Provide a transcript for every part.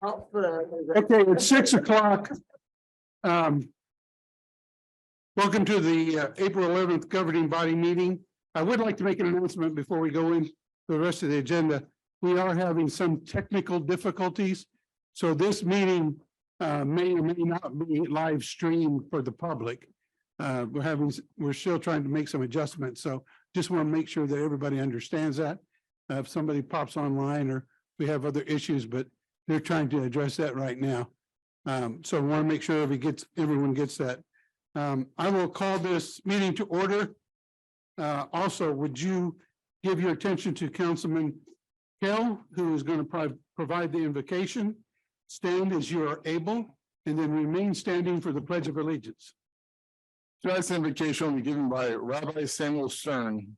Okay, it's 6 o'clock. Welcome to the April 11th governing body meeting. I would like to make an announcement before we go into the rest of the agenda. We are having some technical difficulties, so this meeting may or may not be live streamed for the public. We're still trying to make some adjustments, so just want to make sure that everybody understands that. If somebody pops online or we have other issues, but they're trying to address that right now. So I want to make sure everyone gets that. I will call this meeting to order. Also, would you give your attention to Councilman Kell, who is going to provide the invocation? Stand as you are able, and then remain standing for the Pledge of Allegiance. Tonight's invocation will be given by Rabbi Samuel Stern.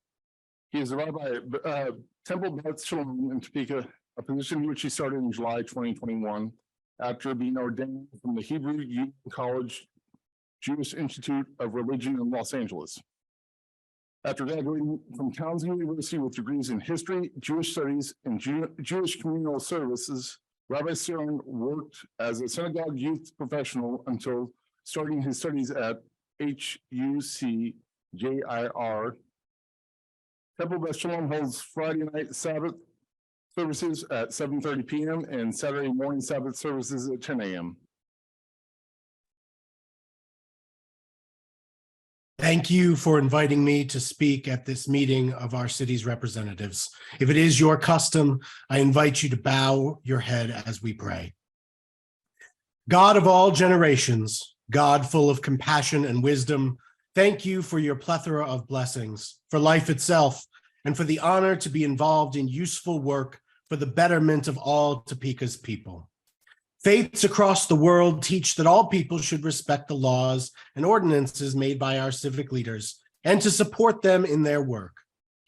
He is a rabbi at Temple Beth Shalom in Topeka, a position which he started in July 2021 after being ordained from the Hebrew Union College Jewish Institute of Religion in Los Angeles. After graduating from Townsend University with degrees in history, Jewish studies, and Jewish communal services, Rabbi Stern worked as a synagogue youth professional until starting his studies at HUCJIR. Temple Beth Shalom holds Friday night Sabbath services at 7:30 p.m. and Saturday morning Sabbath services at 10 a.m. Thank you for inviting me to speak at this meeting of our city's representatives. If it is your custom, I invite you to bow your head as we pray. God of all generations, God full of compassion and wisdom, thank you for your plethora of blessings, for life itself, and for the honor to be involved in useful work for the betterment of all Topeka's people. Faiths across the world teach that all people should respect the laws and ordinances made by our civic leaders and to support them in their work.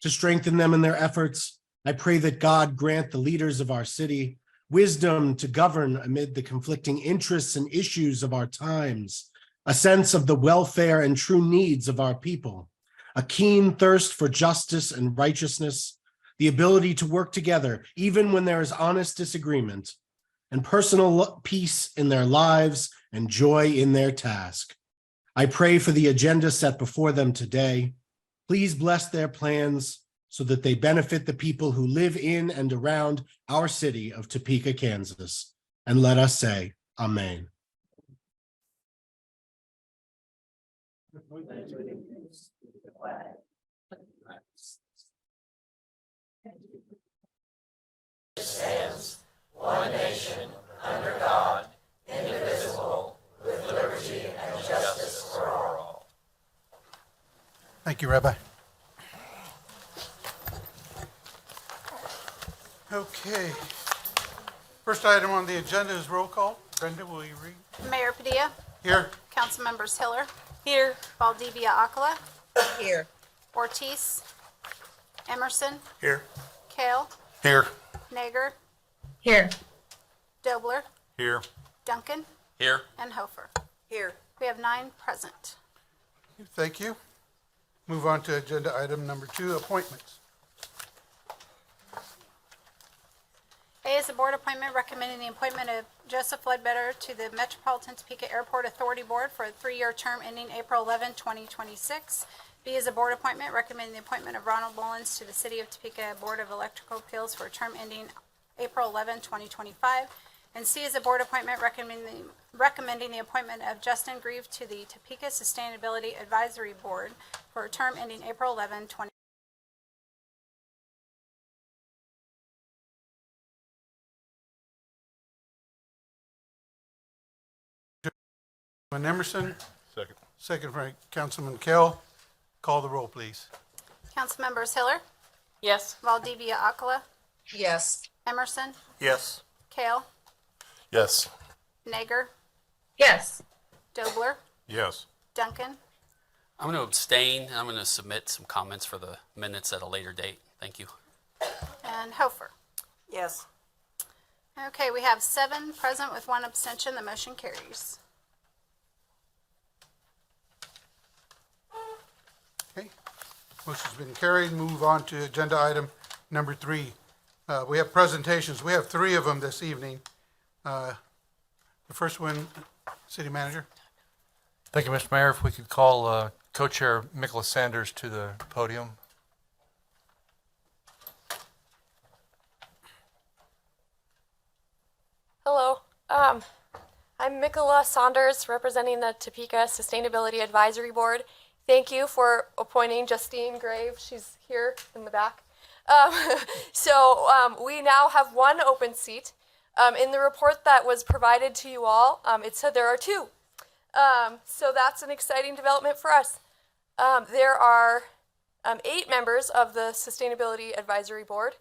To strengthen them in their efforts, I pray that God grant the leaders of our city wisdom to govern amid the conflicting interests and issues of our times, a sense of the welfare and true needs of our people, a keen thirst for justice and righteousness, the ability to work together even when there is honest disagreement, and personal peace in their lives and joy in their task. I pray for the agenda set before them today. Please bless their plans so that they benefit the people who live in and around our city of Topeka, Kansas. And let us say, Amen. Stands one nation under God, indivisible, with liberty and justice for all. Thank you, Rabbi. Okay. First item on the agenda is roll call. Brenda, will you read? Mayor Padilla. Here. Council members Hiller. Here. Valdivia Acala. Here. Ortiz. Emerson. Here. Kale. Here. Nager. Here. Dobler. Here. Duncan. Here. And Hofer. Here. We have 9 present. Thank you. Move on to agenda item number 2, appointments. A is a board appointment recommending the appointment of Joseph Ledbetter to the Metropolitan Topeka Airport Authority Board for a 3-year term ending April 11, 2026. B is a board appointment recommending the appointment of Ronald Mullins to the City of Topeka Board of Electrical Appeals for a term ending April 11, 2025. And C is a board appointment recommending the appointment of Justin Grieve to the Topeka Sustainability Advisory Board for a term ending April 11, 2025. Emerson. Second. Second by Councilman Kell. Call the roll, please. Council members Hiller. Yes. Valdivia Acala. Yes. Emerson. Yes. Kale. Yes. Nager. Yes. Dobler. Yes. Duncan. I'm going to abstain. I'm going to submit some comments for the minutes at a later date. Thank you. And Hofer. Yes. Okay, we have 7 present with 1 abstention. The motion carries. Okay. Motion's been carried. Move on to agenda item number 3. We have presentations. We have 3 of them this evening. The first one, City Manager. Thank you, Mr. Mayor. If we could call Co-Chair Nicholas Sanders to the podium. Hello. I'm Mikola Saunders, representing the Topeka Sustainability Advisory Board. Thank you for appointing Justine Grave. She's here in the back. We now have one open seat. In the report that was provided to you all, it said there are two. So that's an exciting development for us. There are 8 members of the Sustainability Advisory Board.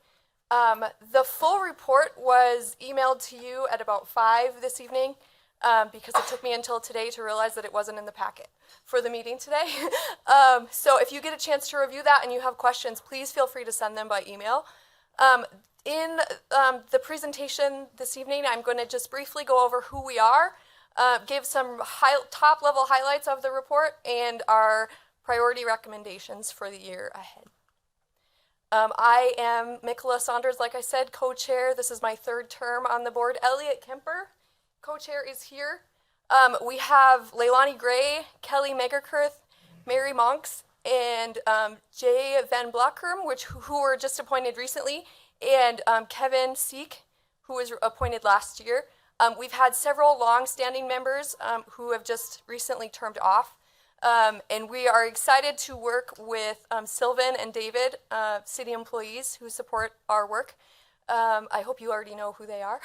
The full report was emailed to you at about 5 this evening because it took me until today to realize that it wasn't in the packet for the meeting today. So if you get a chance to review that and you have questions, please feel free to send them by email. In the presentation this evening, I'm going to just briefly go over who we are, give some top-level highlights of the report, and our priority recommendations for the year ahead. I am Mikola Saunders, like I said, co-chair. This is my 3rd term on the board. Elliot Kemper, co-chair, is here. We have Leilani Gray, Kelly Megerkurth, Mary Monks, and Jay Van Blokrum, who were just appointed recently, and Kevin Seek, who was appointed last year. We've had several long-standing members who have just recently termed off. And we are excited to work with Sylvan and David, city employees who support our work. I hope you already know who they are.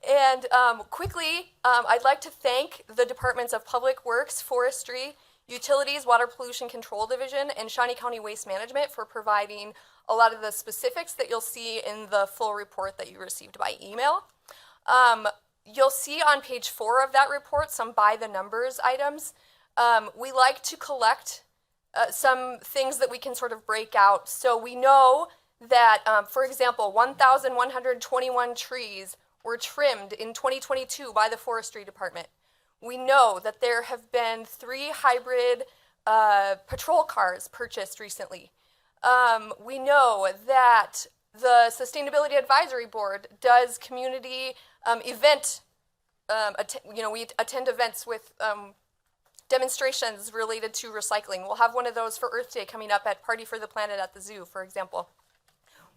And quickly, I'd like to thank the Departments of Public Works, Forestry, Utilities, Water Pollution Control Division, and Shawnee County Waste Management for providing a lot of the specifics that you'll see in the full report that you received by email. You'll see on page 4 of that report some by the numbers items. We like to collect some things that we can sort of break out. So we know that, for example, 1,121 trees were trimmed in 2022 by the Forestry Department. We know that there have been 3 hybrid patrol cars purchased recently. We know that the Sustainability Advisory Board does community event, we attend events with demonstrations related to recycling. We'll have one of those for Earth Day coming up at Party for the Planet at the zoo, for example.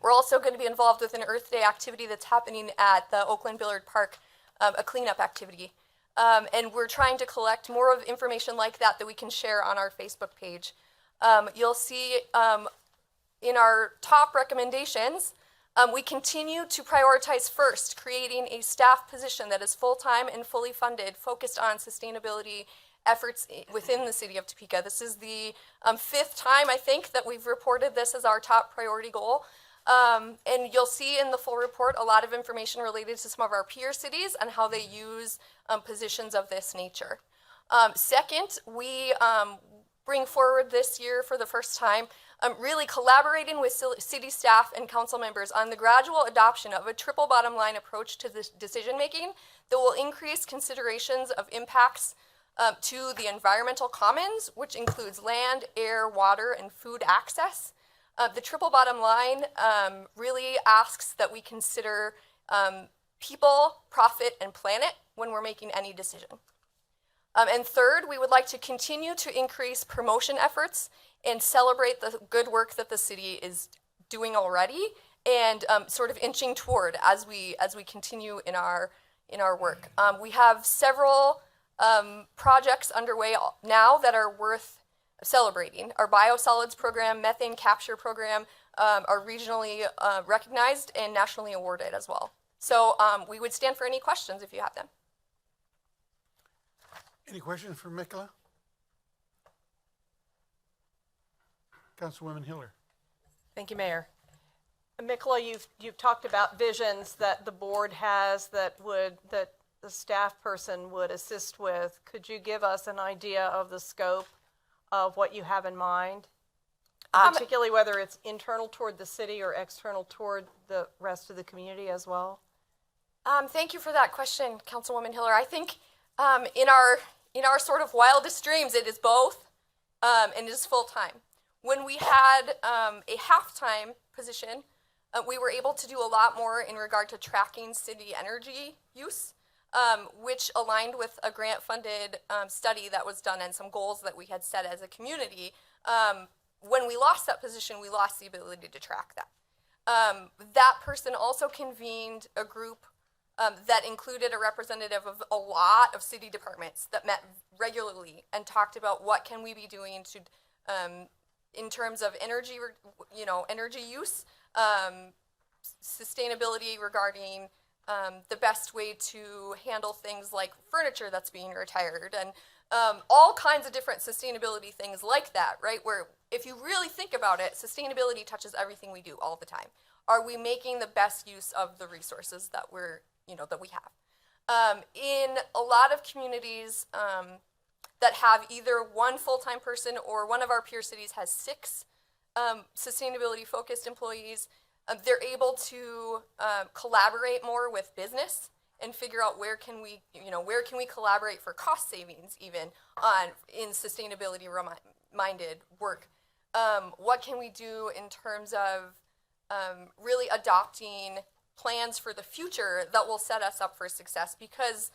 We're also going to be involved with an Earth Day activity that's happening at the Oakland Billard Park, a cleanup activity. And we're trying to collect more of information like that we can share on our Facebook page. You'll see in our top recommendations, we continue to prioritize first creating a staff position that is full-time and fully funded, focused on sustainability efforts within the city of Topeka. This is the 5th time, I think, that we've reported this as our top priority goal. And you'll see in the full report a lot of information related to some of our peer cities and how they use positions of this nature. Second, we bring forward this year for the first time, really collaborating with city staff and council members on the gradual adoption of a triple bottom line approach to this decision making that will increase considerations of impacts to the environmental commons, which includes land, air, water, and food access. The triple bottom line really asks that we consider people, profit, and planet when we're making any decision. And third, we would like to continue to increase promotion efforts and celebrate the good work that the city is doing already and sort of inching toward as we continue in our work. We have several projects underway now that are worth celebrating. Our biosolids program, methane capture program are regionally recognized and nationally awarded as well. So we would stand for any questions if you have them. Any questions for Mikola? Councilwoman Hiller. Thank you, Mayor. Mikola, you've talked about visions that the board has that the staff person would assist with. Could you give us an idea of the scope of what you have in mind, particularly whether it's internal toward the city or external toward the rest of the community as well? Thank you for that question, Councilwoman Hiller. I think in our sort of wildest dreams, it is both, and it is full-time. When we had a half-time position, we were able to do a lot more in regard to tracking city energy use. which aligned with a grant-funded study that was done and some goals that we had set as a community. When we lost that position, we lost the ability to track that. That person also convened a group that included a representative of a lot of city departments that met regularly and talked about what can we be doing to, in terms of energy, energy use, sustainability regarding the best way to handle things like furniture that's being retired and all kinds of different sustainability things like that, right? Where if you really think about it, sustainability touches everything we do all the time. Are we making the best use of the resources that that we have? In a lot of communities that have either one full-time person or one of our peer cities has 6 sustainability-focused employees, they're able to collaborate more with business and figure out where can we collaborate for cost savings even in sustainability minded work. What can we do in terms of really adopting plans for the future that will set us up for success? Because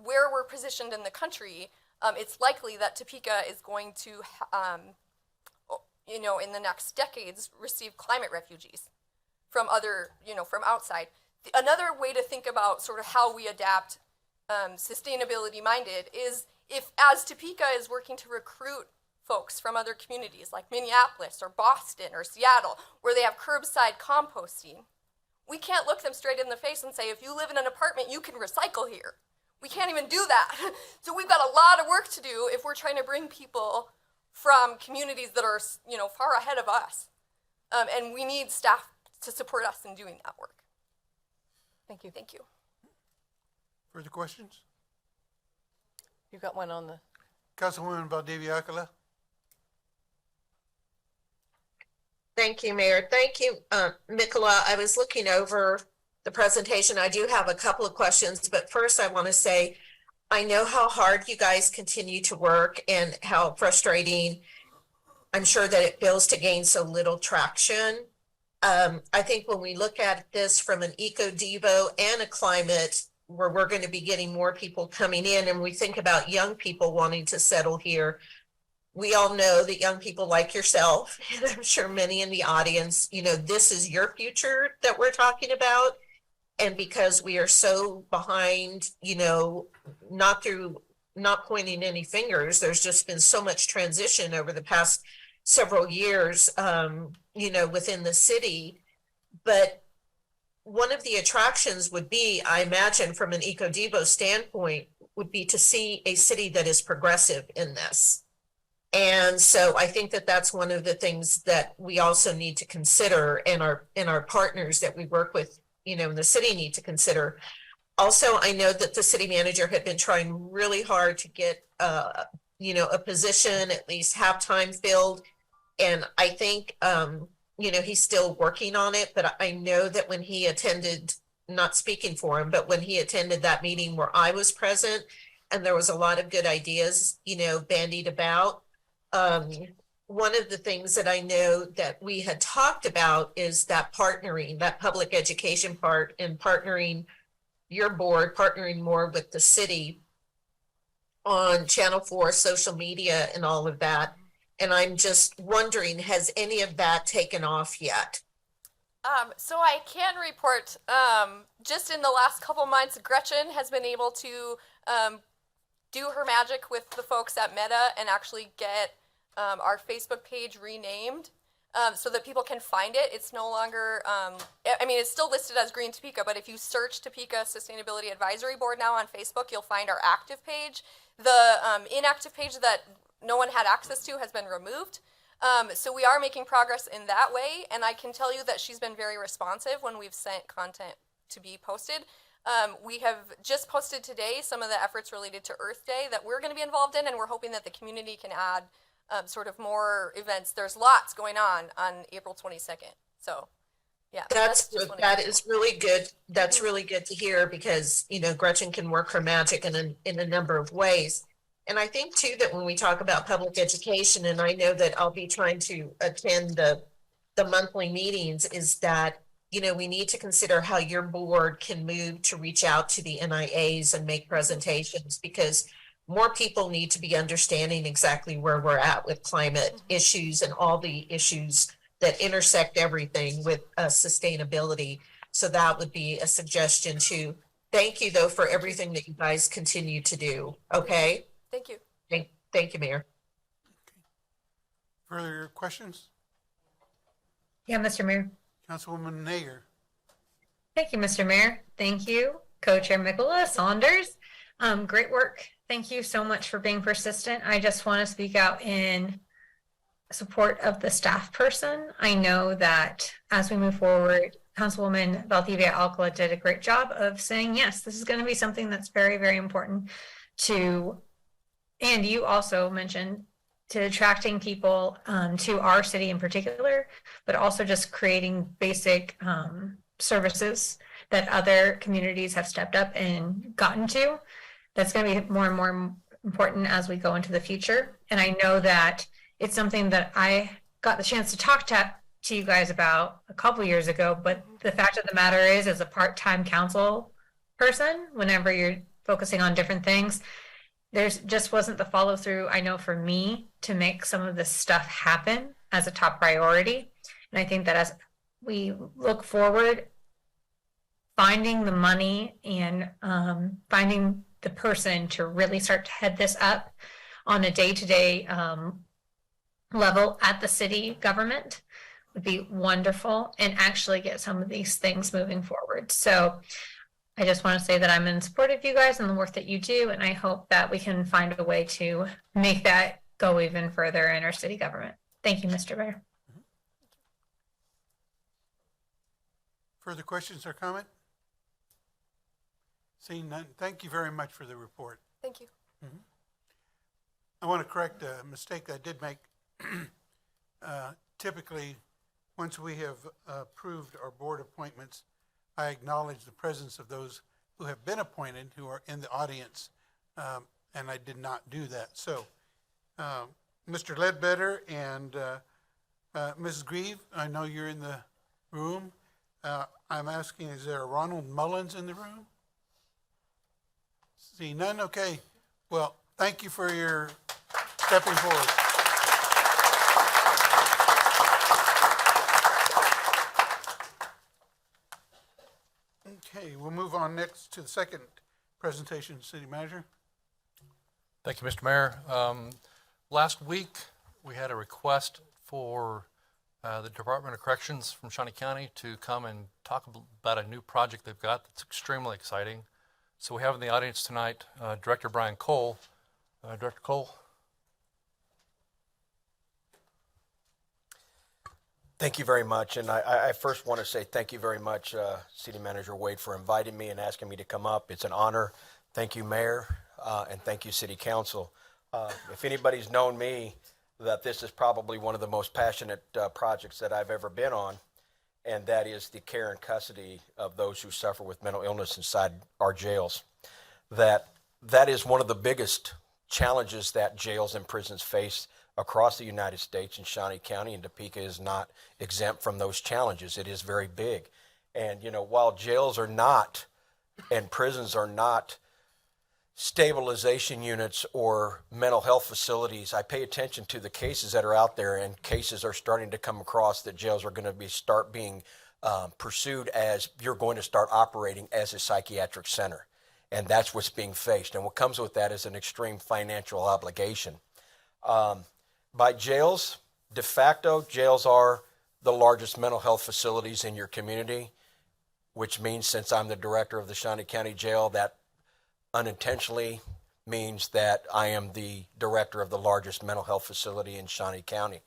where we're positioned in the country, it's likely that Topeka is going to, in the next decades, receive climate refugees from from outside. Another way to think about sort of how we adapt sustainability minded is if, as Topeka is working to recruit folks from other communities like Minneapolis or Boston or Seattle, where they have curbside composting, we can't look them straight in the face and say, if you live in an apartment, you can recycle here. We can't even do that. So we've got a lot of work to do if we're trying to bring people from communities that are, far ahead of us. And we need staff to support us in doing that work. Thank you. Thank you. Further questions? You've got one on the... Councilwoman Valdivia Akala? Thank you, Mayor. Thank you, Nicola. I was looking over the presentation. I do have a couple of questions, but first I want to say, I know how hard you guys continue to work and how frustrating I'm sure that it feels to gain so little traction. I think when we look at this from an eco-devo and a climate where we're going to be getting more people coming in, and we think about young people wanting to settle here, we all know that young people like yourself, and I'm sure many in the audience, this is your future that we're talking about. And because we are so behind, not pointing any fingers, there's just been so much transition over the past several years, within the city. But one of the attractions would be, I imagine from an eco-devo standpoint, would be to see a city that is progressive in this. And so I think that that's one of the things that we also need to consider, and our partners that we work with, in the city need to consider. Also, I know that the city manager had been trying really hard to get, a position at least half-time filled. And I think, he's still working on it, but I know that when he attended, not speaking for him, but when he attended that meeting where I was present, and there was a lot of good ideas, bandied about. One of the things that I know that we had talked about is that partnering, that public education part, and partnering your board, partnering more with the city on Channel 4, social media, and all of that. And I'm just wondering, has any of that taken off yet? So I can report, just in the last couple months, Gretchen has been able to do her magic with the folks at Meta and actually get our Facebook page renamed so that people can find it. It's no longer, it's still listed as Green Topeka, but if you search Topeka Sustainability Advisory Board now on Facebook, you'll find our active page. The inactive page that no one had access to has been removed. So we are making progress in that way, and I can tell you that she's been very responsive when we've sent content to be posted. We have just posted today some of the efforts related to Earth Day that we're going to be involved in, and we're hoping that the community can add sort of more events. There's lots going on April 22nd. So, yeah. That is really good. That's really good to hear, because, Gretchen can work her magic in a number of ways. And I think too, that when we talk about public education, and I know that I'll be trying to attend the monthly meetings, is that you know, we need to consider how your board can move to reach out to the NIAs and make presentations, because more people need to be understanding exactly where we're at with climate issues and all the issues that intersect everything with sustainability. So that would be a suggestion too. Thank you though for everything that you guys continue to do. Okay. Thank you. Thank you, Mayor. Further questions? Yeah, Mr. Mayor. Councilwoman Nager. Thank you, Mr. Mayor. Thank you, Co-Chair Mikola Saunders. Great work. Thank you so much for being persistent. I just want to speak out in support of the staff person. I know that as we move forward, Councilwoman Valdivia Alcala did a great job of saying, yes, this is going to be something that's very, very important to, and you also mentioned, to attracting people to our city in particular, but also just creating basic services that other communities have stepped up and gotten to. That's going to be more and more important as we go into the future. And I know that it's something that I got the chance to talk to you guys about a couple years ago, but the fact of the matter is, as a part-time council person, whenever you're focusing on different things, there's just wasn't the follow through, I know, for me to make some of this stuff happen as a top priority. And I think that as we look forward, finding the money and finding the person to really start to head this up on a day-to-day level at the city government would be wonderful, and actually get some of these things moving forward. So I just want to say that I'm in support of you guys and the work that you do, and I hope that we can find a way to make that go even further in our city government. Thank you, Mr. Mayor. Further questions or comment? Seeing none, thank you very much for the report. Thank you. I want to correct a mistake I did make. Typically, once we have approved our board appointments, I acknowledge the presence of those who have been appointed, who are in the audience, and I did not do that. So, Mr. Ledbetter and Mrs. Grieve, I know you're in the room. I'm asking, is there a Ronald Mullins in the room? See none? Okay. Well, thank you for your stepping forward. Okay, we'll move on next to the second presentation, City Manager. Thank you, Mr. Mayor. Last week, we had a request for the Department of Corrections from Shawnee County to come and talk about a new project they've got that's extremely exciting. So we have in the audience tonight Director Brian Cole. Director Cole. Thank you very much. And I first want to say thank you very much, City Manager Wade, for inviting me and asking me to come up. It's an honor. Thank you, Mayor, and thank you, City Council. If anybody's known me, that this is probably one of the most passionate projects that I've ever been on, and that is the care and custody of those who suffer with mental illness inside our jails. That is one of the biggest challenges that jails and prisons face across the United States, and Shawnee County and Topeka is not exempt from those challenges. It is very big. And, you know, while jails are not and prisons are not stabilization units or mental health facilities, I pay attention to the cases that are out there, and cases are starting to come across that jails are going to start being pursued as you're going to start operating as a psychiatric center. And that's what's being faced. And what comes with that is an extreme financial obligation. By jails, de facto, jails are the largest mental health facilities in your community, which means, since I'm the director of the Shawnee County Jail, that unintentionally means that I am the director of the largest mental health facility in Shawnee County.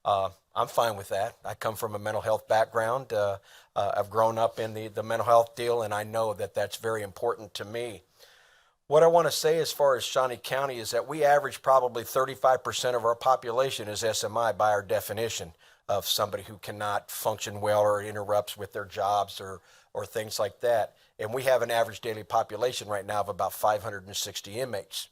I'm fine with that. I come from a mental health background. I've grown up in the mental health deal, and I know that that's very important to me. What I want to say as far as Shawnee County is that we average probably 35% of our population is SMI by our definition of somebody who cannot function well or interrupts with their jobs or things like that. And we have an average daily population right now of about 560 inmates.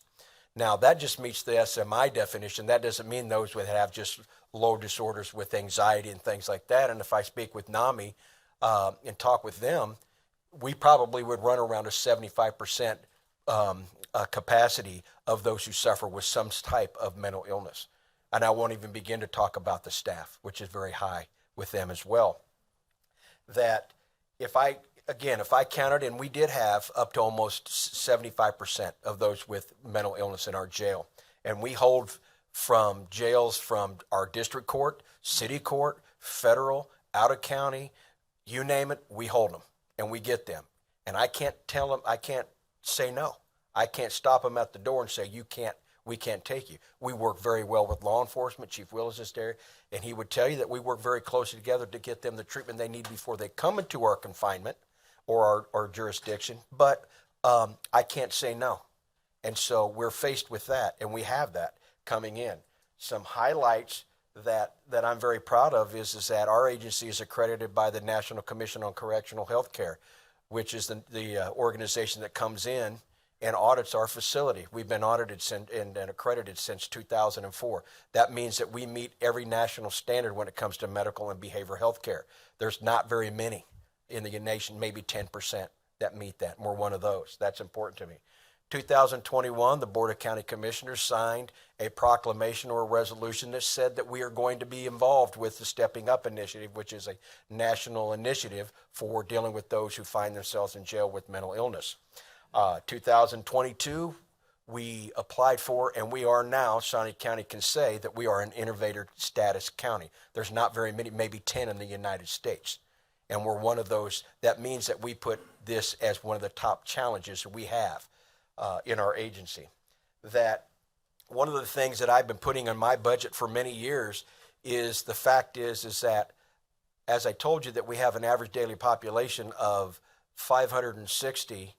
Now, that just meets the SMI definition. That doesn't mean those would have just low disorders with anxiety and things like that. And if I speak with NAMI, and talk with them, we probably would run around a 75% capacity of those who suffer with some type of mental illness. And I won't even begin to talk about the staff, which is very high with them as well. That if I counted, and we did have up to almost 75% of those with mental illness in our jail. And we hold from jails from our district court, city court, federal, out of county, you name it, we hold them and we get them. And I can't tell them, I can't say no. I can't stop them at the door and say, we can't take you. We work very well with law enforcement. Chief Willis is there, and he would tell you that we work very closely together to get them the treatment they need before they come into our confinement or our jurisdiction. But I can't say no. And so we're faced with that, and we have that coming in. Some highlights that I'm very proud of is that our agency is accredited by the National Commission on Correctional Health Care, which is the organization that comes in and audits our facility. We've been audited and accredited since 2004. That means that we meet every national standard when it comes to medical and behavioral health care. There's not very many in the nation, maybe 10% that meet that, and we're one of those. That's important to me. 2021, the Board of County Commissioners signed a proclamation or a resolution that said that we are going to be involved with the Stepping Up Initiative, which is a national initiative for dealing with those who find themselves in jail with mental illness. 2022, we applied for, and we are now, Shawnee County can say that we are an innovator status county. There's not very many, maybe 10 in the United States. And we're one of those. That means that we put this as one of the top challenges we have in our agency. That one of the things that I've been putting on my budget for many years is the fact is that, as I told you, that we have an average daily population of 560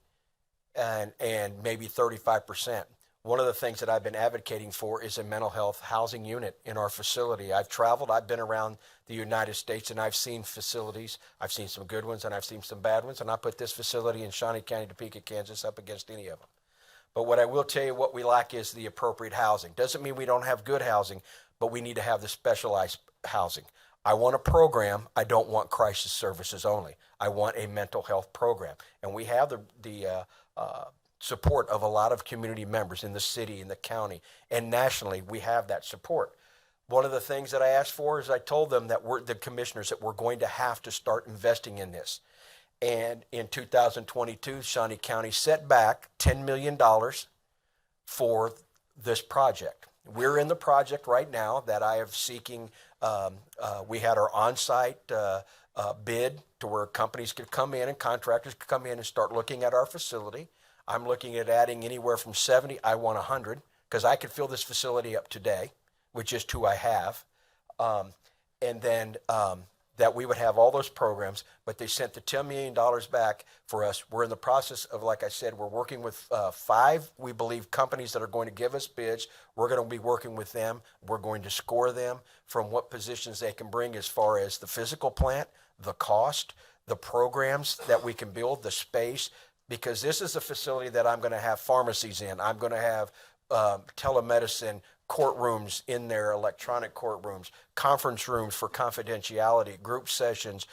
and maybe 35%. One of the things that I've been advocating for is a mental health housing unit in our facility. I've traveled, I've been around the United States, and I've seen facilities. I've seen some good ones and I've seen some bad ones, and I put this facility in Shawnee County, Topeka, Kansas up against any of them. But what I will tell you, what we lack is the appropriate housing. Doesn't mean we don't have good housing, but we need to have the specialized housing. I want a program. I don't want crisis services only. I want a mental health program. And we have the support of a lot of community members in the city, in the county, and nationally. We have that support. One of the things that I asked for is I told them that the commissioners that we're going to have to start investing in this. And in 2022, Shawnee County set back $10 million for this project. We're in the project right now that I am seeking. We had our on-site bid to where companies could come in and contractors could come in and start looking at our facility. I'm looking at adding anywhere from 70. I want 100 because I could fill this facility up today with just who I have. And then that we would have all those programs, but they sent the $10 million back for us. We're in the process of, like I said, we're working with 5, we believe, companies that are going to give us bids. We're going to be working with them. We're going to score them from what positions they can bring as far as the physical plant, the cost, the programs that we can build, the space, because this is a facility that I'm going to have pharmacies in. I'm going to have telemedicine courtrooms in there, electronic courtrooms, conference rooms for confidentiality, group sessions,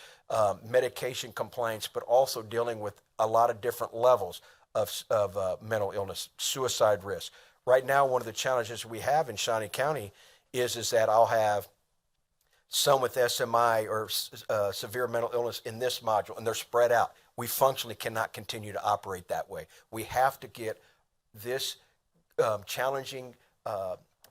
medication complaints, but also dealing with a lot of different levels of mental illness, suicide risk. Right now, one of the challenges we have in Shawnee County is that I'll have some with SMI or severe mental illness in this module, and they're spread out. We functionally cannot continue to operate that way. We have to get this challenging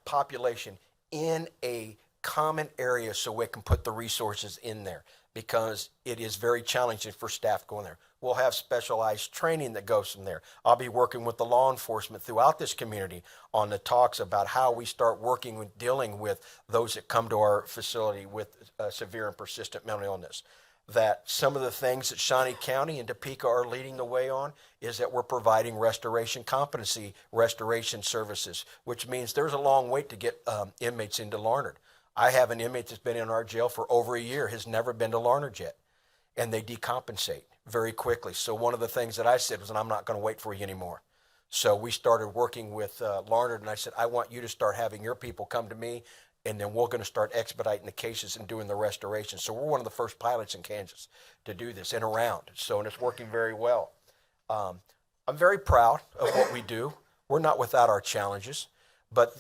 population in a common area so we can put the resources in there, because it is very challenging for staff going there. We'll have specialized training that goes from there. I'll be working with the law enforcement throughout this community on the talks about how we start working with dealing with those that come to our facility with severe and persistent mental illness. That some of the things that Shawnee County and Topeka are leading the way on is that we're providing restoration competency, restoration services, which means there's a long wait to get inmates into Larned. I have an inmate that's been in our jail for over a year, has never been to Larned yet, and they decompensate very quickly. So one of the things that I said was, I'm not going to wait for you anymore. So we started working with Larned, and I said, I want you to start having your people come to me And then we're going to start expediting the cases and doing the restoration. So we're one of the first pilots in Kansas to do this and around. So, and it's working very well. I'm very proud of what we do. We're not without our challenges, but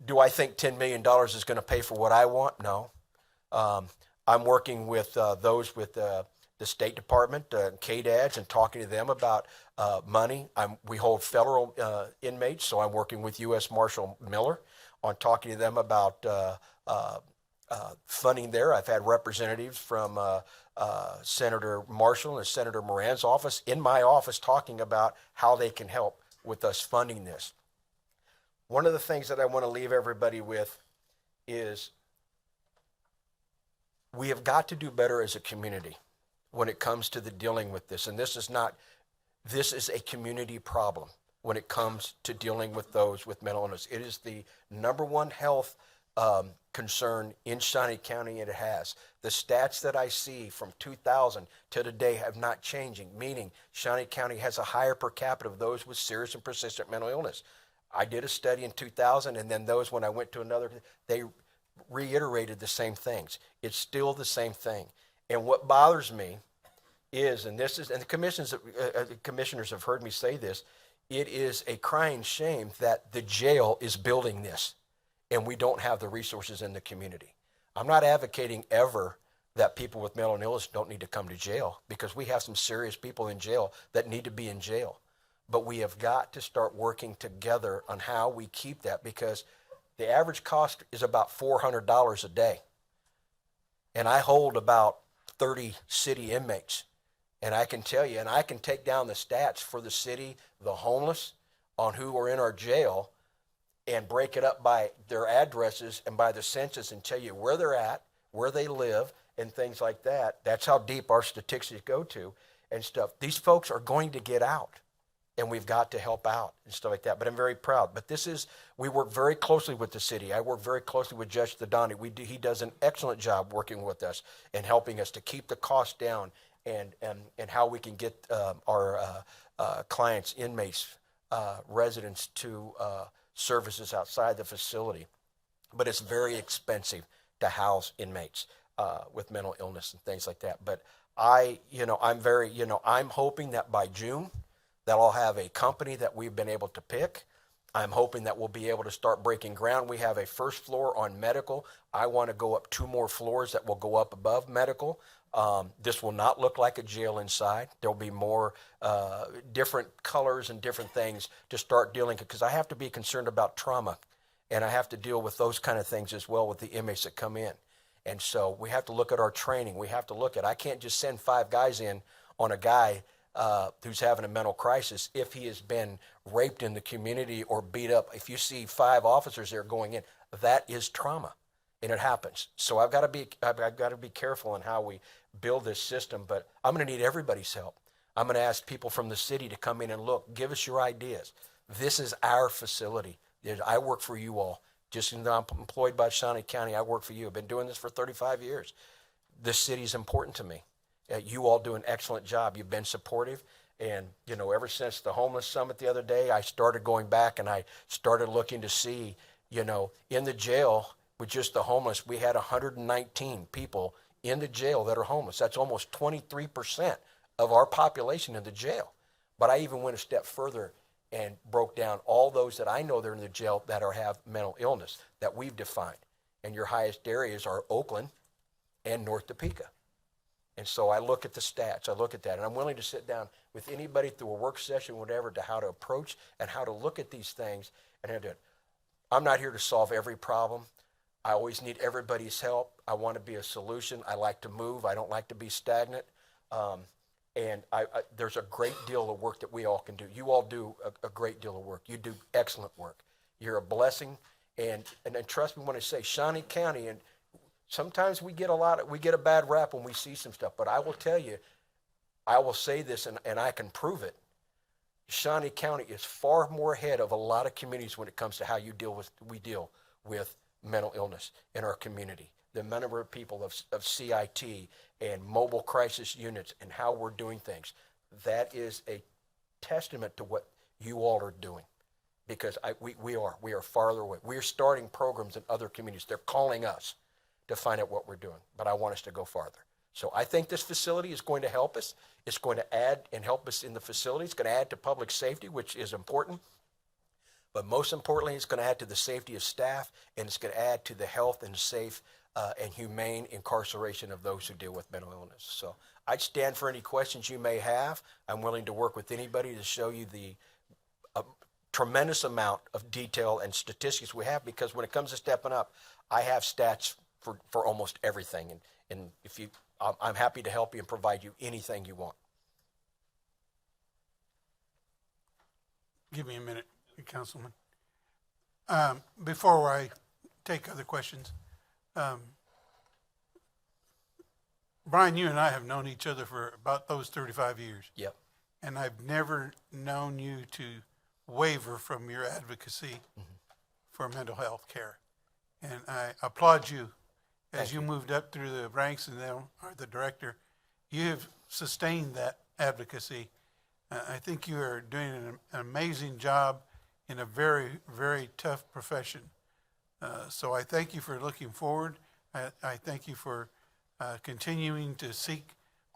do I think $10 million is going to pay for what I want? No. I'm working with those with the State Department, KDADs, and talking to them about money. We hold federal inmates, so I'm working with U.S. Marshal Miller on talking to them about funding there. I've had representatives from Senator Marshall and Senator Moran's office in my office talking about how they can help with us funding this. One of the things that I want to leave everybody with is we have got to do better as a community when it comes to the dealing with this. And this is a community problem when it comes to dealing with those with mental illness. It is the number one health concern in Shawnee County, and it has. The stats that I see from 2000 to today have not changing, meaning Shawnee County has a higher per capita of those with serious and persistent mental illness. I did a study in 2000, and then those, when I went to another, they reiterated the same things. It's still the same thing. And what bothers me is, and the commissioners have heard me say this, it is a crying shame that the jail is building this and we don't have the resources in the community. I'm not advocating ever that people with mental illness don't need to come to jail, because we have some serious people in jail that need to be in jail. But we have got to start working together on how we keep that, because the average cost is about $400 a day. And I hold about 30 city inmates. And I can tell you, and I can take down the stats for the city, the homeless, on who are in our jail, and break it up by their addresses and by the census and tell you where they're at, where they live, and things like that. That's how deep our statistics go to and stuff. These folks are going to get out, and we've got to help out and stuff like that. But I'm very proud. But we work very closely with the city. I work very closely with Judge Thadani. He does an excellent job working with us and helping us to keep the cost down and how we can get our clients, inmates, residents to services outside the facility. But it's very expensive to house inmates with mental illness and things like that. But I'm hoping that by June that I'll have a company that we've been able to pick. I'm hoping that we'll be able to start breaking ground. We have a first floor on medical. I want to go up 2 more floors that will go up above medical. This will not look like a jail inside. There'll be more different colors and different things to start dealing, because I have to be concerned about trauma, and I have to deal with those kind of things as well with the inmates that come in. And so we have to look at our training. We have to look at, I can't just send 5 guys in on a guy who's having a mental crisis if he has been raped in the community or beat up. If you see 5 officers there going in, that is trauma, and it happens. So I've got to be careful in how we build this system. But I'm going to need everybody's help. I'm going to ask people from the city to come in and look, give us your ideas. This is our facility. I work for you all. Just as I'm employed by Shawnee County, I work for you. I've been doing this for 35 years. This city is important to me. You all do an excellent job. You've been supportive. And, ever since the homeless summit the other day, I started going back and I started looking to see, in the jail with just the homeless, we had 119 people in the jail that are homeless. That's almost 23% of our population in the jail. But I even went a step further and broke down all those that I know that are in the jail that have mental illness that we've defined. And your highest areas are Oakland and North Topeka. And so I look at the stats, I look at that, and I'm willing to sit down with anybody through a work session, whatever, to how to approach and how to look at these things and how to do it. I'm not here to solve every problem. I always need everybody's help. I want to be a solution. I like to move. I don't like to be stagnant. And there's a great deal of work that we all can do. You all do a great deal of work. You do excellent work. You're a blessing. And trust me when I say Shawnee County, and sometimes we get a bad rap when we see some stuff, but I will tell you, I will say this and I can prove it. Shawnee County is far more ahead of a lot of communities when it comes to how we deal with mental illness in our community. The number of people of CIT and mobile crisis units and how we're doing things. That is a testament to what you all are doing. because we are farther away. We're starting programs in other communities. They're calling us to find out what we're doing, but I want us to go farther. So I think this facility is going to help us. It's going to add and help us in the facility. It's going to add to public safety, which is important. But most importantly, it's going to add to the safety of staff, and it's going to add to the health and safe and humane incarceration of those who deal with mental illness. So I'd stand for any questions you may have. I'm willing to work with anybody to show you the tremendous amount of detail and statistics we have, because when it comes to stepping up, I have stats for almost everything. And if you, I'm happy to help you and provide you anything you want. Give me a minute, Councilman. Before I take other questions, Brian, you and I have known each other for about those 35 years. Yep. And I've never known you to waver from your advocacy for mental health care. And I applaud you as you moved up through the ranks and then are the director. You have sustained that advocacy. I think you are doing an amazing job in a very, very tough profession. So I thank you for looking forward. I thank you for continuing to seek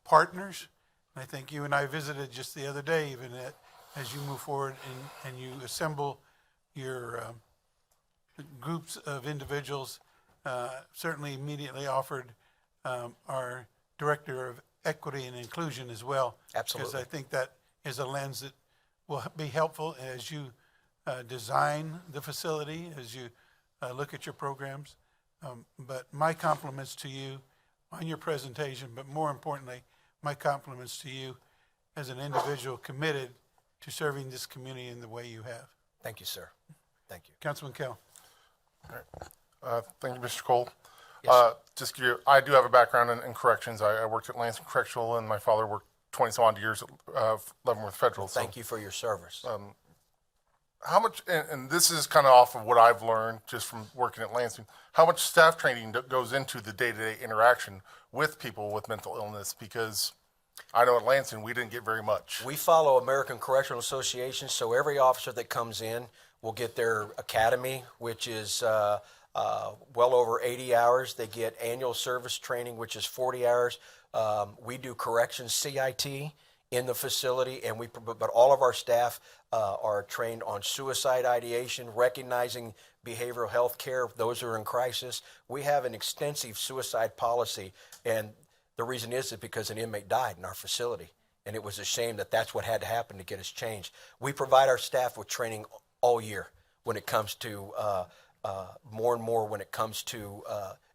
partners. I think you and I visited just the other day, even as you move forward and you assemble your groups of individuals. Certainly immediately offered our Director of Equity and Inclusion as well. Absolutely. Because I think that is a lens that will be helpful as you design the facility, as you look at your programs. But my compliments to you on your presentation, but more importantly, my compliments to you as an individual committed to serving this community in the way you have. Thank you, sir. Thank you. Councilman Kell. Thank you, Mr. Cole. Yes, Just give you, I do have a background in corrections. I worked at Lansing Correctional, and my father worked 20-some odd years at Leavenworth Federal. Thank you for your service. How much, and this is kind of off of what I've learned just from working at Lansing, how much staff training goes into the day-to-day interaction with people with mental illness? Because I know at Lansing, we didn't get very much. We follow American Correctional Association, so every officer that comes in will get their academy, which is well over 80 hours. They get annual service training, which is 40 hours. We do corrections CIT in the facility, and but all of our staff are trained on suicide ideation, recognizing behavioral health care, those who are in crisis. We have an extensive suicide policy, and the reason is because an inmate died in our facility, and it was a shame that that's what had to happen to get us changed. We provide our staff with training all year when it comes to more and more when it comes to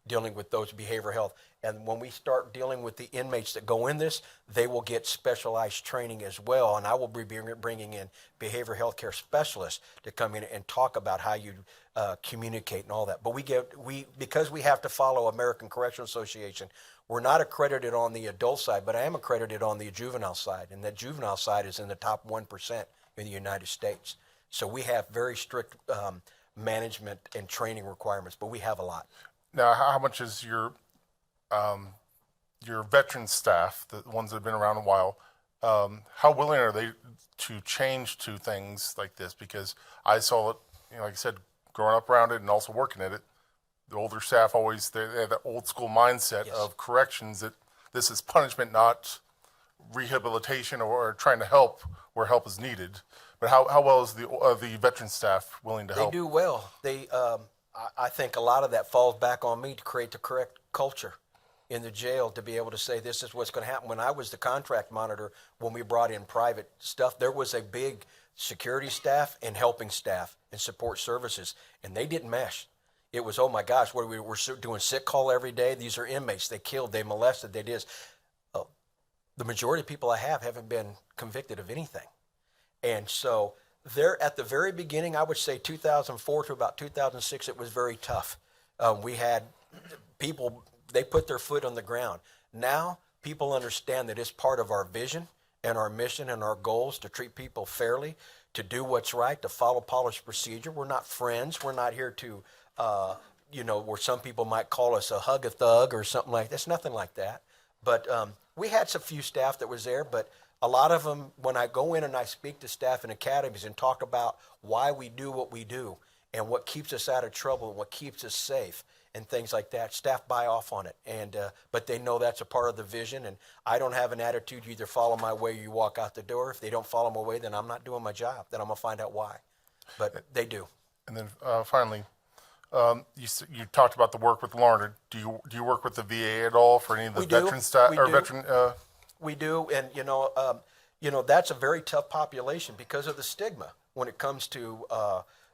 dealing with those behavioral health. And when we start dealing with the inmates that go in this, they will get specialized training as well. And I will be bringing in behavioral health care specialists to come in and talk about how you communicate and all that. But because we have to follow American Correctional Association, we're not accredited on the adult side, but I am accredited on the juvenile side. And that juvenile side is in the top 1% in the United States. So we have very strict management and training requirements, but we have a lot. Now, how much is your veteran staff, the ones that have been around a while, how willing are they to change to things like this? Because I saw it, like I said, growing up around it and also working at it, the older staff always, they have that old school mindset Yes. of corrections, that this is punishment, not rehabilitation or trying to help where help is needed. But how well is the veteran staff willing to help? They do well. I think a lot of that falls back on me to create the correct culture in the jail, to be able to say this is what's going to happen. When I was the contract monitor, when we brought in private stuff, there was a big security staff and helping staff and support services, and they didn't mesh. It was, oh my gosh, we're doing sick call every day. These are inmates. They killed, they molested, they did. The majority of people I haven't been convicted of anything. And so there at the very beginning, I would say 2004 to about 2006, it was very tough. We had people, they put their foot on the ground. Now people understand that it's part of our vision and our mission and our goals to treat people fairly, to do what's right, to follow polished procedure. We're not friends. We're not here to, where some people might call us a hug-a-thug or something like that. It's nothing like that. But we had some few staff that was there, but a lot of them, when I go in and I speak to staff in academies and talk about why we do what we do and what keeps us out of trouble and what keeps us safe and things like that, staff buy off on it. And but they know that's a part of the vision. And I don't have an attitude, you either follow my way or you walk out the door. If they don't follow my way, then I'm not doing my job. Then I'm going to find out why. But they do. And then finally, you talked about the work with Larned. Do you work with the VA at all for any of the veteran staff or veteran? We do, and you know that's a very tough population because of the stigma when it comes to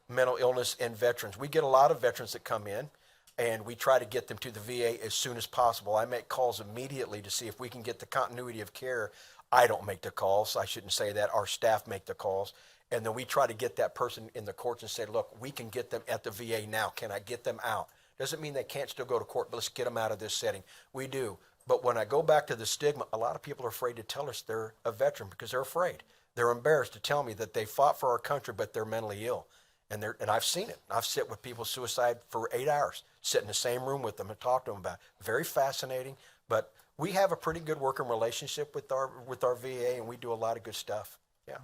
mental illness and veterans. We get a lot of veterans that come in, and we try to get them to the VA as soon as possible. I make calls immediately to see if we can get the continuity of care. I don't make the calls. I shouldn't say that. Our staff make the calls. And then we try to get that person in the courts and say, look, we can get them at the VA now. Can I get them out? Doesn't mean they can't still go to court, but let's get them out of this setting. We do. But when I go back to the stigma, a lot of people are afraid to tell us they're a veteran because they're afraid. They're embarrassed to tell me that they fought for our country, but they're mentally ill. And I've seen it. I've sit with people suicide for 8 hours, sit in the same room with them and talk to them about it. Very fascinating. But we have a pretty good working relationship with our VA, and we do a lot of good stuff. Yeah.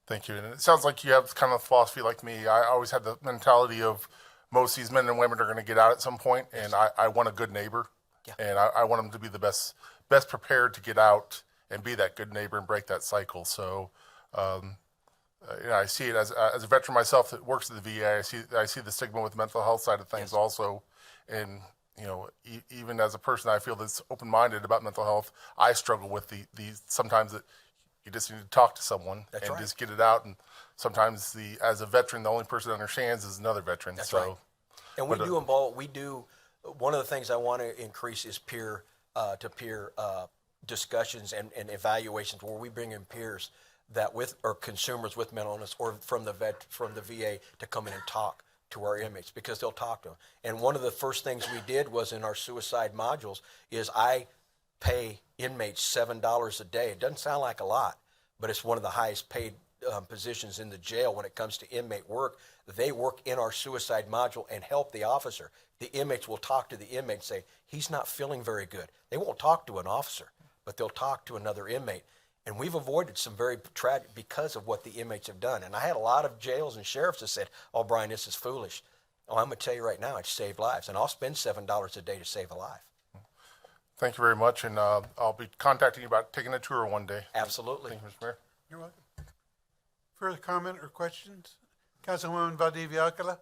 Thank you. And it sounds like you have kind of a philosophy like me. I always had the mentality of most of these men and women are going to get out at some point, and I want a good neighbor. Yeah. And I want them to be the best prepared to get out and be that good neighbor and break that cycle. So, I see it as a veteran myself that works at the VA. I see the stigma with the mental health side of things also, and even as a person I feel that's open-minded about mental health, I struggle with the sometimes that you just need to talk to someone just get it out. And sometimes as a veteran, the only person that understands is another veteran. That's right. And we do one of the things I want to increase is peer to peer discussions and evaluations where we bring in peers or consumers with mental illness or from the VA to come in and talk to our inmates because they'll talk to them. And one of the first things we did was in our suicide modules is I pay inmates $7 a day. It doesn't sound like a lot, but it's one of the highest paid positions in the jail when it comes to inmate work. They work in our suicide module and help the officer. The inmates will talk to the inmate and say, he's not feeling very good. They won't talk to an officer, but they'll talk to another inmate. And we've avoided some very tragic because of what the inmates have done. And I had a lot of jails and sheriffs that said, oh, Brian, this is foolish. Oh, I'm going to tell you right now, it's saved lives. And I'll spend $7 a day to save a life. Thank you very much. And I'll be contacting you about taking a tour one day. Absolutely. Thank you, Mr. Mayor. You're welcome. Further comment or questions? Councilwoman Valdivia Alcala?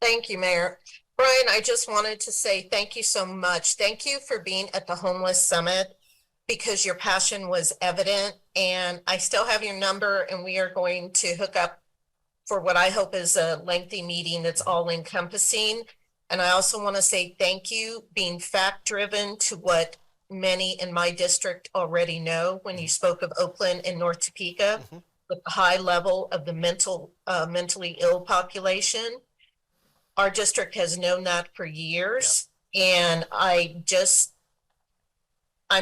Thank you, Mayor. Brian, I just wanted to say thank you so much. Thank you for being at the Homeless Summit because your passion was evident, and I still have your number, and we are going to hook up for what I hope is a lengthy meeting that's all encompassing. And I also want to say thank you being fact driven to what many in my district already know when you spoke of Oakland and North Topeka with the high level of the mentally ill population. Our district has known that for years. And I'm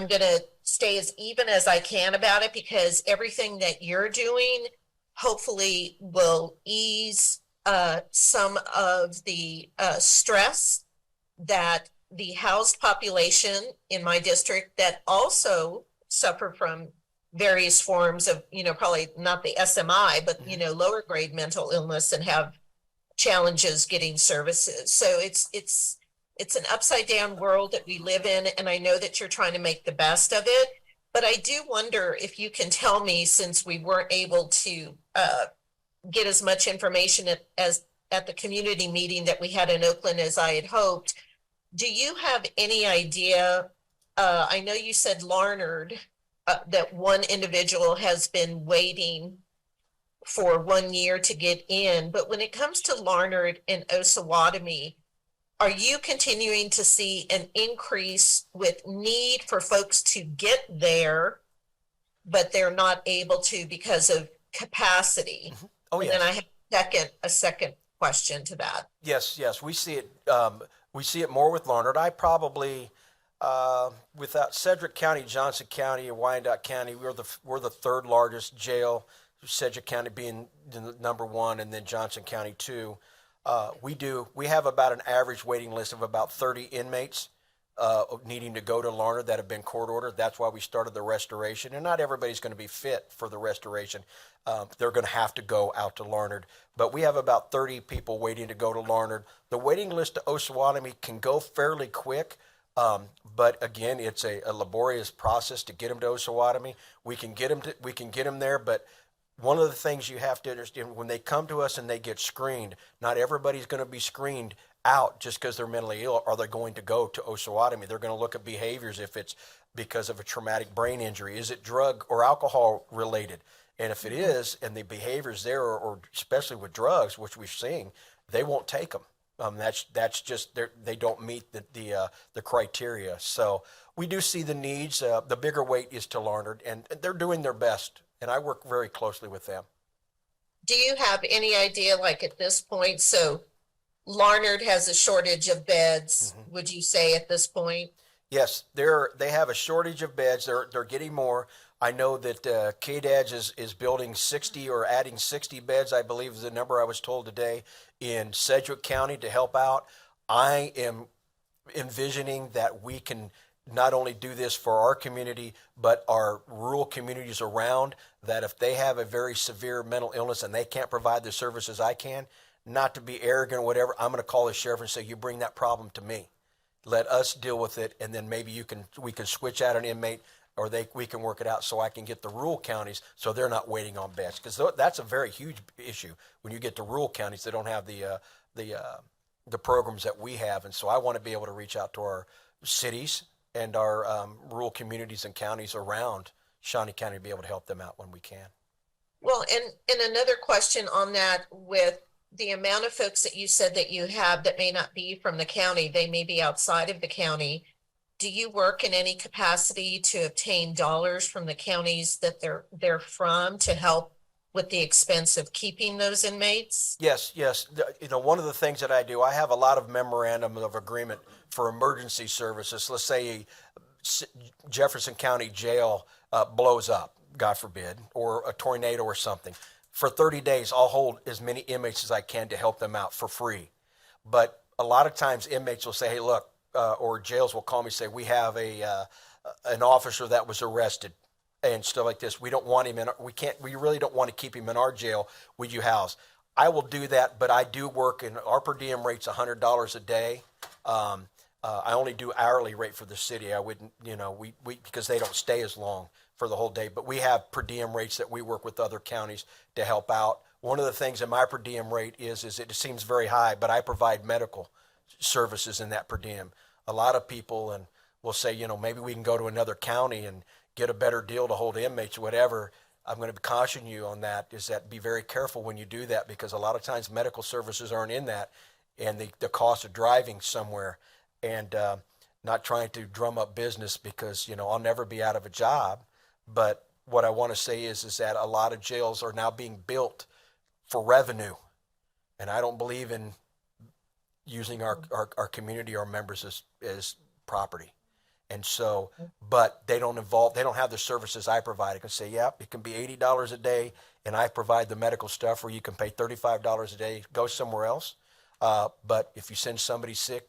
going to stay as even as I can about it because everything that you're doing hopefully will ease some of the stress that the housed population in my district that also suffer from various forms of, probably not the SMI, but, lower grade mental illness and have challenges getting services. So it's an upside down world that we live in. And I know that you're trying to make the best of it, but I do wonder if you can tell me, since we weren't able to get as much information as at the community meeting that we had in Oakland as I had hoped, do you have any idea? I know you said Larned, that one individual has been waiting for 1 year to get in, but when it comes to Larned and Osawatomie, are you continuing to see an increase with need for folks to get there, but they're not able to because of capacity? Oh, yeah. And then I have a second question to that. Yes, we see it. We see it more with Larned. I probably, without Sedgwick County, Johnson County, and Wyandotte County, we're the third largest jail. Sedgwick County being the number one, and then Johnson County 2. We have about an average waiting list of about 30 inmates needing to go to Larned that have been court ordered. That's why we started the restoration. And not everybody's going to be fit for the restoration. They're going to have to go out to Larned. But we have about 30 people waiting to go to Larned. The waiting list to Osawatomie can go fairly quick. But again, it's a laborious process to get them to Osawatomie. We can get them there, but one of the things you have to understand, when they come to us and they get screened, not everybody's going to be screened out just because they're mentally ill. Are they going to go to Osawatomie? They're going to look at behaviors if it's because of a traumatic brain injury. Is it drug or alcohol related? And if it is, and the behaviors there, or especially with drugs, which we've seen, they won't take them. That's just they don't meet the criteria. So we do see the needs. The bigger weight is to Larned, and they're doing their best. And I work very closely with them. Do you have any idea, like at this point, so Larned has a shortage of beds, would you say at this point? Yes, they have a shortage of beds. They're getting more. I know that KDADS is building 60 or adding 60 beds, I believe is the number I was told today, in Sedgwick County to help out. I am envisioning that we can not only do this for our community, but our rural communities around, that if they have a very severe mental illness and they can't provide the services I can, not to be arrogant or whatever, I'm going to call the sheriff and say, you bring that problem to me. Let us deal with it, and then maybe we can switch out an inmate, or we can work it out so I can get the rural counties so they're not waiting on beds. Because that's a very huge issue. When you get to rural counties, they don't have the programs that we have. And so I want to be able to reach out to our cities and our rural communities and counties around Shawnee County to be able to help them out when we can. Well, and another question on that, with the amount of folks that you said that you have that may not be from the county, they may be outside of the county. Do you work in any capacity to obtain dollars from the counties that they're from to help with the expense of keeping those inmates? Yes. One of the things that I do, I have a lot of memorandum of agreement for emergency services. Let's say Jefferson County Jail blows up, God forbid, or a tornado or something. For 30 days, I'll hold as many inmates as I can to help them out for free. But a lot of times inmates will say, hey, look, or jails will call me and say, we have an officer that was arrested and stuff like this. We don't want him in, we really don't want to keep him in our jail. Would you house? I will do that, but I do work in our per diem rate's $100 a day. I only do hourly rate for the city. I wouldn't, we because they don't stay as long for the whole day, but we have per diem rates that we work with other counties to help out. One of the things in my per diem rate is it seems very high, but I provide medical services in that per diem. A lot of people will say, maybe we can go to another county and get a better deal to hold inmates or whatever. I'm going to caution you on that, is that be very careful when you do that, because a lot of times medical services aren't in that, and the cost of driving somewhere, and not trying to drum up business, because, I'll never be out of a job. But what I want to say is that a lot of jails are now being built for revenue. And I don't believe in using our community, our members as property. And so, but they don't have the services I provide. I can say, yeah, it can be $80 a day and I provide the medical stuff, or you can pay $35 a day, go somewhere else. But if you send somebody sick,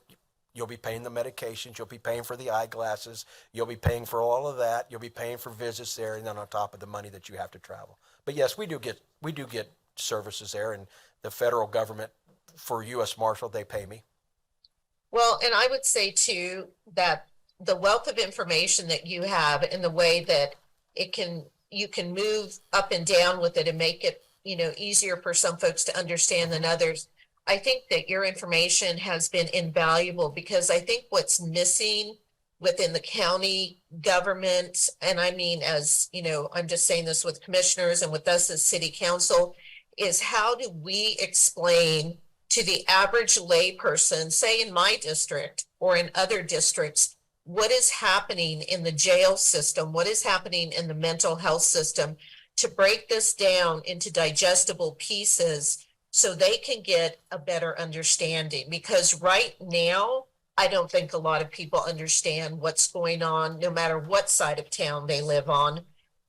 you'll be paying the medications, you'll be paying for the eyeglasses, you'll be paying for all of that, you'll be paying for visits there, and then on top of the money that you have to travel. But yes, we do get services there, and the federal government, for U.S. Marshal, they pay me. Well, and I would say too that the wealth of information that you have, and the way that you can move up and down with it and make it, easier for some folks to understand than others. I think that your information has been invaluable, because I think what's missing within the county government, and I mean, as I'm just saying this with commissioners and with us as city council, is how do we explain to the average lay person, say in my district or in other districts, what is happening in the jail system, what is happening in the mental health system, to break this down into digestible pieces so they can get a better understanding. Because right now, I don't think a lot of people understand what's going on, no matter what side of town they live on.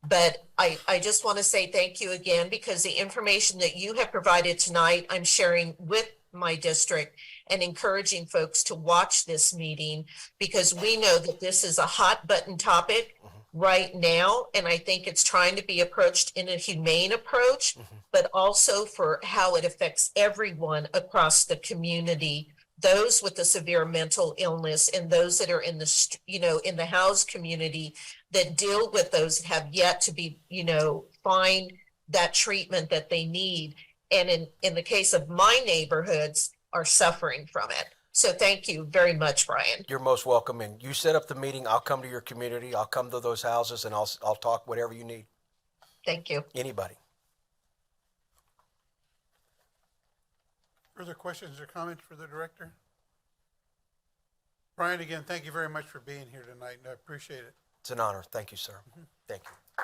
But I just want to say thank you again, because the information that you have provided tonight, I'm sharing with my district, and encouraging folks to watch this meeting because we know that this is a hot button topic right now. And I think it's trying to be approached in a humane approach, but also for how it affects everyone across the community, those with a severe mental illness and those that are in the, in the housed community that deal with those that have yet to be, find that treatment that they need. And in the case of my neighborhoods are suffering from it. So thank you very much, Brian. You're most welcome. And you set up the meeting. I'll come to your community. I'll come to those houses and I'll talk whatever you need. Thank you. Anybody. Further questions or comments for the director? Brian, again, thank you very much for being here tonight, and I appreciate it. It's an honor. Thank you, sir. Thank you.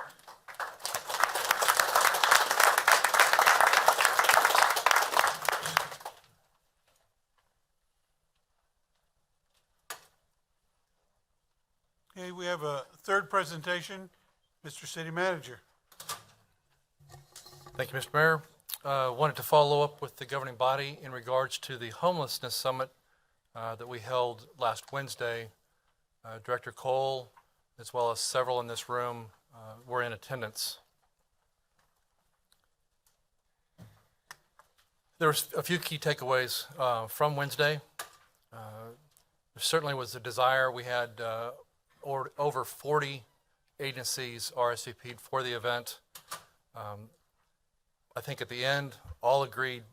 Okay, we have a third presentation. Mr. City Manager. Thank you, Mr. Mayor. Wanted to follow up with the governing body in regards to the homelessness summit that we held last Wednesday. Director Cole, as well as several in this room, were in attendance. There was a few key takeaways from Wednesday. There certainly was a desire. We had over 40 agencies RSVP'd for the event. I think at the end, all agreed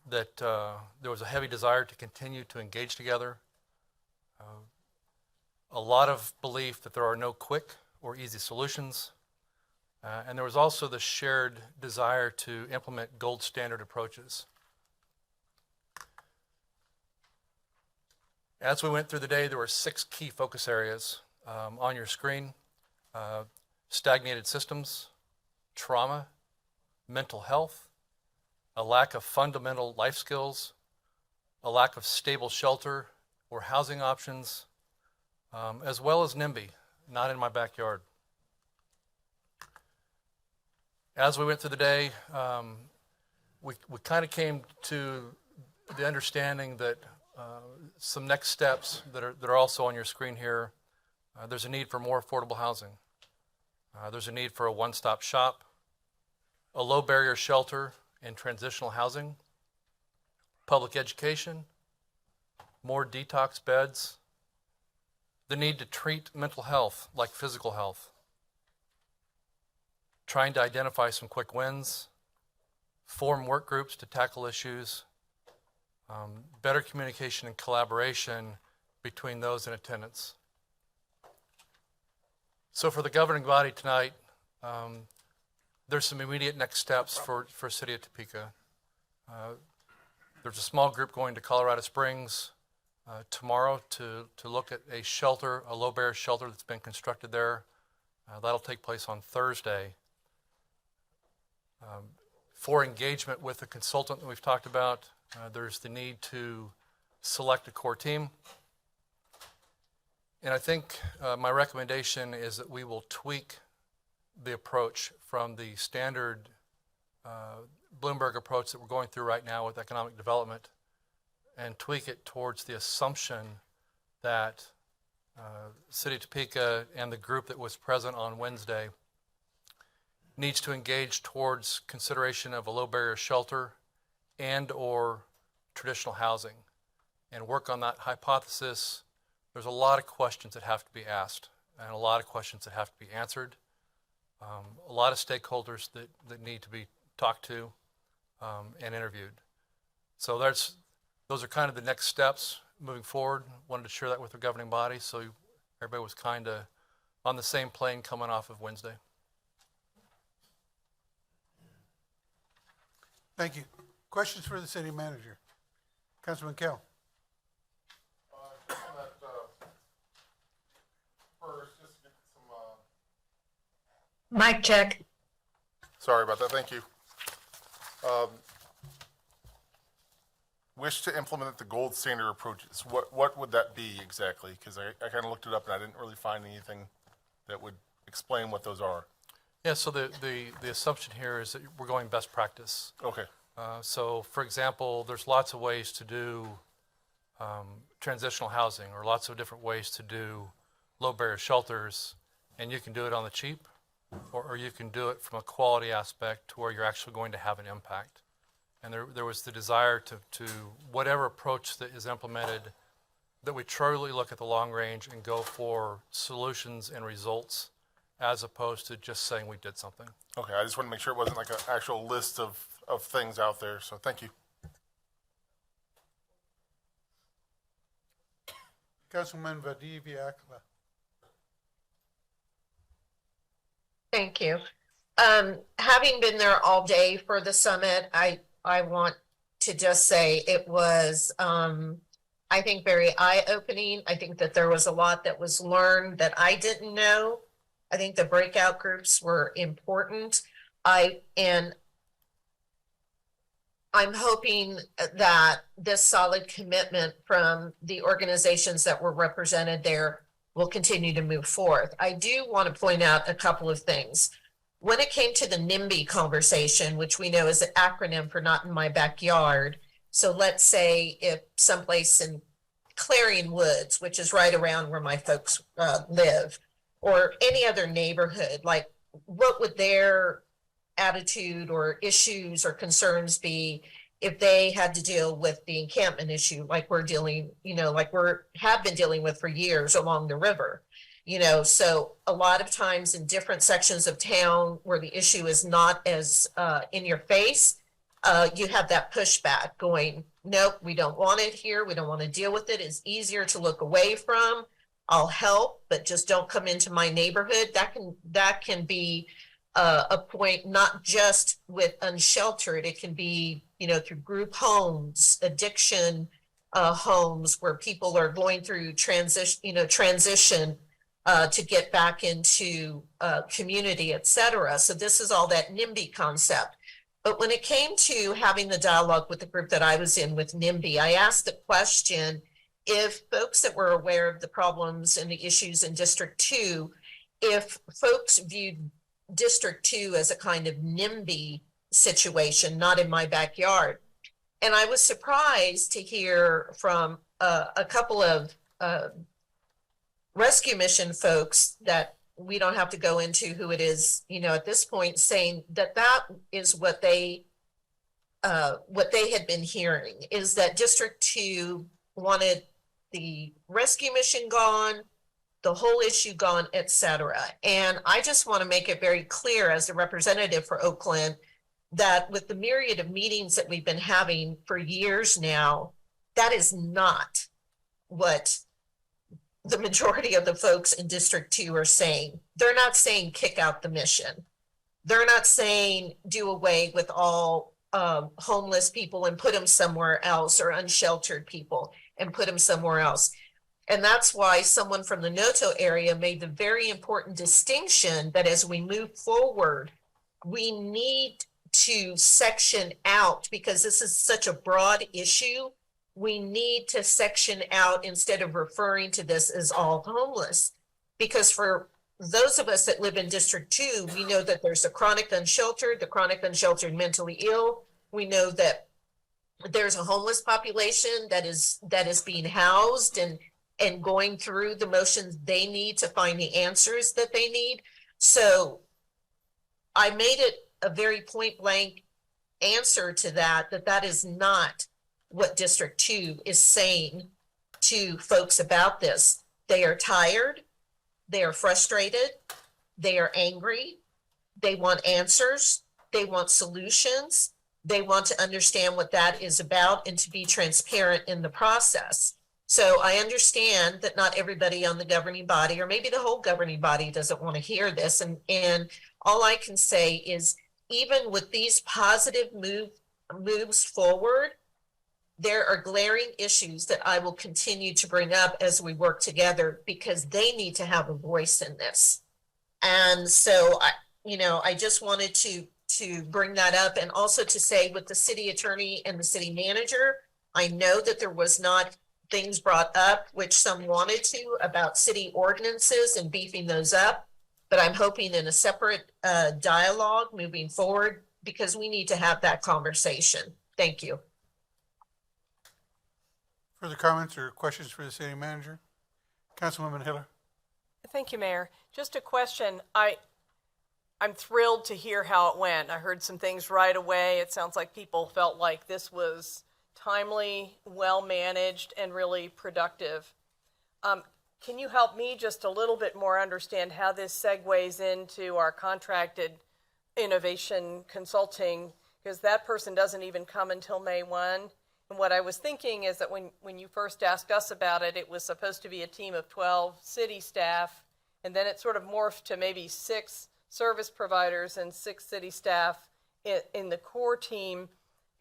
that there was a heavy desire to continue to engage together. A lot of belief that there are no quick or easy solutions. And there was also the shared desire to implement gold standard approaches. As we went through the day, there were 6 key focus areas on your screen. Stagnated systems, trauma, mental health, a lack of fundamental life skills, a lack of stable shelter or housing options, as well as NIMBY, not in my backyard. As we went through the day, we kind of came to the understanding that some next steps that are also on your screen here. There's a need for more affordable housing. There's a need for a one-stop shop, a low barrier shelter and transitional housing, public education, more detox beds, the need to treat mental health like physical health, trying to identify some quick wins, form work groups to tackle issues, better communication and collaboration between those in attendance. So for the governing body tonight, there's some immediate next steps for City of Topeka. There's a small group going to Colorado Springs tomorrow to look at a shelter, a low barrier shelter that's been constructed there. That'll take place on Thursday. For engagement with the consultant that we've talked about, there's the need to select a core team. And I think my recommendation is that we will tweak the approach from the standard Bloomberg approach that we're going through right now with economic development and tweak it towards the assumption that City of Topeka and the group that was present on Wednesday needs to engage towards consideration of a low barrier shelter and or traditional housing and work on that hypothesis. There's a lot of questions that have to be asked and a lot of questions that have to be answered. A lot of stakeholders that need to be talked to and interviewed. So those are kind of the next steps moving forward. Wanted to share that with the governing body so everybody was kind of on the same plane coming off of Wednesday. Thank you. Questions for the city manager? Councilman Kell. Mic check. Sorry about that. Thank you. Wish to implement the gold standard approaches. What would that be exactly? Because I kind of looked it up and I didn't really find anything that would explain what those are. Yeah, so the assumption here is that we're going best practice. Okay. So, for example, there's lots of ways to do transitional housing or lots of different ways to do low barrier shelters, and you can do it on the cheap, or you can do it from a quality aspect to where you're actually going to have an impact. And there was the desire to whatever approach that is implemented, that we truly look at the long range and go for solutions and results as opposed to just saying we did something. Okay, I just want to make sure it wasn't like an actual list of things out there, so thank you. Councilman Vadiviakala. Thank you. Having been there all day for the summit, I want to just say it was, I think, very eye-opening. I think that there was a lot that was learned that I didn't know. I think the breakout groups were important. I'm hoping that this solid commitment from the organizations that were represented there will continue to move forth. I do want to point out a couple of things. When it came to the NIMBY conversation, which we know is an acronym for Not in My Backyard. So let's say if someplace in Clarion Woods, which is right around where my folks live, or any other neighborhood, like what would their attitude or issues or concerns be if they had to deal with the encampment issue, like we're dealing, like have been dealing with for years along the river, so a lot of times in different sections of town where the issue is not as in your face, you have that pushback going, nope, we don't want it here. We don't want to deal with it. It's easier to look away from. I'll help, but just don't come into my neighborhood. That can be a point, not just with unsheltered. It can be, through group homes, addiction homes, where people are going through transition to get back into community, et cetera. So this is all that NIMBY concept. But when it came to having the dialogue with the group that I was in with NIMBY, I asked the question, if folks that were aware of the problems and the issues in District 2, if folks viewed District 2 as a kind of NIMBY situation, not in my backyard. And I was surprised to hear from a couple of rescue mission folks that we don't have to go into who it is, at this point, saying that is what they had been hearing, is that District 2 wanted the rescue mission gone, the whole issue gone, et cetera. And I just want to make it very clear as a representative for Oakland that with the myriad of meetings that we've been having for years now, that is not what the majority of the folks in District 2 are saying. They're not saying kick out the mission. They're not saying do away with all homeless people and put them somewhere else, or unsheltered people and put them somewhere else. And that's why someone from the Noto area made the very important distinction that as we move forward, we need to section out, because this is such a broad issue. We need to section out instead of referring to this as all homeless, because for those of us that live in District 2, we know that there's the chronic unsheltered mentally ill. We know that there's a homeless population that is being housed and going through the motions they need to find the answers that they need. So I made it a very point blank answer to that is not what District 2 is saying to folks about this. They are tired, they are frustrated, they are angry, they want answers, they want solutions, they want to understand what that is about and to be transparent in the process. So I understand that not everybody on the governing body, or maybe the whole governing body, doesn't want to hear this. And all I can say is, even with these positive moves forward, there are glaring issues that I will continue to bring up as we work together, because they need to have a voice in this. And so I just wanted to bring that up, and also to say with the city attorney and the city manager, I know that there was not things brought up, which some wanted to, about city ordinances and beefing those up. But I'm hoping in a separate dialogue moving forward, because we need to have that conversation. Thank you. Further comments or questions for the city manager? Councilwoman Hiller? Thank you, Mayor. Just a question. I'm thrilled to hear how it went. I heard some things right away. It sounds like people felt like this was timely, well-managed, and really productive. Can you help me just a little bit more understand how this segues into our contracted innovation consulting? Because that person doesn't even come until May 1. And what I was thinking is that when you first asked us about it, it was supposed to be a team of 12 city staff, and then it sort of morphed to maybe 6 service providers and 6 city staff in the core team.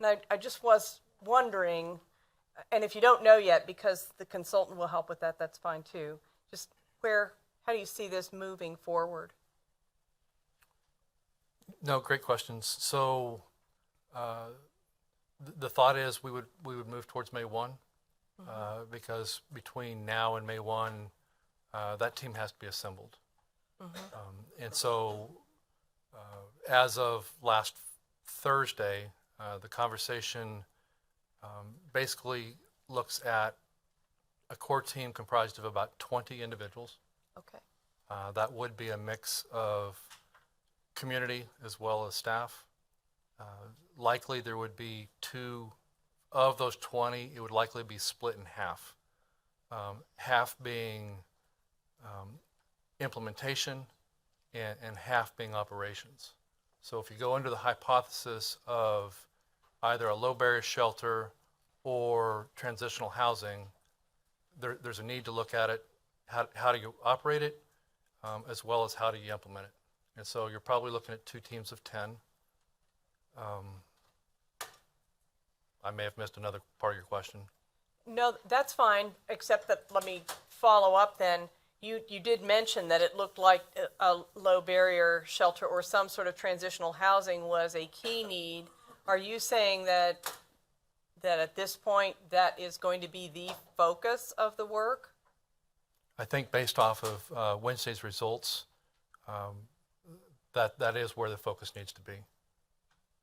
And I just was wondering, and if you don't know yet, because the consultant will help with that, that's fine too. Just how do you see this moving forward? No, great questions. So the thought is we would move towards May 1 because between now and May 1, that team has to be assembled. And so as of last Thursday, the conversation basically looks at a core team comprised of about 20 individuals. Okay. That would be a mix of community as well as staff. Likely there would be 2 of those 20, it would likely be split in half. Half being implementation and half being operations. So if you go into the hypothesis of either a low barrier shelter or transitional housing, there's a need to look at it, how do you operate it, as well as how do you implement it. And so you're probably looking at 2 teams of 10. I may have missed another part of your question. No, that's fine, except that let me follow up then. You did mention that it looked like a low barrier shelter or some sort of transitional housing was a key need. Are you saying that at this point that is going to be the focus of the work? I think based off of Wednesday's results, that is where the focus needs to be.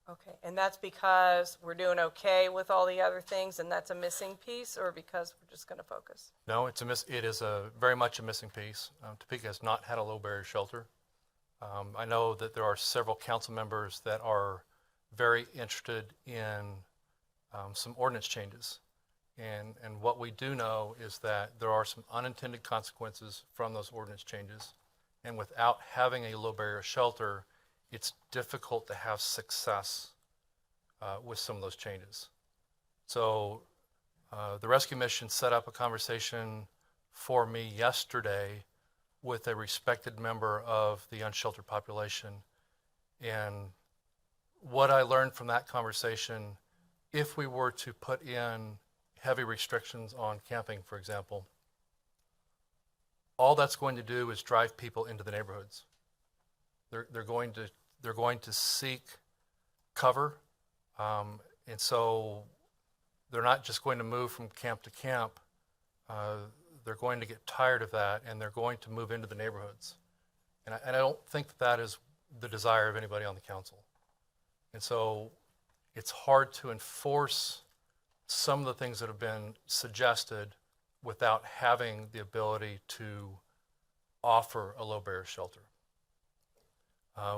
Okay, and that's because we're doing okay with all the other things and that's a missing piece, or because we're just going to focus? No, it is very much a missing piece. Topeka has not had a low barrier shelter. I know that there are several council members that are very interested in some ordinance changes. And what we do know is that there are some unintended consequences from those ordinance changes. And without having a low barrier shelter, it's difficult to have success with some of those changes. So the rescue mission set up a conversation for me yesterday with a respected member of the unsheltered population. And what I learned from that conversation, if we were to put in heavy restrictions on camping, for example, all that's going to do is drive people into the neighborhoods. They're going to seek cover, and so they're not just going to move from camp to camp. They're going to get tired of that, and they're going to move into the neighborhoods. And I don't think that is the desire of anybody on the council. And so it's hard to enforce some of the things that have been suggested without having the ability to offer a low barrier shelter.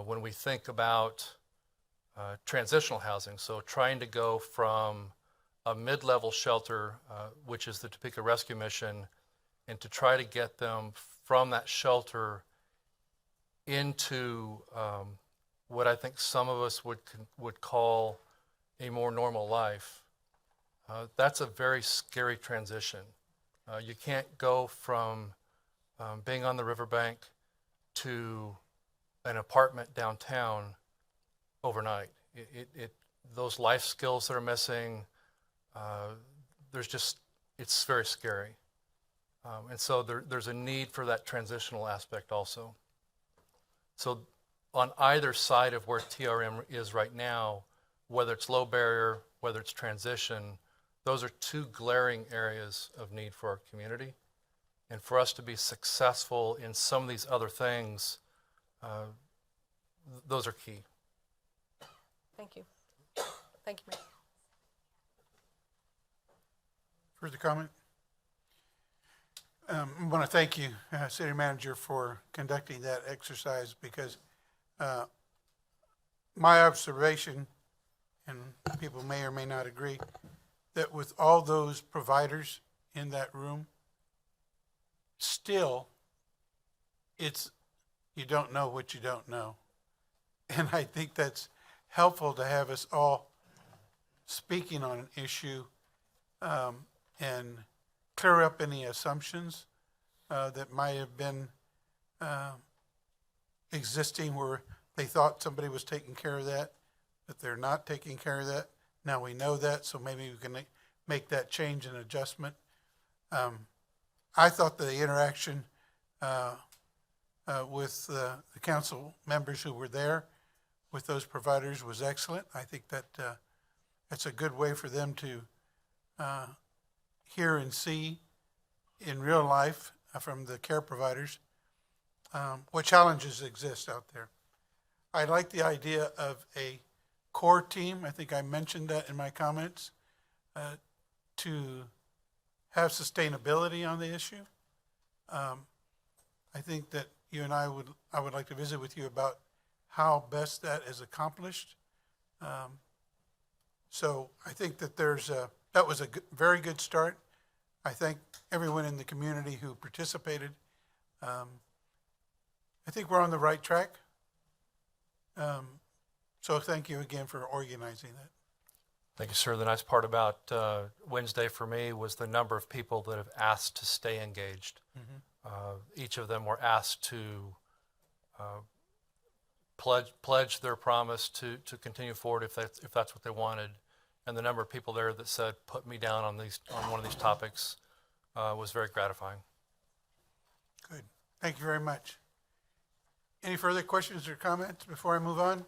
When we think about transitional housing, so trying to go from a mid-level shelter, which is the Topeka Rescue Mission, and to try to get them from that shelter into what I think some of us would call a more normal life, that's a very scary transition. You can't go from being on the riverbank to an apartment downtown overnight. Those life skills that are missing, it's very scary. And so there's a need for that transitional aspect also. So on either side of where TRM is right now, whether it's low barrier, whether it's transition, those are 2 glaring areas of need for our community. And for us to be successful in some of these other things, those are key. Thank you. Thank you, Mayor. Further comment? I want to thank you, City Manager, for conducting that exercise because my observation, and people may or may not agree, that with all those providers in that room, still, you don't know what you don't know. And I think that's helpful to have us all speaking on an issue and clear up any assumptions that might have been existing where they thought somebody was taking care of that, but they're not taking care of that. Now we know that, so maybe we can make that change and adjustment. I thought the interaction with the council members who were there with those providers was excellent. I think that that's a good way for them to hear and see in real life from the care providers what challenges exist out there. I like the idea of a core team. I think I mentioned that in my comments to have sustainability on the issue. I think that you and I would like to visit with you about how best that is accomplished. So I think that that was a very good start. I thank everyone in the community who participated. I think we're on the right track. So thank you again for organizing that. Thank you, sir. The nice part about Wednesday for me was the number of people that have asked to stay engaged. Each of them were asked to pledge their promise to continue forward if that's what they wanted. And the number of people there that said, put me down on one of these topics was very gratifying. Good. Thank you very much. Any further questions or comments before I move on?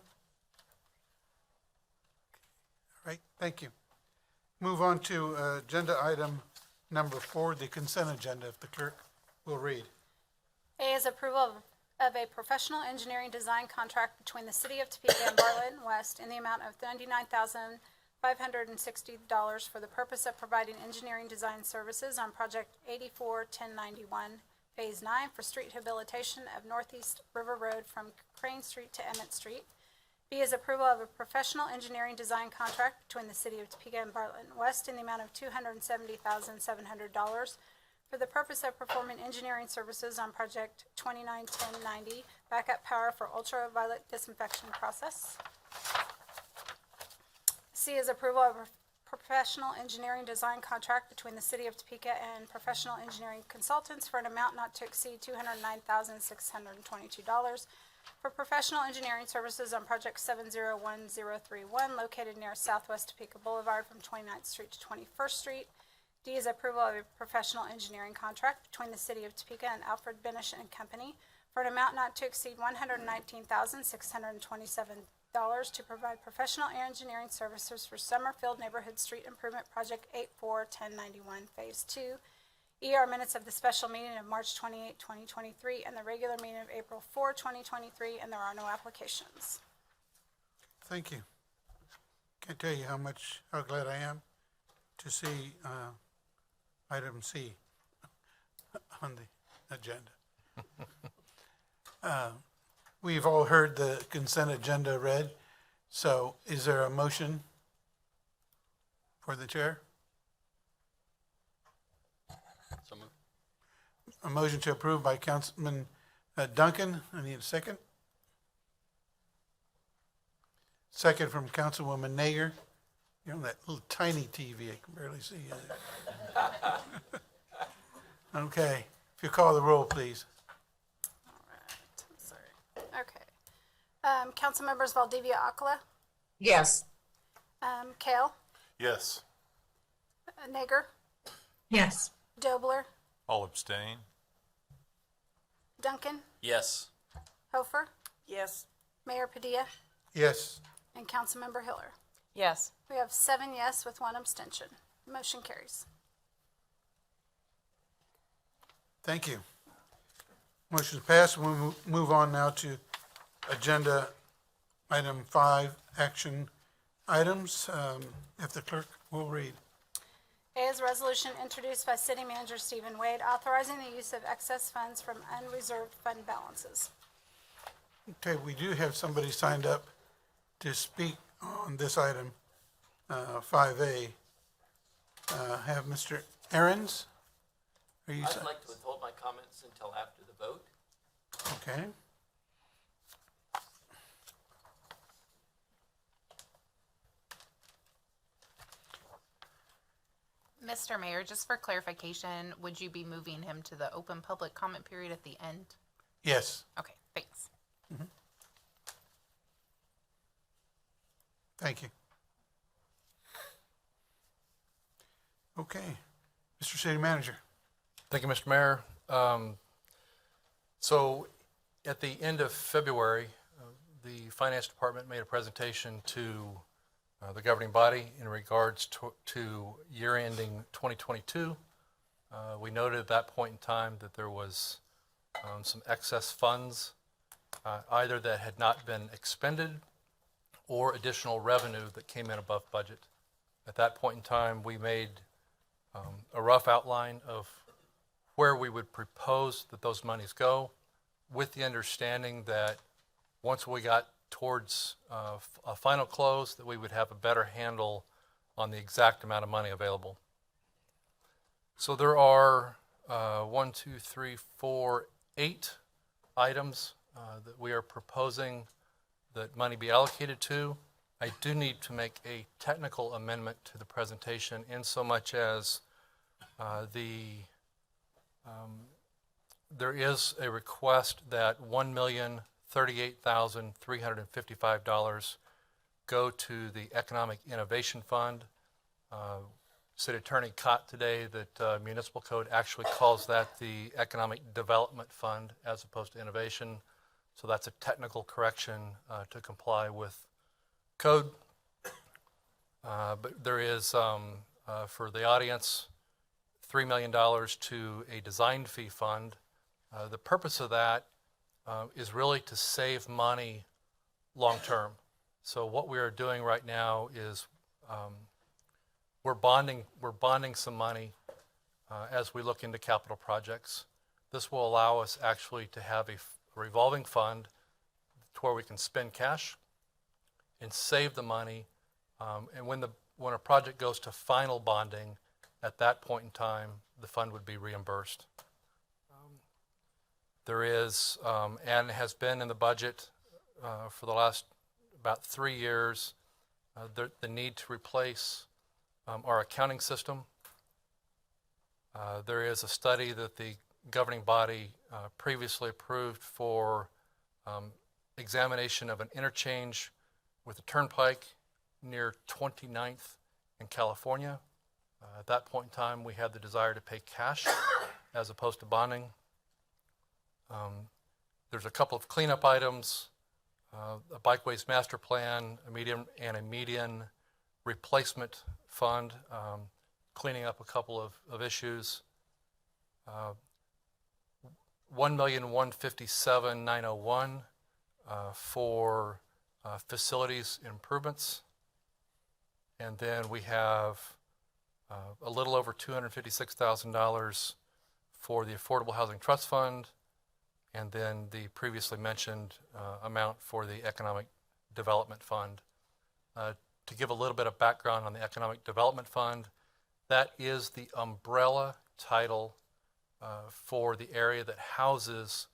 All right, thank you. Move on to agenda item number 4, the consent agenda, if the clerk will read. A is approval of a professional engineering design contract between the City of Topeka and Bartlett and West in the amount of $99,560 for the purpose of providing engineering design services on Project 84-1091, Phase 9 for street rehabilitation of Northeast River Road from Crane Street to Emmett Street. B is approval of a professional engineering design contract between the City of Topeka and Bartlett and West in the amount of $270,700 for the purpose of performing engineering services on Project 29-1090, backup power for ultraviolet disinfection process. C is approval of a professional engineering design contract between the City of Topeka and Professional Engineering Consultants for an amount not to exceed $209,622 for professional engineering services on Project 701031 located near Southwest Topeka Boulevard from 29th Street to 21st Street. D is approval of a professional engineering contract between the City of Topeka and Alfred Benish and Company for an amount not to exceed $119,627 to provide professional engineering services for Summerfield Neighborhood Street Improvement Project 84-1091 Phase 2. ER minutes of the special meeting of March 28, 2023 and the regular meeting of April 4, 2023, and there are no applications. Thank you. Can't tell you how glad I am to see item C on the agenda. We've all heard the consent agenda read, so is there a motion for the chair? So moved. A motion to approve by Councilman Duncan. I need a second. Second from Councilwoman Nager. You're on that little tiny TV, I can barely see you. Okay, if you call the roll, please. Okay. Council members Valdivia Akala, Yes. Kale, Yes. Nager, Yes. Dobler, I'll abstain. Duncan, Yes. Hofer, Yes. Mayor Padilla, Yes. and Councilmember Hiller. Yes. We have 7 yes with 1 abstention. Motion carries. Thank you. Motion's passed. We'll move on now to agenda item 5, action items. If the clerk will read. A is a resolution introduced by City Manager Stephen Wade authorizing the use of excess funds from unreserved fund balances. Okay, we do have somebody signed up to speak on this item, 5A. Have Mr. Aaron's? Are you, I'd like to withhold my comments until after the vote. okay? Mr. Mayor, just for clarification, would you be moving him to the open public comment period at the end? Yes. Okay, thanks. Thank you. Okay, Mr. City Manager. Thank you, Mr. Mayor. So at the end of February, the Finance Department made a presentation to the governing body in regards to year ending 2022. We noted at that point in time that there was some excess funds, either that had not been expended or additional revenue that came in above budget. At that point in time, we made a rough outline of where we would propose that those monies go, with the understanding that once we got towards a final close, that we would have a better handle on the exact amount of money available. So there are 8 items that we are proposing that money be allocated to. I do need to make a technical amendment to the presentation in so much as there is a request that $1,038,355 go to the Economic Innovation Fund. City Attorney caught today that municipal code actually calls that the Economic Development Fund as opposed to innovation. So that's a technical correction to comply with code. But there is, for the audience, $3 million to a design fee fund. The purpose of that is really to save money long term. So what we are doing right now is we're bonding some money as we look into capital projects. This will allow us actually to have a revolving fund to where we can spend cash and save the money. And when a project goes to final bonding, at that point in time, the fund would be reimbursed. There is, and has been in the budget for the last about 3 years, the need to replace our accounting system. There is a study that the governing body previously approved for examination of an interchange with the turnpike near 29th in California. At that point in time, we had the desire to pay cash as opposed to bonding. There's a couple of cleanup items, a bikeways master plan, a median replacement fund, cleaning up a couple of issues. $1,157,901 for facilities improvements. And then we have a little over $256,000 for the Affordable Housing Trust Fund, and then the previously mentioned amount for the Economic Development Fund. To give a little bit of background on the Economic Development Fund, that is the umbrella title for the area that houses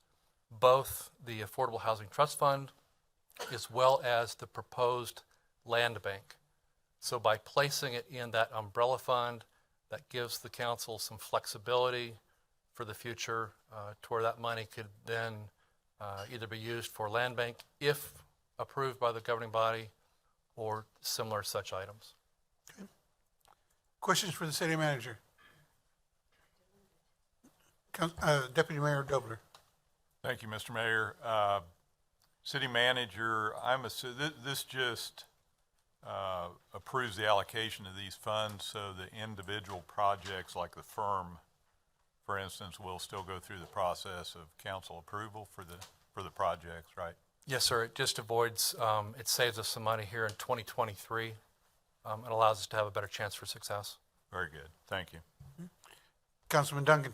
both the Affordable Housing Trust Fund as well as the proposed land bank. So by placing it in that umbrella fund, that gives the council some flexibility for the future to where that money could then either be used for land bank if approved by the governing body or similar such items. Okay. Questions for the city manager? Deputy Mayor Dobler. Thank you, Mr. Mayor. City Manager, this just approves the allocation of these funds, so the individual projects like the firm, for instance, will still go through the process of council approval for the projects, right? Yes, sir. It just avoids, it saves us some money here in 2023. It allows us to have a better chance for success. Very good. Thank you. Councilman Duncan.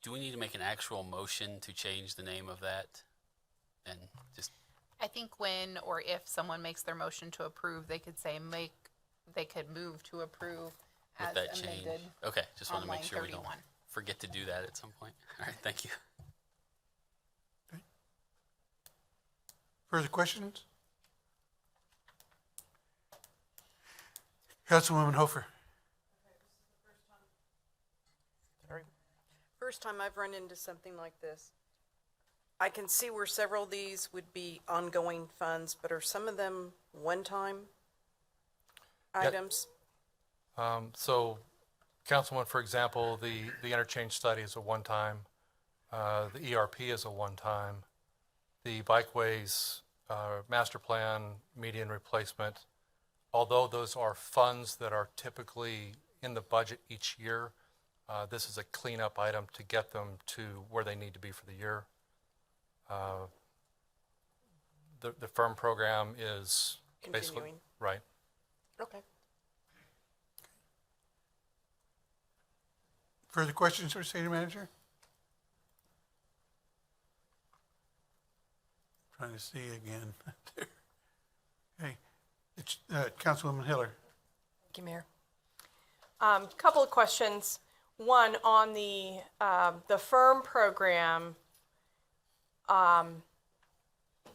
Do we need to make an actual motion to change the name of that? And just, I think when or if someone makes their motion to approve, they could say they could move to approve with as that change? amended. Okay, just want on to make line sure we don't 31. forget to do that at some point. All right, thank you. Further questions? Councilwoman Hofer. First time I've run into something like this. I can see where several of these would be ongoing funds, but are some of them one-time items? So, Councilman, for example, the interchange study is a one-time. The ERP is a one-time. The bikeways master plan, median replacement, although those are funds that are typically in the budget each year, this is a cleanup item to get them to where they need to be for the year. The firm program is basically Continuing. right. Okay. Further questions for City Manager? Trying to see again. Okay. It's Councilwoman Hiller. Thank you, Mayor. Couple of questions. One, on the firm program,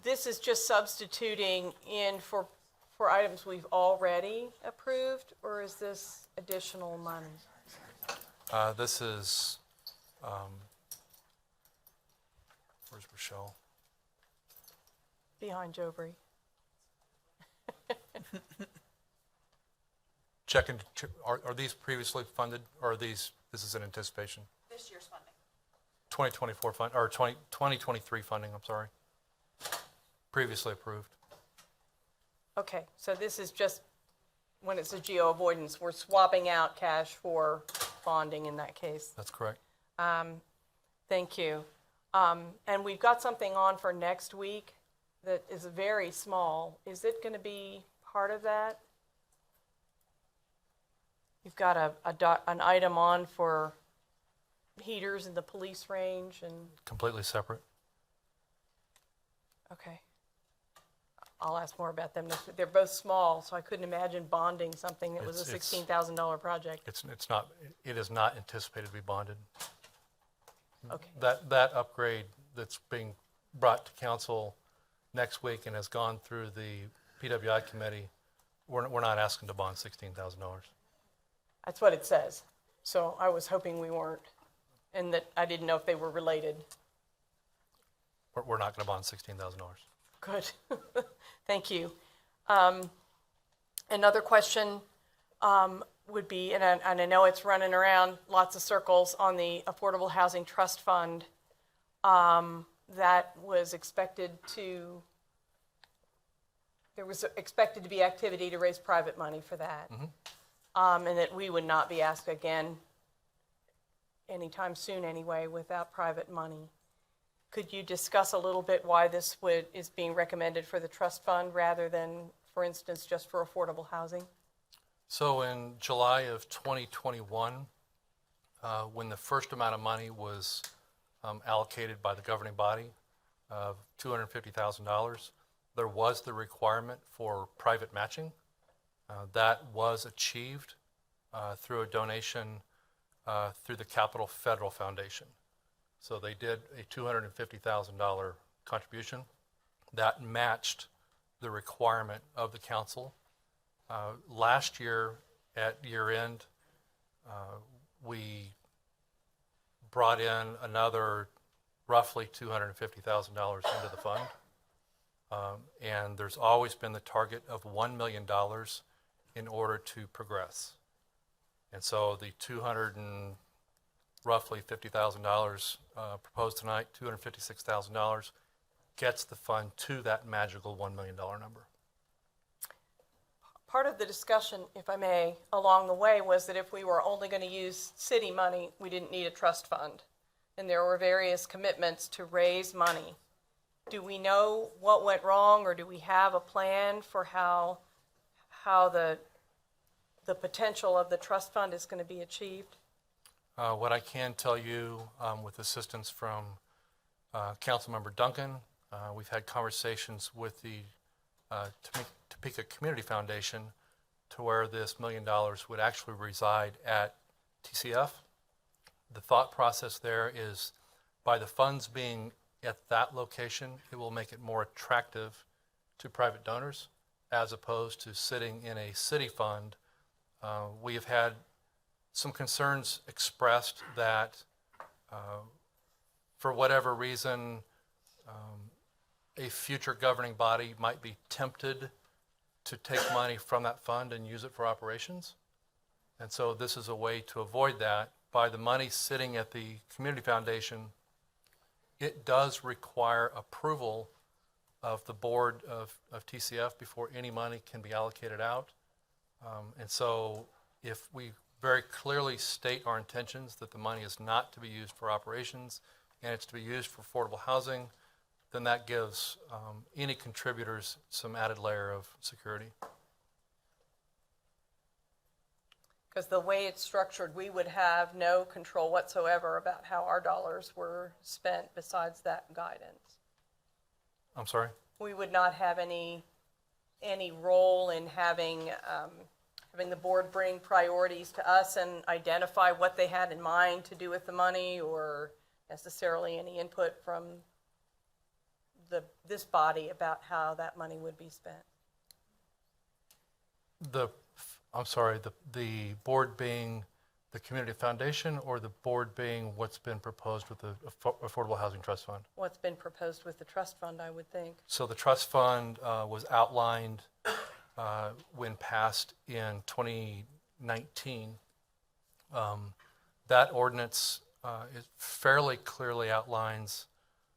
this is just substituting in for items we've already approved, or is this additional money? This is, where's Rochelle? Behind Jobry. Are these previously funded, or are this is an anticipation? This year's funding. 2024 fund, or 2023 funding, I'm sorry. Previously approved. Okay, so this is just, when it's a geo avoidance, we're swapping out cash for bonding in that case. That's correct. Thank you. And we've got something on for next week that is very small. Is it going to be part of that? You've got an item on for heaters in the police range and, Completely separate. okay. I'll ask more about them. They're both small, so I couldn't imagine bonding something that was a $16,000 project. It is not anticipated to be bonded. Okay. That upgrade that's being brought to council next week and has gone through the PWI committee, we're not asking to bond $16,000. That's what it says. So I was hoping we weren't, and that I didn't know if they were related. We're not going to bond $16,000. Good. Thank you. Another question would be, and I know it's running around lots of circles on the Affordable Housing Trust Fund that was expected to, there was expected to be activity to raise private money for that. And that we would not be asked again anytime soon anyway without private money. Could you discuss a little bit why this is being recommended for the trust fund rather than, for instance, just for affordable housing? So in July of 2021, when the first amount of money was allocated by the governing body of $250,000, there was the requirement for private matching. That was achieved through a donation through the Capital Federal Foundation. So they did a $250,000 contribution that matched the requirement of the council. Last year at year end, we brought in another roughly $250,000 into the fund. And there's always been the target of $1 million in order to progress. And so the roughly $50,000 proposed tonight, $256,000, gets the fund to that magical $1 million number. Part of the discussion, if I may, along the way was that if we were only going to use city money, we didn't need a trust fund. And there were various commitments to raise money. Do we know what went wrong, or do we have a plan for how the the potential of the trust fund is going to be achieved? What I can tell you, with assistance from Councilmember Duncan, we've had conversations with the Topeka Community Foundation to where this $1 million would actually reside at TCF. The thought process there is by the funds being at that location, it will make it more attractive to private donors as opposed to sitting in a city fund. We have had some concerns expressed that for whatever reason, a future governing body might be tempted to take money from that fund and use it for operations. And so this is a way to avoid that. By the money sitting at the Community Foundation, it does require approval of the board of TCF before any money can be allocated out. And so if we very clearly state our intentions that the money is not to be used for operations and it's to be used for affordable housing, then that gives any contributors some added layer of security. Because the way it's structured, we would have no control whatsoever about how our dollars were spent besides that guidance. I'm sorry? We would not have any role in having the board bring priorities to us and identify what they had in mind to do with the money, or necessarily any input from this body about how that money would be spent. I'm sorry, the board being the Community Foundation, or the board being what's been proposed with the Affordable Housing Trust Fund? What's been proposed with the trust fund, I would think. So the trust fund was outlined when passed in 2019. That ordinance it fairly clearly outlines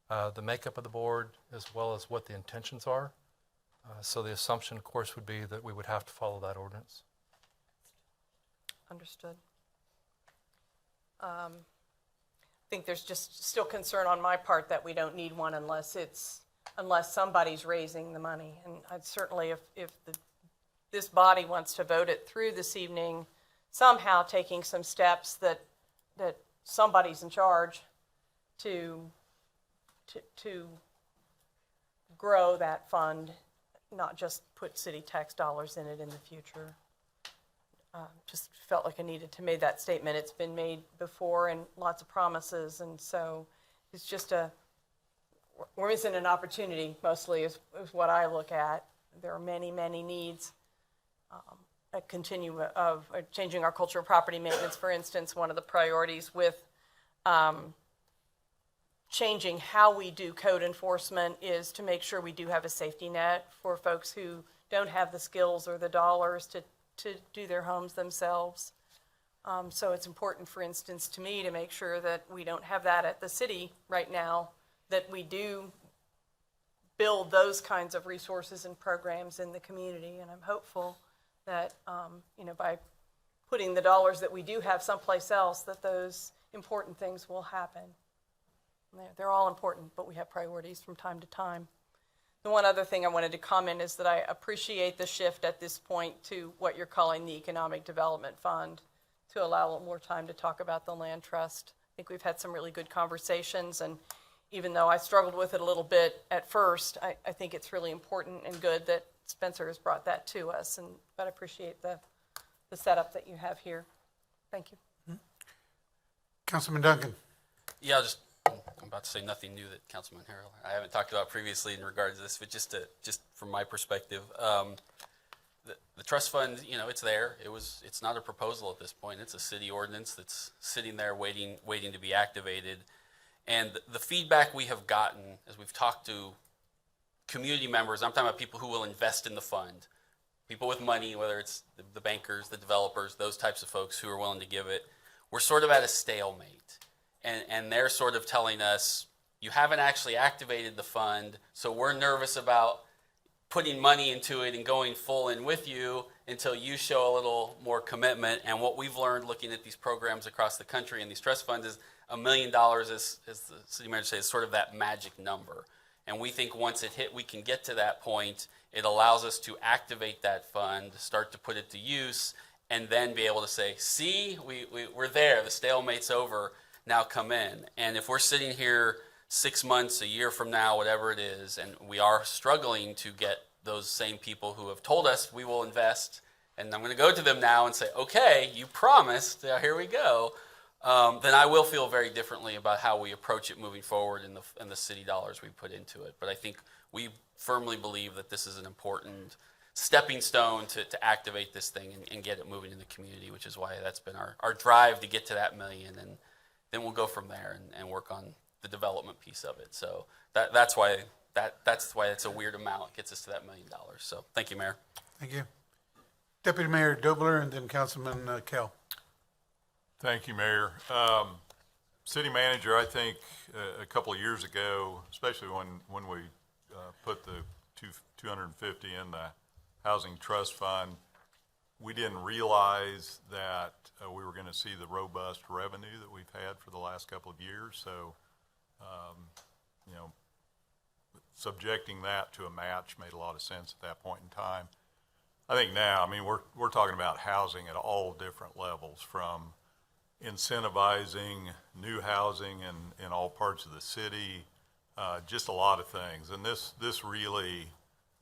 the makeup of the board as well as what the intentions are. So the assumption, of course, would be that we would have to follow that ordinance. Understood. I think there's just still concern on my part that we don't need one unless somebody's raising the money. And I'd certainly, if this body wants to vote it through this evening, somehow taking some steps that somebody's in charge to grow that fund, not just put city tax dollars in it in the future. Just felt like I needed to make that statement. It's been made before and lots of promises, and so it's just we're missing an opportunity, mostly is what I look at. There are many, many needs. A continue of changing our culture of property maintenance, for instance, one of the priorities with changing how we do code enforcement is to make sure we do have a safety net for folks who don't have the skills or the dollars to do their homes themselves. So it's important, for instance, to me to make sure that we don't have that at the city right now, that we do build those kinds of resources and programs in the community. And I'm hopeful that, by putting the dollars that we do have someplace else, that those important things will happen. They're all important, but we have priorities from time to time. The one other thing I wanted to comment is that I appreciate the shift at this point to what you're calling the Economic Development Fund, to allow a little more time to talk about the land trust. I think we've had some really good conversations, and even though I struggled with it a little bit at first, I think it's really important and good that Spencer has brought that to us, but I appreciate the setup that you have here. Thank you. Councilman Duncan. Yeah, I'm about to say nothing new that Councilman Harrell I haven't talked about previously in regards to this, but just from my perspective, the trust fund, it's there. It's not a proposal at this point. It's a city ordinance that's sitting there waiting to be activated. And the feedback we have gotten as we've talked to community members, I'm talking about people who will invest in the fund, people with money, whether it's the bankers, the developers, those types of folks who are willing to give it. We're sort of at a stalemate. And they're sort of telling us, you haven't actually activated the fund, so we're nervous about putting money into it and going full in with you until you show a little more commitment. And what we've learned looking at these programs across the country and these trust funds is $1 million, as the city manager says, is sort of that magic number. And we think once we can get to that point, it allows us to activate that fund, start to put it to use, and then be able to say, see, we're there, the stalemate's over, now come in. And if we're sitting here 6 months, a year from now, whatever it is, and we are struggling to get those same people who have told us we will invest, and I'm going to go to them now and say, okay, you promised, here we go, then I will feel very differently about how we approach it moving forward and the city dollars we put into it. But I think we firmly believe that this is an important stepping stone to activate this thing and get it moving in the community, which is why that's been our drive to get to that million, and then we'll go from there and work on the development piece of it. So that's why it's a weird amount. It gets us to that $1 million. So thank you, Mayor. Thank you. Deputy Mayor Dobler and then Councilman Kell. Thank you, Mayor. City Manager, I think a couple of years ago, especially when we put the 250 in the Housing Trust Fund, we didn't realize that we were going to see the robust revenue that we've had for the last couple of years. So, subjecting that to a match made a lot of sense at that point in time. I think now, we're talking about housing at all different levels, from incentivizing new housing in all parts of the city, just a lot of things. And this really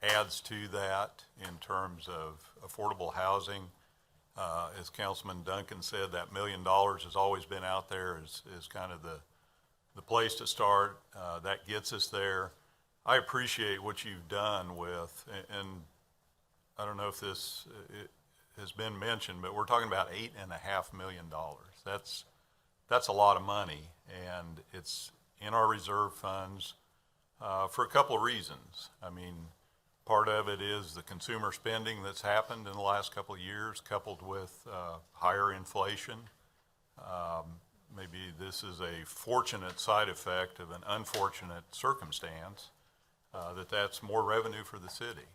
adds to that in terms of affordable housing. As Councilman Duncan said, that $1 million has always been out there as kind of the place to start. That gets us there. I appreciate what you've done with, and I don't know if this has been mentioned, but we're talking about $8.5 million. That's a lot of money, and it's in our reserve funds for a couple of reasons. Part of it is the consumer spending that's happened in the last couple of years, coupled with higher inflation. Maybe this is a fortunate side effect of an unfortunate circumstance, that's more revenue for the city.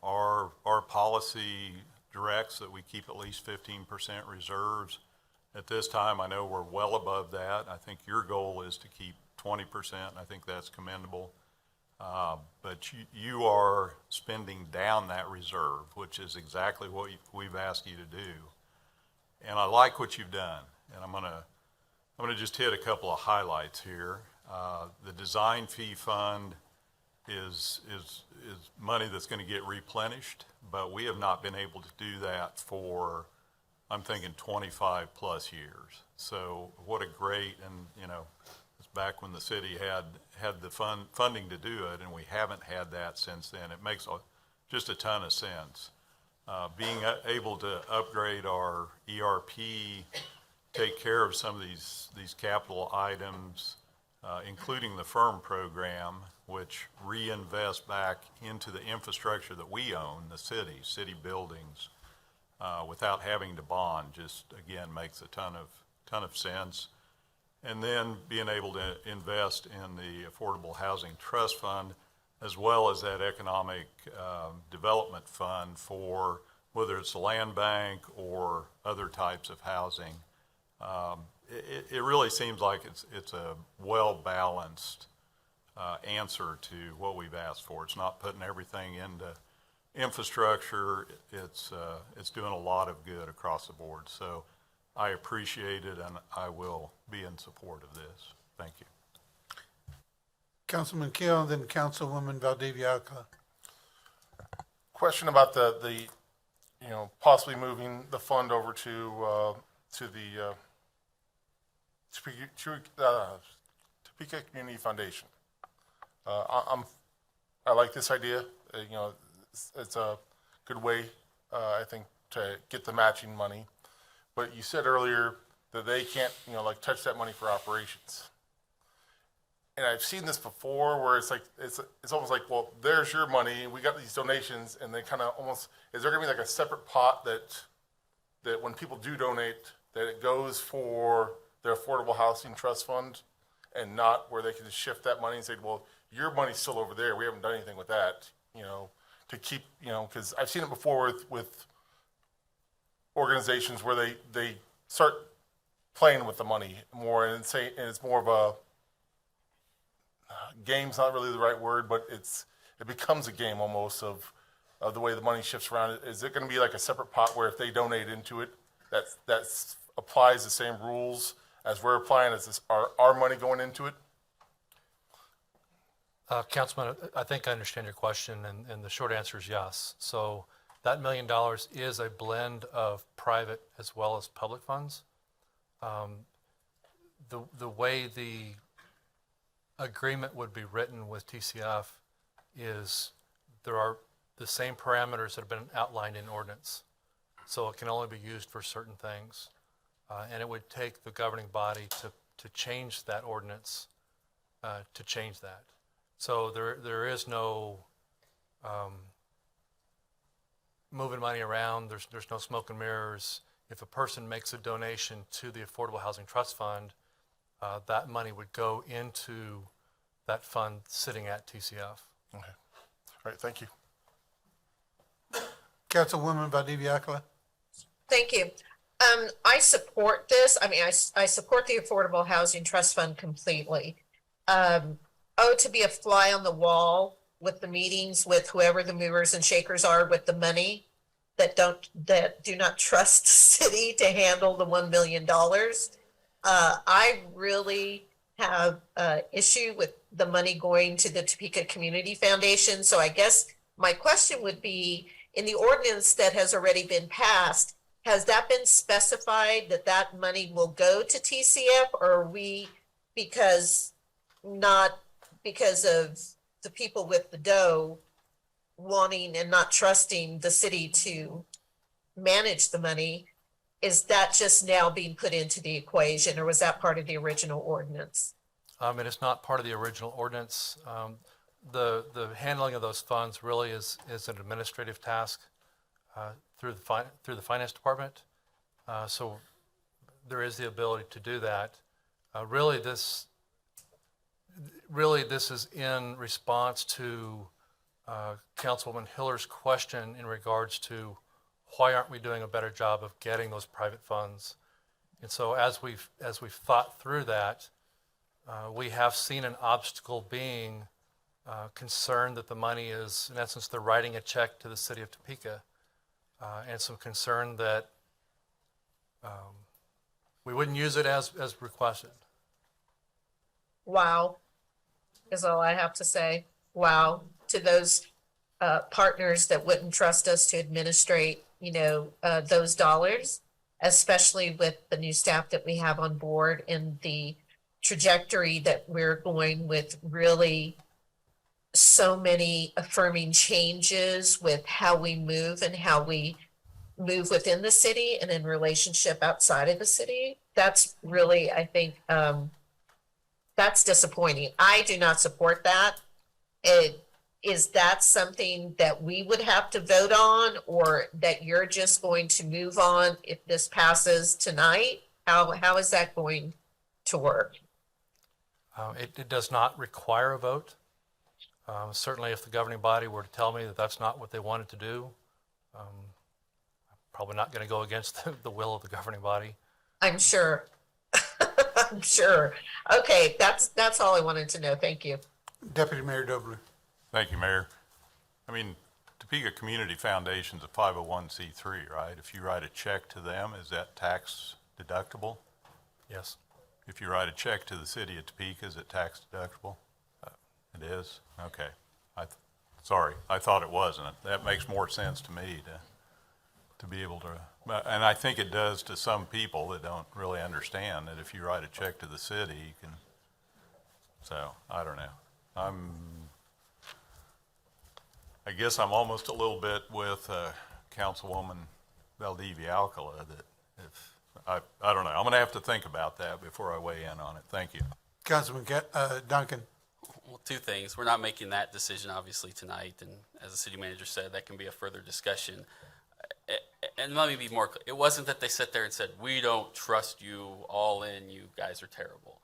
Our policy directs that we keep at least 15% reserves. At this time, I know we're well above that. I think your goal is to keep 20%, and I think that's commendable. But you are spending down that reserve, which is exactly what we've asked you to do. And I like what you've done. And I'm gonna just hit a couple of highlights here. The design fee fund is money that's going to get replenished, but we have not been able to do that for, I'm thinking, 25 plus years. So what a great, and it's back when the city had the funding to do it, and we haven't had that since then. It makes just a ton of sense. Being able to upgrade our ERP, take care of some of these capital items, including the FIRM program, which reinvest back into the infrastructure that we own, the city buildings, without having to bond, just again makes a ton of sense. And then being able to invest in the Affordable Housing Trust Fund, as well as that Economic Development Fund for whether it's the land bank or other types of housing. It really seems like it's a well-balanced answer to what we've asked for. It's not putting everything into infrastructure. It's doing a lot of good across the board. So I appreciate it, and I will be in support of this. Thank you. Councilman Kell, then Councilwoman Valdivia Alcala. Question about the possibly moving the fund over to the Topeka Community Foundation. I like this idea. It's a good way, I think, to get the matching money. But you said earlier that they can't, touch that money for operations. And I've seen this before, where it's like it's almost like, well, there's your money, and we got these donations, and they kind of almost, is there going to be like a separate pot that when people do donate, that it goes for their Affordable Housing Trust Fund, and not where they can just shift that money and say, well, your money's still over there, we haven't done anything with that, to keep, because I've seen it before with organizations where they start playing with the money more, and it's more of a game's not really the right word, but it becomes a game almost of of the way the money shifts around? Is it going to be like a separate pot where if they donate into it, that applies the same rules as we're applying? Is this our money going into it? Councilman, I think I understand your question, and the short answer is yes. So that $1 million is a blend of private as well as public funds. The way the agreement would be written with TCF is there are the same parameters that have been outlined in ordinance. So it can only be used for certain things. And it would take the governing body to change that ordinance to change that. So there is no moving money around. There's no smoke and mirrors. If a person makes a donation to the Affordable Housing Trust Fund, that money would go into that fund sitting at TCF. Okay. All right. Thank you. Councilwoman Valdivia Alcala. Thank you. I support this. I mean, I support the Affordable Housing Trust Fund completely. To be a fly on the wall with the meetings with whoever the movers and shakers are with the money that do not trust the city to handle the $1 million. I really have an issue with the money going to the Topeka Community Foundation. So I guess my question would be, in the ordinance that has already been passed, has that been specified that that money will go to TCF, or are we, because of the people with the dough wanting and not trusting the city to manage the money, is that just now being put into the equation, or was that part of the original ordinance? It is not part of the original ordinance. The handling of those funds really is an administrative task through the finance department. So there is the ability to do that. Really, this is in response to Councilwoman Hiller's question in regards to why aren't we doing a better job of getting those private funds? And so as we've thought through that, we have seen an obstacle being concerned that the money is, in essence, they're writing a check to the city of Topeka, and some concern that we wouldn't use it as requested. Wow, is all I have to say. Wow, to those partners that wouldn't trust us to administrate, those dollars, especially with the new staff that we have on board and the trajectory that we're going with, really so many affirming changes with how we move and how we move within the city and in relationship outside of the city. That's really, I think, that's disappointing. I do not support that. Is that something that we would have to vote on, or that you're just going to move on if this passes tonight? How is that going to work? It does not require a vote. Certainly if the governing body were to tell me that that's not what they wanted to do, I'm probably not going to go against the will of the governing body. I'm sure. I'm sure. Okay, that's all I wanted to know. Thank you. Deputy Mayor Dobler. Thank you, Mayor. I mean, Topeka Community Foundation's a 501c3, right? If you write a check to them, is that tax deductible? Yes. If you write a check to the city of Topeka, is it tax deductible? It is? Okay. Sorry, I thought it wasn't. That makes more sense to me to be able to, and I think it does to some people that don't really understand that if you write a check to the city, you can, so I don't know. I guess I'm almost a little bit with Councilwoman Valdivia Alcala that if, I don't know. I'm going to have to think about that before I weigh in on it. Thank you. Councilman Duncan. Well, two things. We're not making that decision obviously tonight, and as the city manager said, that can be a further discussion. And let me be more clear. It wasn't that they sat there and said, we don't trust you all in, you guys are terrible.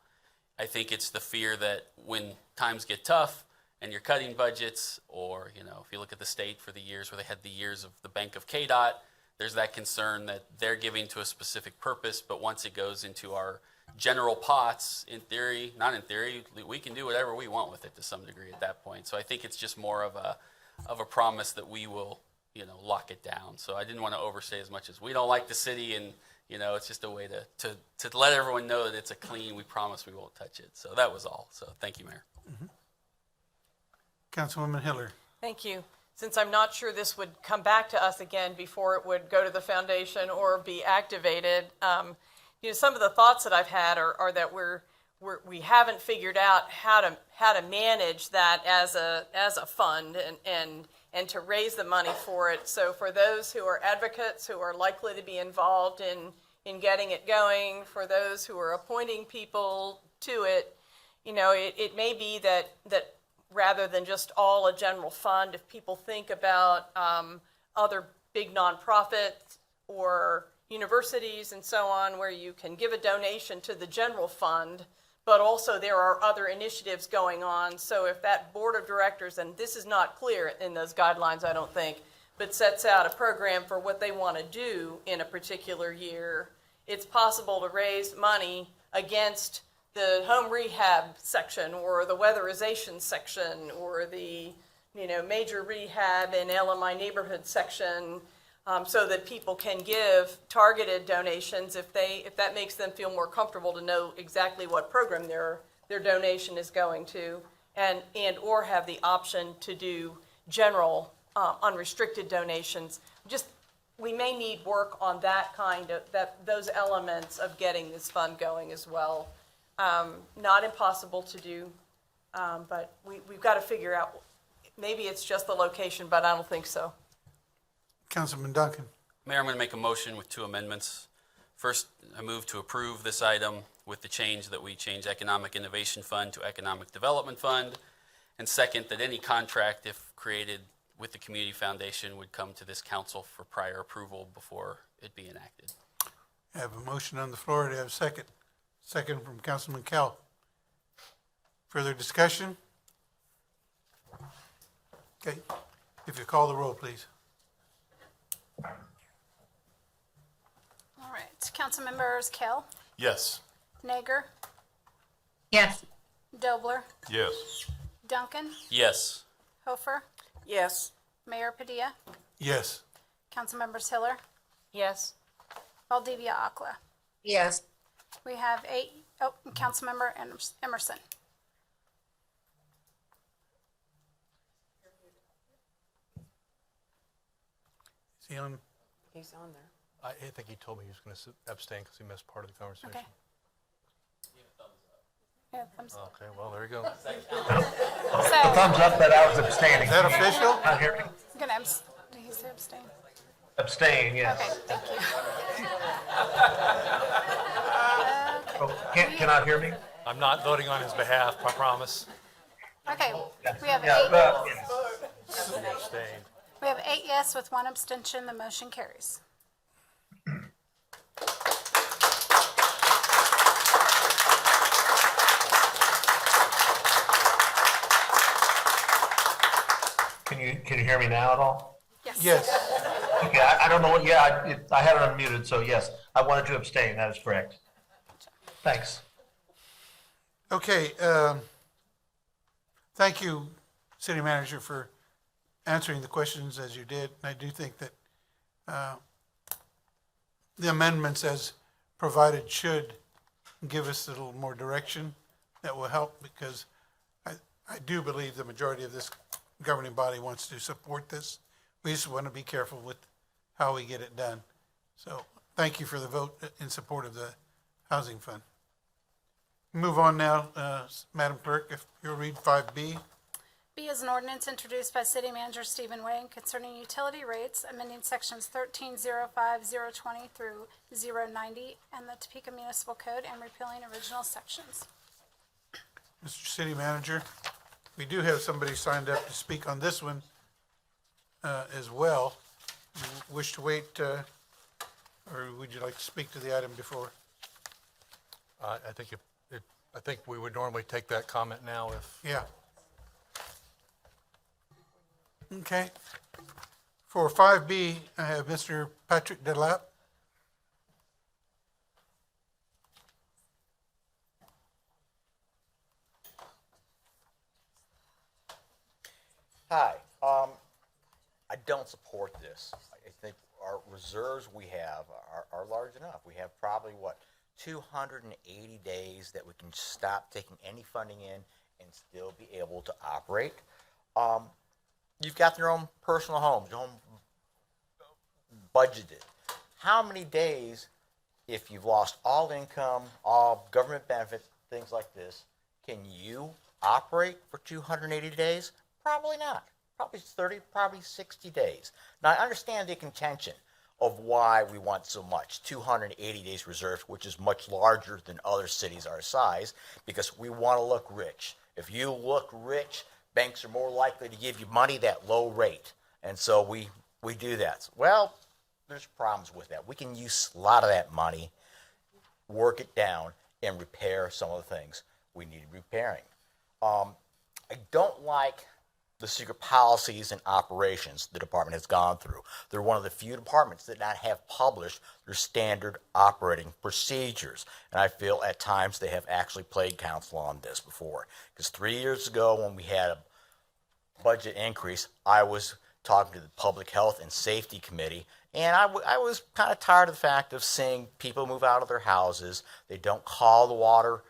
I think it's the fear that when times get tough and you're cutting budgets, or, if you look at the state for the years where they had the years of the Bank of KDOT, there's that concern that they're giving to a specific purpose, but once it goes into our general pots, in theory, not in theory, we can do whatever we want with it to some degree at that point. So I think it's just more of of a promise that we will, lock it down. So I didn't want to overstay as much as we don't like the city, and it's just a way to let everyone know that it's a clean. We promise we won't touch it. So that was all. So thank you, Mayor. Councilwoman Hiller. Thank you. Since I'm not sure this would come back to us again before it would go to the foundation or be activated, some of the thoughts that I've had are that we haven't figured out how to manage that as a fund and to raise the money for it. So for those who are advocates who are likely to be involved in getting it going, for those who are appointing people to it, it may be that rather than just all a general fund, if people think about other big nonprofits or universities and so on, where you can give a donation to the general fund, but also there are other initiatives going on. So if that board of directors, and this is not clear in those guidelines, I don't think, but sets out a program for what they want to do in a particular year, it's possible to raise money against the home rehab section or the weatherization section or the major rehab in LMI neighborhood section, so that people can give targeted donations if that makes them feel more comfortable to know exactly what program their donation is going to, and or have the option to do general unrestricted donations. We may need work on those elements of getting this fund going as well. Not impossible to do, but we've got to figure out, maybe it's just the location, but I don't think so. Councilman Duncan. Mayor, I'm going to make a motion with 2 amendments. First, I move to approve this item with the change that we change Economic Innovation Fund to Economic Development Fund. And second, that any contract, if created with the Community Foundation, would come to this council for prior approval before it be enacted. I have a motion on the floor. Do I have a second? Second from Councilman Kell. Further discussion? Okay. If you call the roll, please. All right. Council members Kell, Yes. Nager, Yes. Dobler, Yes. Duncan, Yes. Hofer, Yes. Mayor Padilla, Yes. Council members Hiller, Yes. Valdivia Aqua. Yes. We have 8, Councilmember Emerson. Is he on? He's on there. I think he told me he was going to abstain because he missed part of the conversation. Okay. Yeah, thumbs up. Okay, well, there you go. So, Thumbs up that I was abstaining. Is that official? Not hearing. I'm gonna did he say abstain? Abstain, yes. Okay, thank you. Oh, cannot hear me? I'm not voting on his behalf, I promise. Okay, we have Yeah, 8, but, He abstained. we have 8 yes with 1 abstention. The motion carries. can you hear me now at all? Yes. Yes. Okay, I don't know what, I had it unmuted, so yes, I wanted to abstain, that is correct. Thanks. Okay. Thank you, City Manager, for answering the questions as you did. And I do think that the amendments as provided should give us a little more direction that will help, because I do believe the majority of this governing body wants to support this. We just want to be careful with how we get it done. So thank you for the vote in support of the housing fund. Move on now, Madam Clerk, if you'll read 5B. B is an ordinance introduced by City Manager Stephen Wayne concerning utility rates, amending sections 13.05.020 through 090 and the Topeka Municipal Code, and repealing original sections. Mr. City Manager, we do have somebody signed up to speak on this one as well. You wish to wait, or would you like to speak to the item before? I think we would normally take that comment now if. Yeah. Okay. For 5B, I have Mr. Patrick Delap. Hi. I don't support this. I think our reserves we have are large enough. We have probably, 280 days that we can stop taking any funding in and still be able to operate. You've got your own personal homes, your own budgeted. How many days, if you've lost all income, all government benefits, things like this, can you operate for 280 days? Probably not. Probably 30, probably 60 days. Now, I understand the contention of why we want so much, 280 days reserved, which is much larger than other cities our size, because we want to look rich. If you look rich, banks are more likely to give you money that low rate. And so we do that. Well, there's problems with that. We can use a lot of that money, work it down, and repair some of the things we need repairing. I don't like the secret policies and operations the department has gone through. They're one of the few departments that not have published their standard operating procedures. And I feel at times they have actually played counsel on this before. Because 3 years ago when we had a budget increase, I was talking to the Public Health and Safety Committee, and I was kind of tired of the fact of seeing people move out of their houses. They don't call the water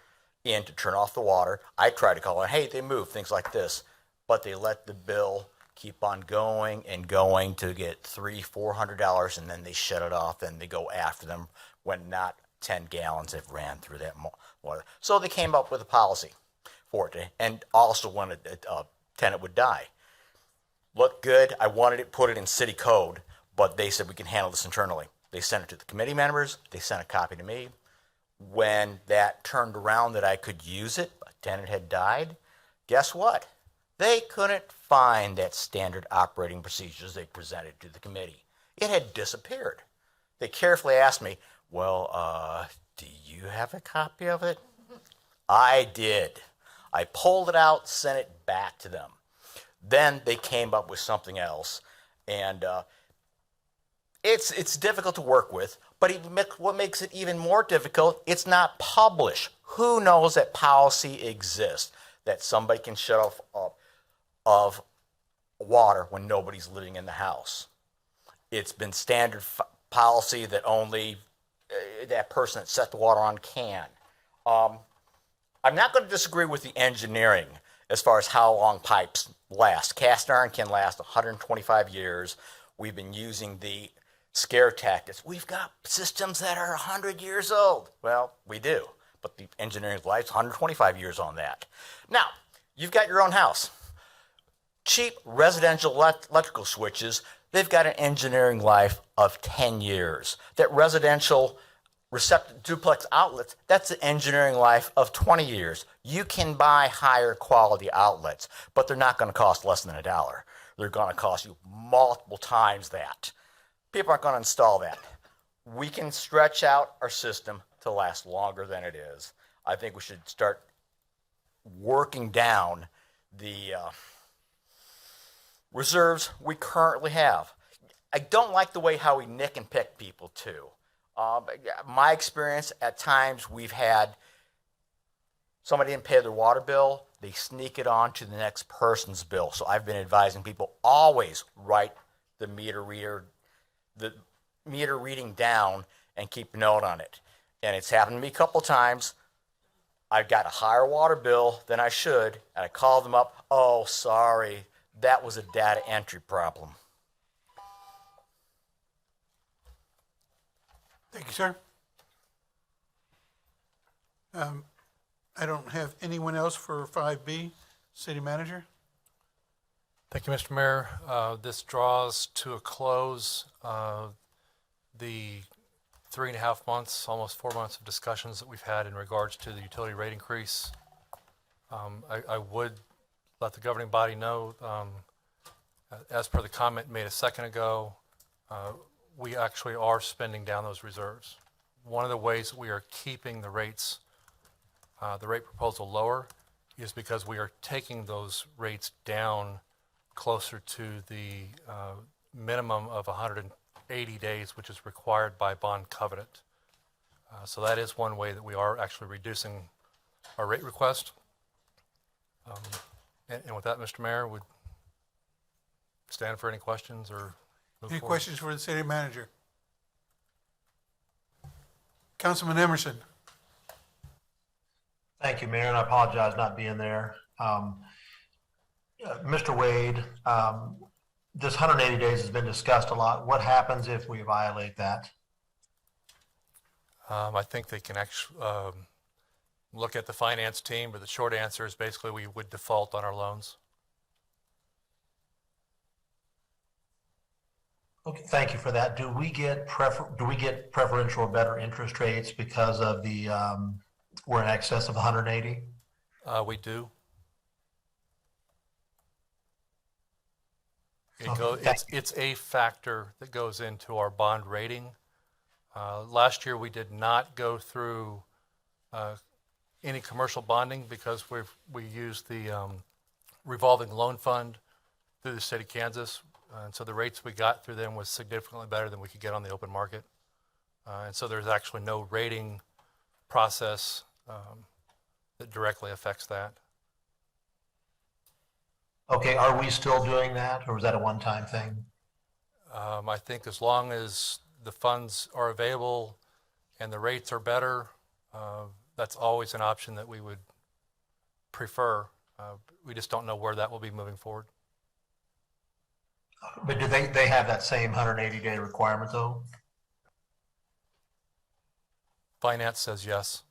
in to turn off the water. I try to call in, hey, they moved, things like this. But they let the bill keep on going and going to get $300-400, and then they shut it off, and they go after them when not 10 gallons have ran through that water. So they came up with a policy for it, and also when a tenant would die. Looked good. I wanted it put it in city code, but they said we can handle this internally. They sent it to the committee members. They sent a copy to me. When that turned around that I could use it, a tenant had died. Guess what? They couldn't find that standard operating procedures they presented to the committee. It had disappeared. They carefully asked me, well, do you have a copy of it? I did. I pulled it out, sent it back to them. Then they came up with something else. And it's difficult to work with, but what makes it even more difficult, it's not published. Who knows that policy exists, that somebody can shut off of water when nobody's living in the house? It's been standard policy that only that person that set the water on can. I'm not going to disagree with the engineering as far as how long pipes last. Cast iron can last 125 years. We've been using the scare tactics. We've got systems that are 100 years old. Well, we do, but the engineering life's 125 years on that. Now, you've got your own house. Cheap residential electrical switches, they've got an engineering life of 10 years. That residential duplex outlets, that's an engineering life of 20 years. You can buy higher quality outlets, but they're not going to cost less than $1. They're going to cost you multiple times that. People aren't going to install that. We can stretch out our system to last longer than it is. I think we should start working down the reserves we currently have. I don't like the way how we nick and pick people too. My experience, at times we've had somebody didn't pay their water bill, they sneak it on to the next person's bill. So I've been advising people always write the meter reading down and keep a note on it. And it's happened to me a couple times. I've got a higher water bill than I should, and I call them up, oh, sorry, that was a data entry problem. Thank you, sir. I don't have anyone else for 5B. City Manager? Thank you, Mr. Mayor. This draws to a close the 3.5 months, almost 4 months of discussions that we've had in regards to the utility rate increase. I would let the governing body know, as per the comment made a second ago, we actually are spending down those reserves. One of the ways that we are keeping the rates, the rate proposal lower, is because we are taking those rates down closer to the minimum of 180 days, which is required by bond covenant. So that is one way that we are actually reducing our rate request. And with that, Mr. Mayor, would stand for any questions or move Any forward. questions for the city manager? Councilman Emerson. Thank you, Mayor, and I apologize not being there. Mr. Wade, this 180 days has been discussed a lot. What happens if we violate that? I think they can actually look at the finance team, but the short answer is basically we would default on our loans. Okay, thank you for that. Do we get preferential or better interest rates because of the, we're in excess of 180? We do. It's a factor that goes into our bond rating. Last year we did not go through any commercial bonding because we used the revolving loan fund through the state of Kansas. And so the rates we got through them was significantly better than we could get on the open market. And so there's actually no rating process that directly affects that. Okay, are we still doing that, or was that a one-time thing? I think as long as the funds are available and the rates are better, that's always an option that we would prefer. We just don't know where that will be moving forward. But do they have that same 180-day requirement, though? Finance says yes.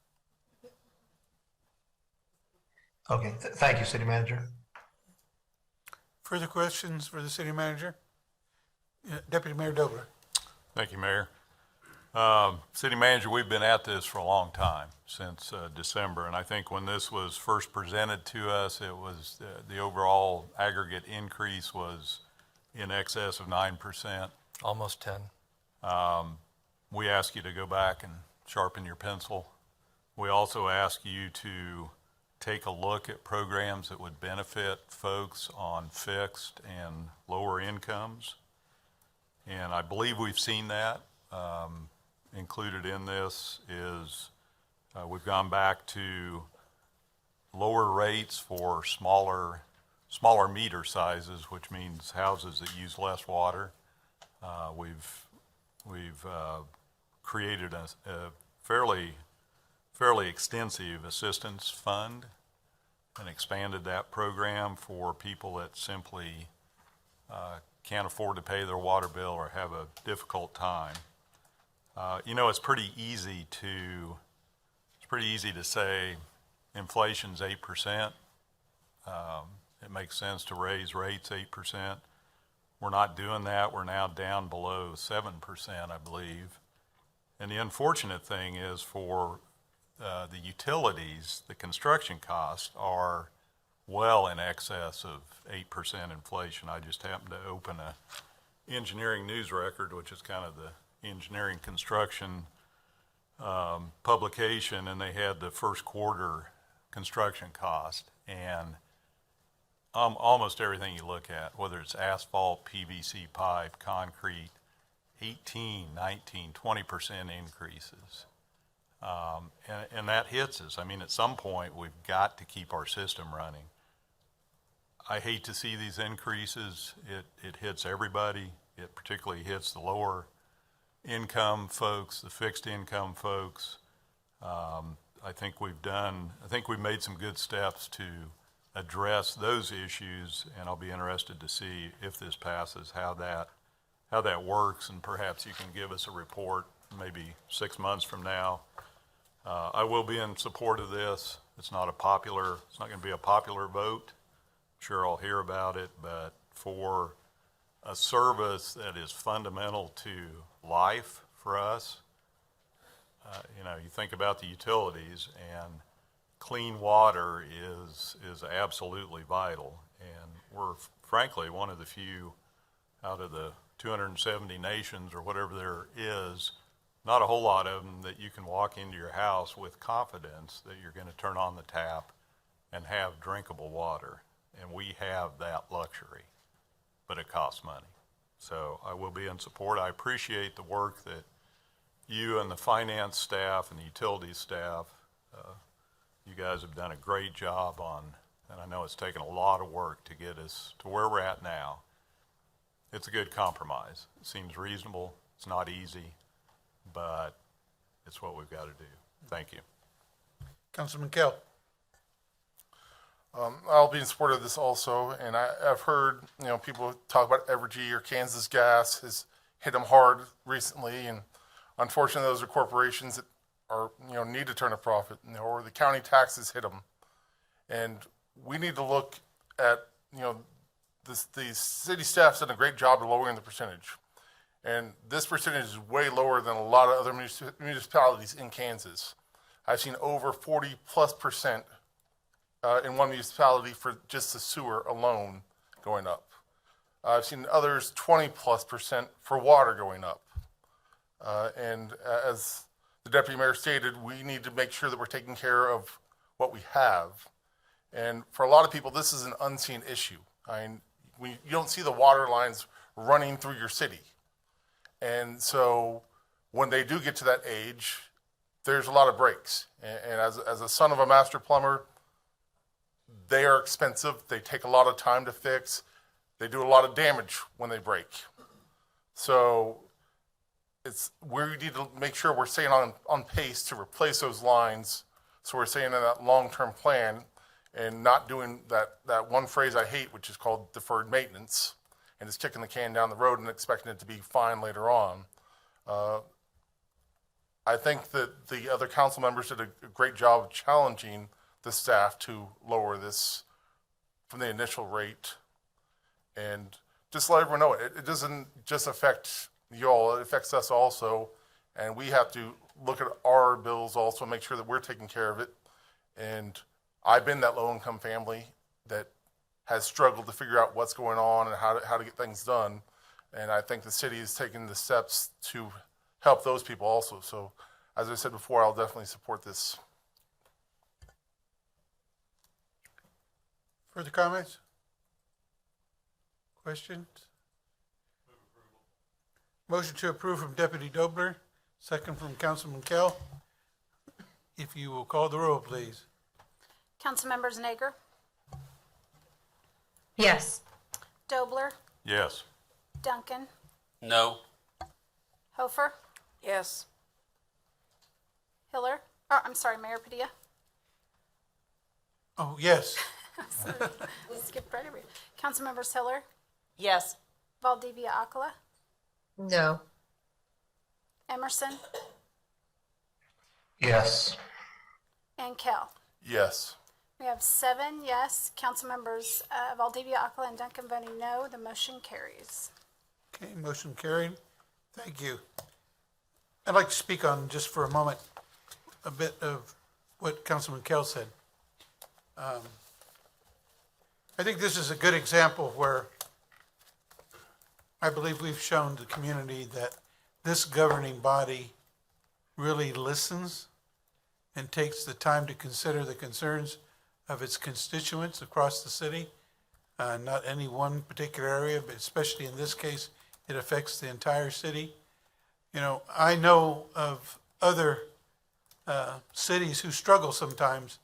Okay, thank you, City Manager. Further questions for the city manager? Deputy Mayor Dobler. Thank you, Mayor. City Manager, we've been at this for a long time, since December, and I think when this was first presented to us, it was the overall aggregate increase was in excess of 9%. Almost 10. We ask you to go back and sharpen your pencil. We also ask you to take a look at programs that would benefit folks on fixed and lower incomes. And I believe we've seen that. Included in this is we've gone back to lower rates for smaller meter sizes, which means houses that use less water. We've created a fairly extensive assistance fund and expanded that program for people that simply can't afford to pay their water bill or have a difficult time. It's pretty easy to say inflation's 8%. It makes sense to raise rates 8%. We're not doing that. We're now down below 7%, I believe. And the unfortunate thing is for the utilities, the construction costs are well in excess of 8% inflation. I just happened to open a engineering news record, which is kind of the engineering construction publication, and they had the first quarter construction cost. And almost everything you look at, whether it's asphalt, PVC pipe, concrete, 18, 19, 20% increases. And that hits us. I mean, at some point, we've got to keep our system running. I hate to see these increases. It hits everybody. It particularly hits the lower income folks, the fixed income folks. I think we've made some good steps to address those issues, and I'll be interested to see if this passes, how that works, and perhaps you can give us a report maybe 6 months from now. I will be in support of this. It's not going to be a popular vote. I'm sure I'll hear about it, but for a service that is fundamental to life for us, you think about the utilities, and clean water is absolutely vital. And we're frankly one of the few out of the 270 nations or whatever there is, not a whole lot of them, that you can walk into your house with confidence that you're going to turn on the tap and have drinkable water. And we have that luxury, but it costs money. So I will be in support. I appreciate the work that you and the finance staff and the utilities staff, you guys have done a great job on, and I know it's taken a lot of work to get us to where we're at now. it's a good compromise. It seems reasonable. It's not easy, but it's what we've got to do. Thank you. Councilman Kell. I'll be in support of this also, and I've heard, people talk about Evergy or Kansas Gas has hit them hard recently, and unfortunately, those are corporations that are, need to turn a profit, or the county taxes hit them. And we need to look at, the city staff's done a great job of lowering the percentage. And this percentage is way lower than a lot of other municipalities in Kansas. I've seen over 40+% in one municipality for just the sewer alone going up. I've seen others 20+% for water going up. And as the deputy mayor stated, we need to make sure that we're taking care of what we have. And for a lot of people, this is an unseen issue. You don't see the water lines running through your city. And so when they do get to that age, there's a lot of breaks. And as a son of a master plumber, they are expensive. They take a lot of time to fix. They do a lot of damage when they break. So we need to make sure we're staying on pace to replace those lines. So we're staying in that long-term plan and not doing that one phrase I hate, which is called deferred maintenance, and just kicking the can down the road and expecting it to be fine later on. I think that the other council members did a great job of challenging the staff to lower this from the initial rate. And just let everyone know, it doesn't just affect you all, it affects us also. And we have to look at our bills also and make sure that we're taking care of it. And I've been that low-income family that has struggled to figure out what's going on and how to get things done. And I think the city is taking the steps to help those people also. So as I said before, I'll definitely support this. Further comments? Questions? Motion to approve from Deputy Dobler, second from Councilman Kell. If you will call the roll, please. Councilmembers Nager, Yes. Dobler, Yes. Duncan, No. Hofer, Yes. Hiller, I'm sorry, Mayor Padilla. Oh, yes. Skip right over you. Councilmembers Hiller, Yes. Valdivia Akala, No. Emerson, Yes. and Kell. Yes. We have 7 yes. Councilmembers Valdivia Akala and Duncan voting no. The motion carries. Okay, motion carried. Thank you. I'd like to speak on, just for a moment, a bit of what Councilman Kell said. I think this is a good example where I believe we've shown the community that this governing body really listens and takes the time to consider the concerns of its constituents across the city. Not any one particular area, but especially in this case, it affects the entire city. I know of other cities who struggle sometimes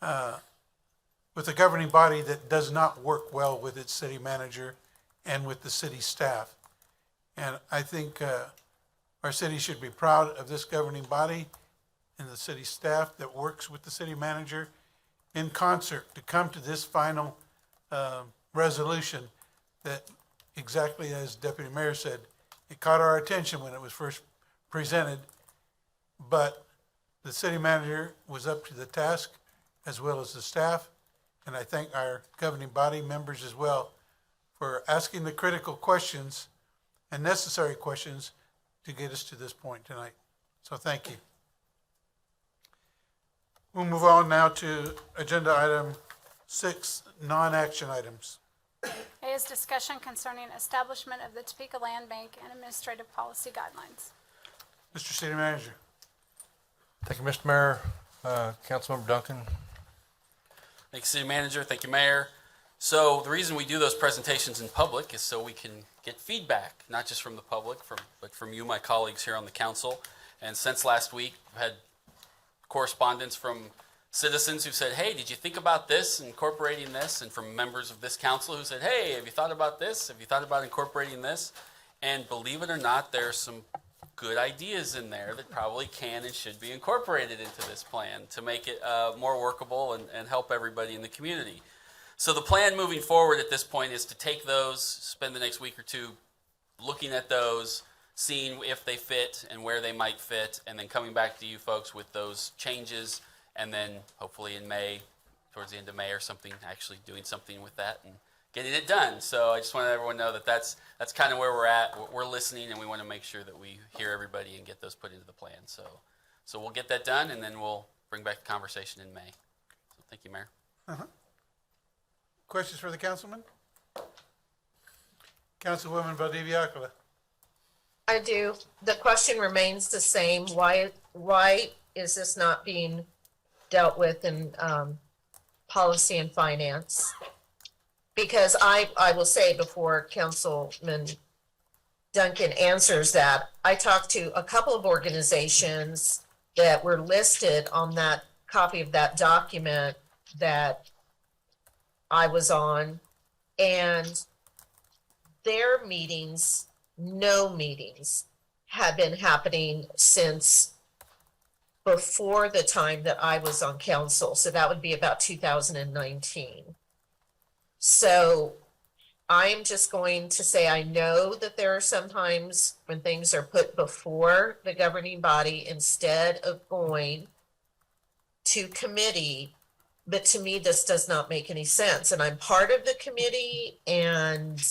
with a governing body that does not work well with its city manager and with the city staff. And I think our city should be proud of this governing body and the city staff that works with the city manager in concert to come to this final resolution that, exactly as Deputy Mayor said, it caught our attention when it was first presented, but the city manager was up to the task as well as the staff. And I thank our governing body members as well for asking the critical questions and necessary questions to get us to this point tonight. So thank you. We'll move on now to agenda item 6, non-action items. A is discussion concerning establishment of the Topeka Land Bank and administrative policy guidelines. Mr. City Manager. Thank you, Mr. Mayor. Councilmember Duncan. Thank you, City Manager. Thank you, Mayor. So the reason we do those presentations in public is so we can get feedback, not just from the public, but from you, my colleagues here on the council. And since last week, I've had correspondence from citizens who said, hey, did you think about this, incorporating this? And from members of this council who said, hey, have you thought about this? Have you thought about incorporating this? And believe it or not, there's some good ideas in there that probably can and should be incorporated into this plan to make it more workable and help everybody in the community. So the plan moving forward at this point is to take those, spend the next week or two looking at those, seeing if they fit and where they might fit, and then coming back to you folks with those changes, and then hopefully in May, towards the end of May or something, actually doing something with that and getting it done. So I just want everyone to know that that's kind of where we're at. We're listening, and we want to make sure that we hear everybody and get those put into the plan. So we'll get that done, and then we'll bring back the conversation in May. So thank you, Mayor. Questions for the councilman? Councilwoman Valdivia Acula. I do. The question remains the same. Why is this not being dealt with in policy and finance? Because I will say before Councilman Duncan answers that, I talked to a couple of organizations that were listed on that copy of that document that I was on, and their meetings, no meetings, had been happening since before the time that I was on council. So that would be about 2019. So I'm just going to say, I know that there are some times when things are put before the governing body instead of going to committee, but to me, this does not make any sense. And I'm part of the committee, and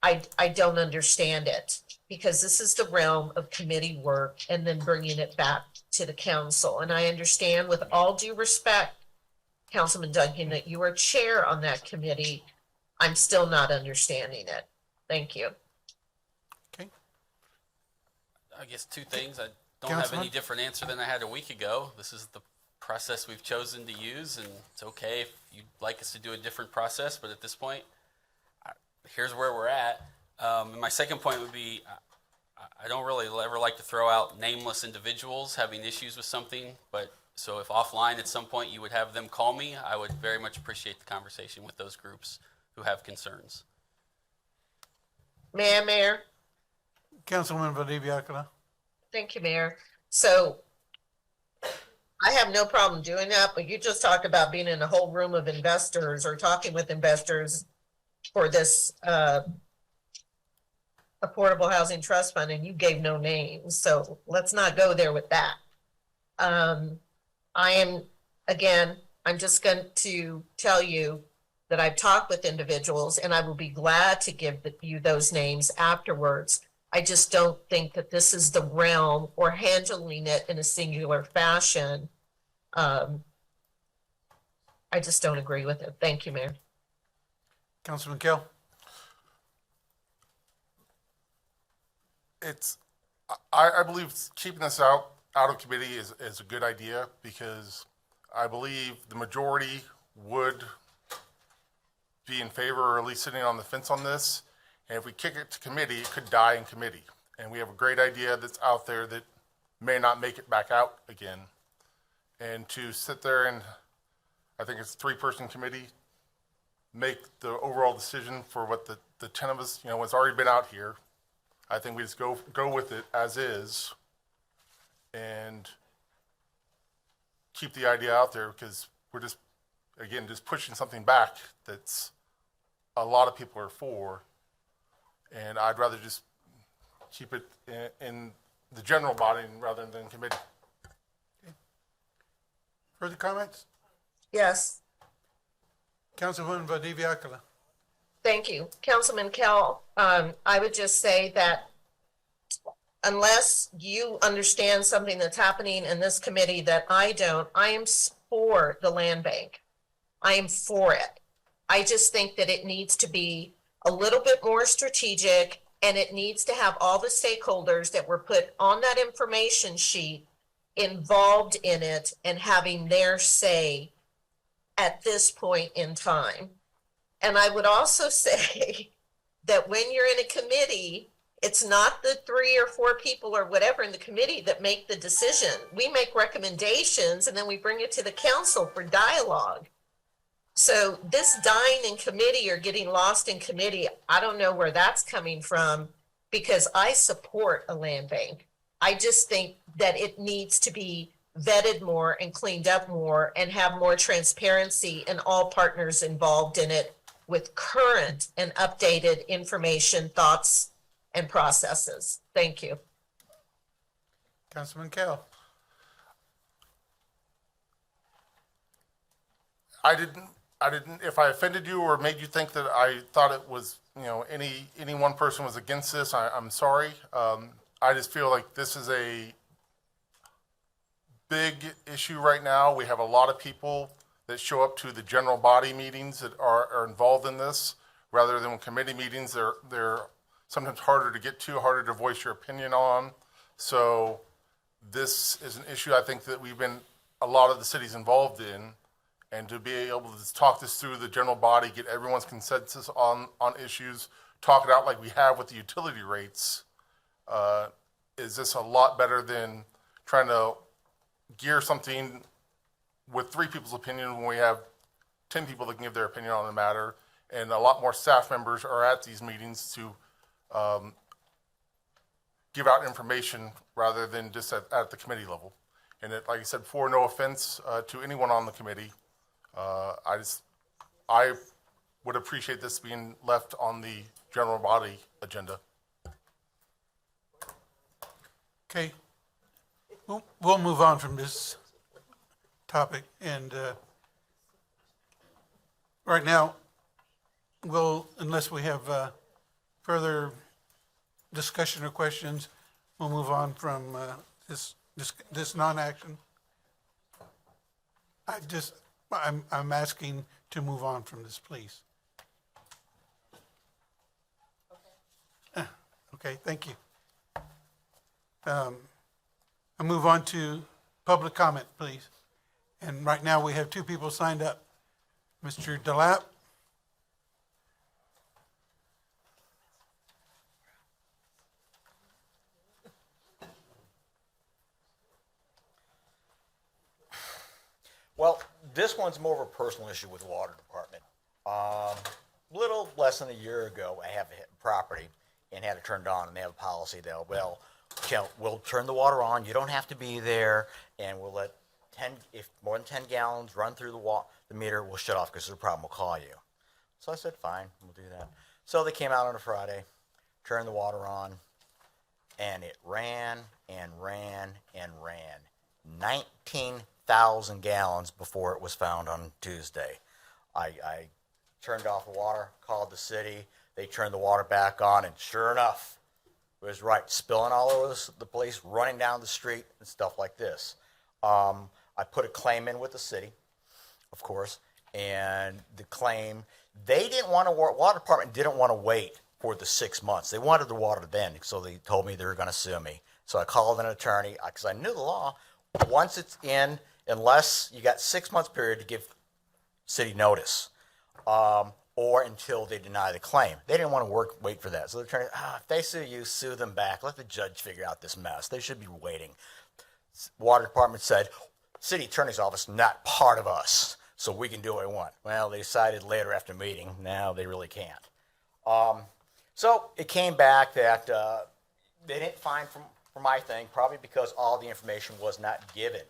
I don't understand it, because this is the realm of committee work and then bringing it back to the council. And I understand, with all due respect, Councilman Duncan, that you are chair on that committee. I'm still not understanding it. Thank you. Okay. I guess two things. I don't have any different answer than I had a week ago. This is the process we've chosen to use, and it's okay if you'd like us to do a different process, but at this point, here's where we're at. And my second point would be, I don't really ever like to throw out nameless individuals having issues with something, but so if offline at some point you would have them call me, I would very much appreciate the conversation with those groups who have concerns. Mayor. Councilwoman Valdivia Acula. Thank you, Mayor. So I have no problem doing that, but you just talked about being in a whole room of investors or talking with investors for this affordable housing trust fund, and you gave no names. So let's not go there with that. I'm just going to tell you that I've talked with individuals, and I will be glad to give you those names afterwards. I just don't think that this is the realm or handling it in a singular fashion. I just don't agree with it. Thank you, Mayor. Councilman Kell. I believe keeping this out of committee is a good idea, because I believe the majority would be in favor, or at least sitting on the fence on this. And if we kick it to committee, it could die in committee. And we have a great idea that's out there that may not make it back out again. And to sit there and, I think it's a 3-person committee, make the overall decision for what the 10 of us, what's already been out here. I think we just go with it as is and keep the idea out there, because we're just pushing something back that's a lot of people are for. And I'd rather just keep it in the general body rather than committee. Okay. Further comments? Yes. Councilwoman Valdivia Acula. Thank you. Councilman Kell, I would just say that unless you understand something that's happening in this committee that I don't, I am for the land bank. I am for it. I just think that it needs to be a little bit more strategic, and it needs to have all the stakeholders that were put on that information sheet involved in it and having their say at this point in time. And I would also say that when you're in a committee, It's not the 3 or 4 people or whatever in the committee that make the decision. We make recommendations and then we bring it to the council for dialogue. So this dying in committee or getting lost in committee, I don't know where that's coming from because I support a land bank. I just think that it needs to be vetted more and cleaned up more and have more transparency and all partners involved in it with current and updated information, thoughts, and processes. Thank you. Councilman Kell. I didn't, if I offended you or made you think that I thought it was, any one person was against this, I'm sorry. I just feel like this is a big issue right now. We have a lot of people that show up to the general body meetings that are involved in this, rather than committee meetings. They're sometimes harder to get to, harder to voice your opinion on. So this is an issue I think that a lot of the cities involved in, and to be able to talk this through the general body, get everyone's consensus on issues, talk it out like we have with the utility rates, is this a lot better than trying to gear something with 3 people's opinion when we have 10 people that can give their opinion on the matter, and a lot more staff members are at these meetings to give out information rather than just at the committee level. And like I said, for no offense to anyone on the committee, I would appreciate this being left on the general body agenda. Okay. We'll move on from this topic. And right now, unless we have further discussion or questions, we'll move on from this non-action. I'm asking to move on from this, please. Okay, thank you. I move on to public comment, please. And right now we have 2 people signed up. Mr. Delap. Well, this one's more of a personal issue with the water department. Little less than a year ago, I have a property and had it turned on, and they have a policy that, we'll turn the water on, you don't have to be there, and we'll let if more than 10 gallons run through the meter, we'll shut off because there's a problem, we'll call you. So I said, fine, we'll do that. So they came out on a Friday, turned the water on, and it ran and ran and ran. 19,000 gallons before it was found on Tuesday. I turned off the water, called the city, they turned the water back on, and sure enough, it was right, spilling all over the place, running down the street and stuff like this. I put a claim in with the city, of course, and the claim, water department didn't want to wait for the 6 months. They wanted the water then, so they told me they were going to sue me. So I called an attorney, because I knew the law. Once it's in, unless you got 6 months period to give city notice, or until they deny the claim. They didn't want to wait for that. So the attorney, if they sue you, sue them back. Let the judge figure out this mess. They should be waiting. Water department said, city attorney's office, not part of us, so we can do what we want. Well, they decided later after meeting, now they really can't. So it came back that they didn't find for my thing, probably because all the information was not given.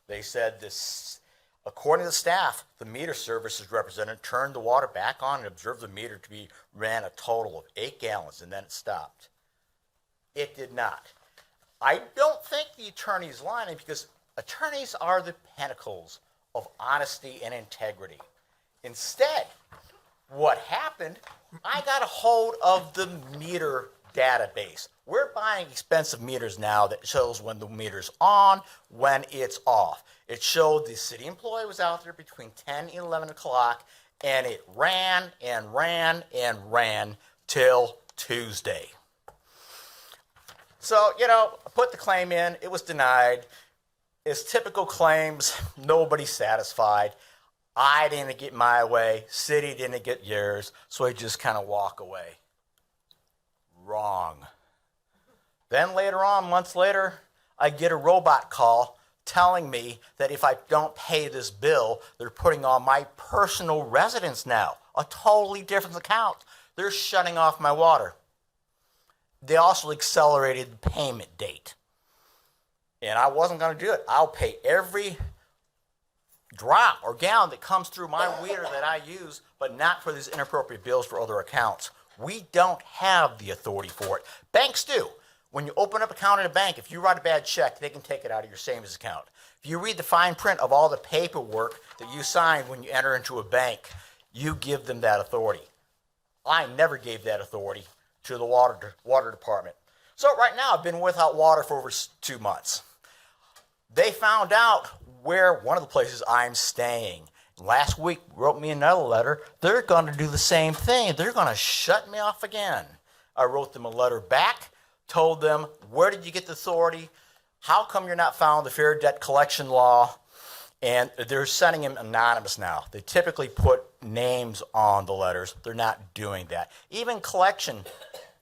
They said this, according to the staff, the meter services representative turned the water back on and observed the meter to be ran a total of 8 gallons, and then it stopped. It did not. I don't think the attorney's lying, because attorneys are the pinnacles of honesty and integrity. Instead, what happened, I got a hold of the meter database. We're buying expensive meters now that shows when the meter's on, when it's off. It showed the city employee was out there between 10 and 11 o'clock, and it ran and ran and ran till Tuesday. So, I put the claim in. It was denied. It's typical claims. Nobody's satisfied. I didn't get my way. City didn't get yours. So I just kind of walk away. Wrong. Then later on, months later, I get a robot call telling me that if I don't pay this bill, they're putting on my personal residence now, a totally different account. They're shutting off my water. They also accelerated the payment date. And I wasn't going to do it. I'll pay every drop or gallon that comes through my meter that I use, but not for these inappropriate bills for other accounts. We don't have the authority for it. Banks do. When you open up an account at a bank, if you write a bad check, they can take it out of your savings account. If you read the fine print of all the paperwork that you sign when you enter into a bank, you give them that authority. I never gave that authority to the water department. So right now, I've been without water for over 2 months. They found out where one of the places I'm staying. Last week, wrote me another letter. They're going to do the same thing. They're going to shut me off again. I wrote them a letter back, told them, where did you get the authority? How come you're not following the Fair Debt Collection Law? And they're sending them anonymous now. They typically put names on the letters. They're not doing that. Even collection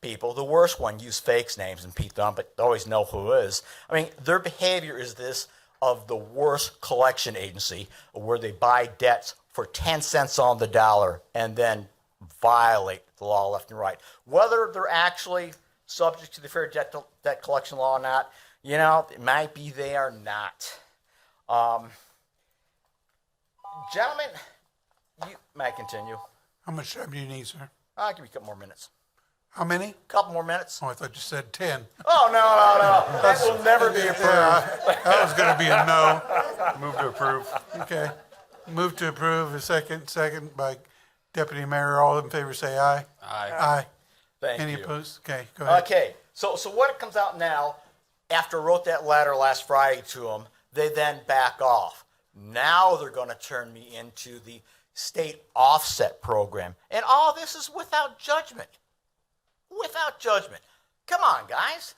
people, the worst one, use fake names and Pete Dunn, but always know who is. I mean, their behavior is this of the worst collection agency, where they buy debts for 10 cents on the dollar and then violate the law left and right. Whether they're actually subject to the Fair Debt Collection Law or not, you know, it might be they are not. Gentlemen, you may continue. How much time do you need, sir? I'll give you a couple more minutes. How many? Couple more minutes. Oh, I thought you said 10. Oh, no. That will never be approved. That was going to be a no. Move to approve. Okay. Move to approve, a second by Deputy Mayor. All in favor say aye. Aye. Aye. Thank Any you. opposed? Okay, go ahead. Okay, so what comes out now, after I wrote that letter last Friday to them, they then back off. Now they're going to turn me into the state offset program. And all this is without judgment. Without judgment. Come on, guys.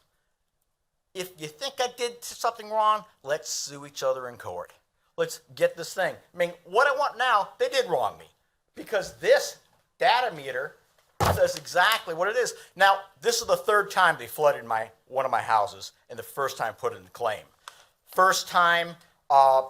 If you think I did something wrong, let's sue each other in court. Let's get this thing. I mean, what I want now, they did wrong me. Because this data meter says exactly what it is. Now, this is the third time they flooded one of my houses, and the first time put it in claim. First time,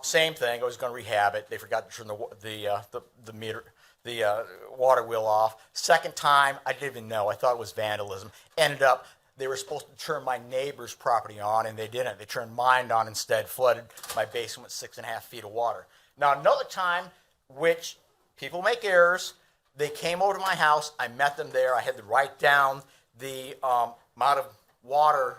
same thing. I was going to rehab it. They forgot to turn the meter, the water wheel off. Second time, I didn't even know. I thought it was vandalism. Ended up, they were supposed to turn my neighbor's property on, and they didn't. They turned mine on instead, flooded my basement with 6.5 feet of water. Now, another time, which people make errors, they came over to my house. I met them there. I had to write down the amount of water,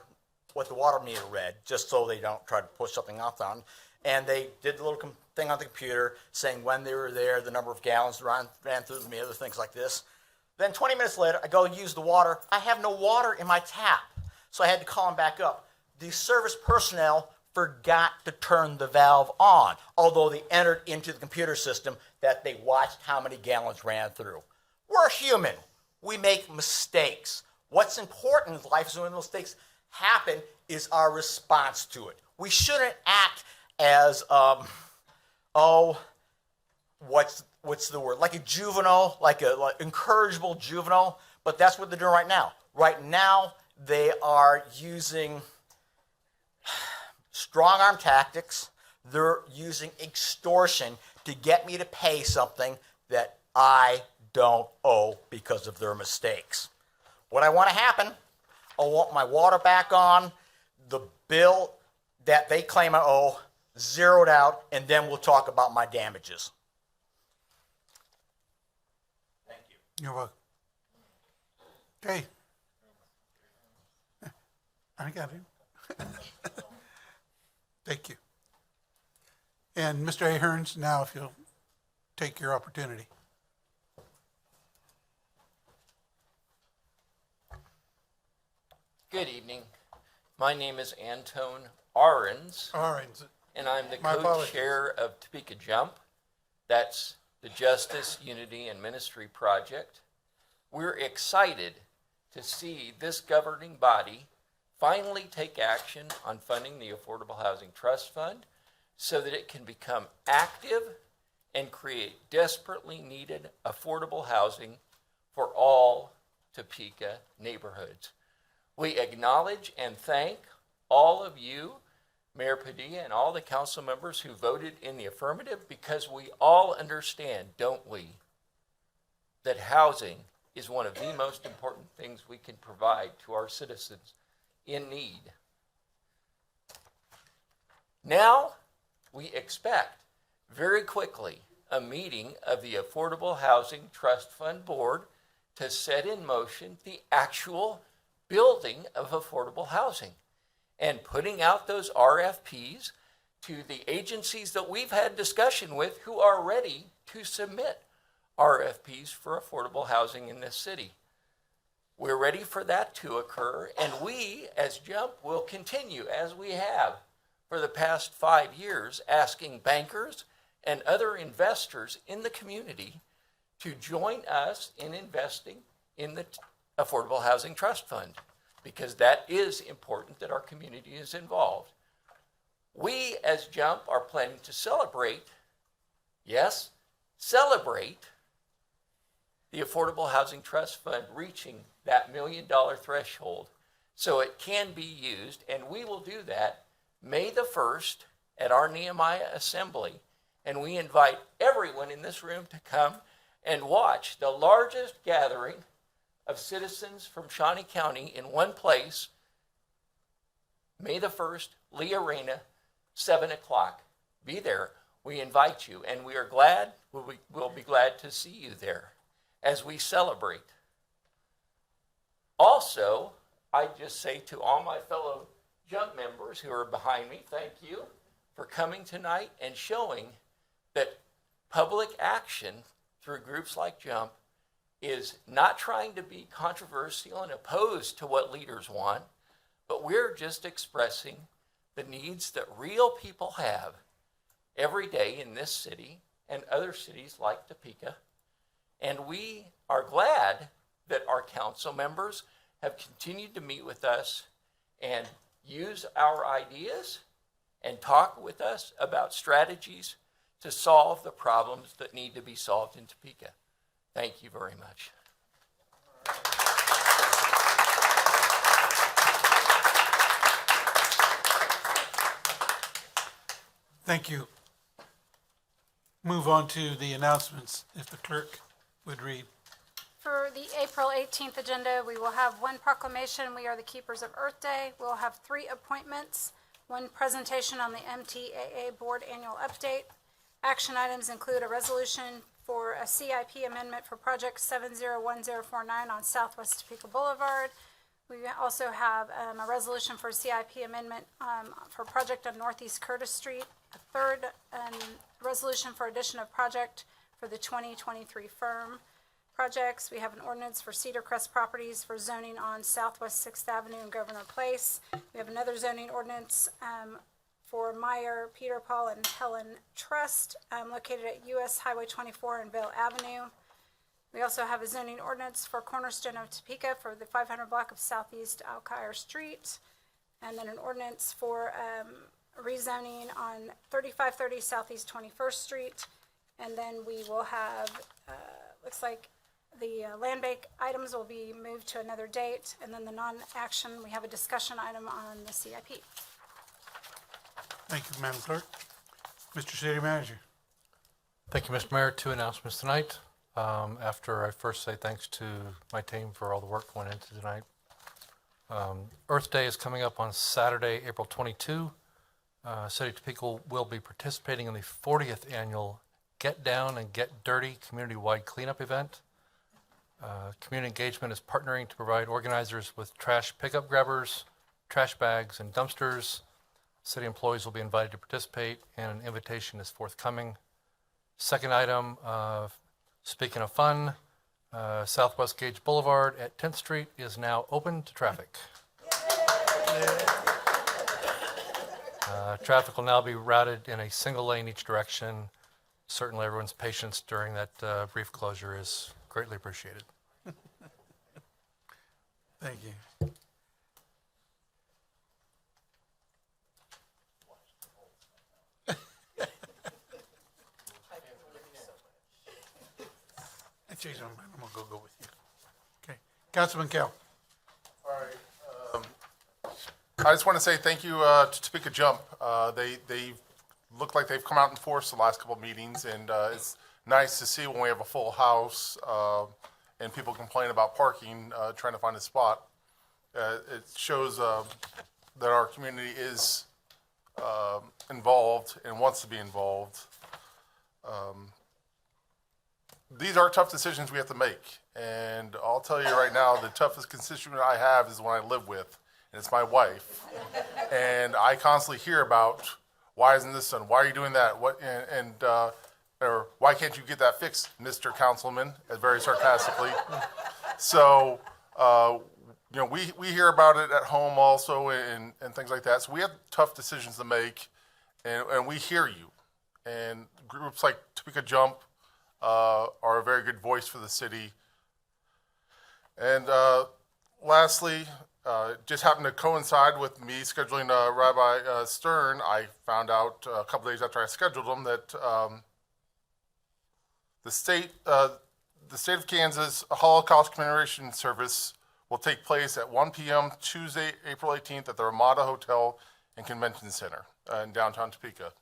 what the water meter read, just so they don't try to push something else on. And they did the little thing on the computer saying when they were there, the number of gallons ran through the meter, things like this. Then 20 minutes later, I go use the water. I have no water in my tap. So I had to call them back up. The service personnel forgot to turn the valve on, although they entered into the computer system that they watched how many gallons ran through. We're human. We make mistakes. What's important in life is when mistakes happen is our response to it. We shouldn't act as, what's the word? Like a juvenile, like incorrigible juvenile, but that's what they're doing right now. Right now, they are using strong arm tactics. They're using extortion to get me to pay something that I don't owe because of their mistakes. What I want to happen, I want my water back on, the bill that they claim I owe, zeroed out, and then we'll talk about my damages. Thank you. You're welcome. Okay. I got it. Thank you. And Mr. Ahearns, now if you'll take your opportunity. Good evening. My name is Antone Ahrens. Ahrens. And I'm the My co-chair of Topeka Jump. That's the Justice, Unity, and Ministry Project. We're excited to see this governing body finally take action on funding the Affordable Housing Trust Fund so that it can become active and create desperately needed affordable housing for all Topeka neighborhoods. We acknowledge and thank all of you, Mayor Padilla, and all the council members who voted in the affirmative, because we all understand, don't we, that housing is one of the most important things we can provide to our citizens in need. Now, we expect very quickly a meeting of the Affordable Housing Trust Fund Board to set in motion the actual building of affordable housing and putting out those RFPs to the agencies that we've had discussion with who are ready to submit RFPs for affordable housing in this city. We're ready for that to occur, and we, as Jump, will continue, as we have for the past 5 years, asking bankers and other investors in the community to join us in investing in the Affordable Housing Trust Fund, because that is important that our community is involved. We, as Jump, are planning to celebrate, yes, celebrate the Affordable Housing Trust Fund reaching that $1 million threshold so it can be used, and we will do that May the 1st at our Nehemiah Assembly, and we invite everyone in this room to come and watch the largest gathering of citizens from Shawnee County in one place, May the 1st, Lee Arena, 7 o'clock. Be there. We invite you, and we are glad, we'll be glad to see you there as we celebrate. Also, I just say to all my fellow Jump members who are behind me, thank you for coming tonight and showing that public action through groups like Jump is not trying to be controversial and opposed to what leaders want, but we're just expressing the needs that real people have every day in this city and other cities like Topeka. And we are glad that our council members have continued to meet with us and use our ideas and talk with us about strategies to solve the problems that need to be solved in Topeka. Thank you very much. Thank you. Move on to the announcements, if the clerk would read. For the April 18th agenda, we will have one proclamation, we are the keepers of Earth Day. We'll have 3 appointments, 1 presentation on the MTAA Board Annual Update. Action items include a resolution for a CIP amendment for Project 701049 on Southwest Topeka Boulevard. We also have a resolution for a CIP amendment for project on Northeast Curtis Street. A 3rd resolution for addition of project for the 2023 firm projects. We have an ordinance for Cedar Crest Properties for zoning on Southwest 6th Avenue and Governor Place. We have another zoning ordinance for Meyer, Peter Paul, and Helen Trust located at US Highway 24 and Vale Avenue. We also have a zoning ordinance for Cornerstone of Topeka for the 500 block of Southeast Alkire Street. And then an ordinance for rezoning on 3530 Southeast 21st Street. And then we will have, looks like the land bank items will be moved to another date. And then the non-action, we have a discussion item on the CIP. Thank you, Madam Clerk. Mr. City Manager. Thank you, Mr. Mayor. 2 announcements tonight. After I first say thanks to my team for all the work going into tonight. Earth Day is coming up on Saturday, April 22. City of Topeka will be participating in the 40th annual Get Down and Get Dirty community-wide cleanup event. Community engagement is partnering to provide organizers with trash pickup grabbers, trash bags, and dumpsters. City employees will be invited to participate, and an invitation is forthcoming. Second item, speaking of fun, Southwest Gage Boulevard at 10th Street is now open to traffic. Traffic will now be routed in a single lane each direction. Certainly everyone's patience during that brief closure is greatly appreciated. Thank you. I'm gonna go with you. Okay, Councilman Kell. All right, I just want to say thank you to Topeka Jump. They look like they've come out in force the last couple of meetings, and it's nice to see when we have a full house and people complain about parking, trying to find a spot. It shows that our community is involved and wants to be involved. These are tough decisions we have to make, and I'll tell you right now, the toughest constituent I have is the one I live with, and it's my wife. And I constantly hear about, why isn't this done? Why are you doing that? What or why can't you get that fixed, Mr. Councilman? Very sarcastically. So, you know, we hear about it at home also, and things like that. So we have tough decisions to make, and we hear you. And groups like Topeka Jump are a very good voice for the city. And lastly, just happened to coincide with me scheduling Rabbi Stern. I found out a couple days after I scheduled him that the state of Kansas Holocaust Commemoration Service will take place at 1 p.m. Tuesday, April 18th at the Ramada Hotel and Convention Center in downtown Topeka.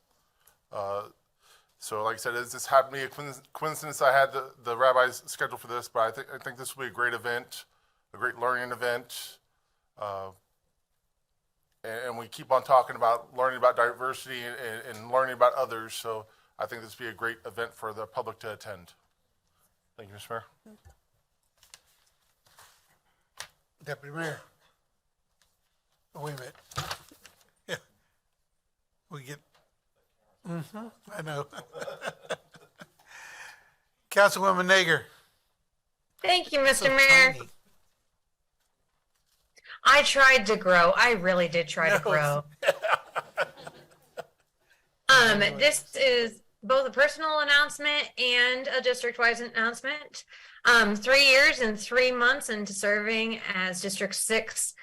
So like I said, it just happened to be a coincidence I had the rabbis scheduled for this, but I think this will be a great event, a great learning event. And we keep on talking about learning about diversity and learning about others. So I think this will be a great event for the public to attend. Thank you, Mr. Mayor. Deputy Mayor. Oh, wait a minute. Yeah. We get, I know. Councilwoman Nager. Thank you, Mr. Mayor. I tried to grow. I really did try to grow. This is both a personal announcement and a district-wide announcement. 3 years and 3 months into serving as District 6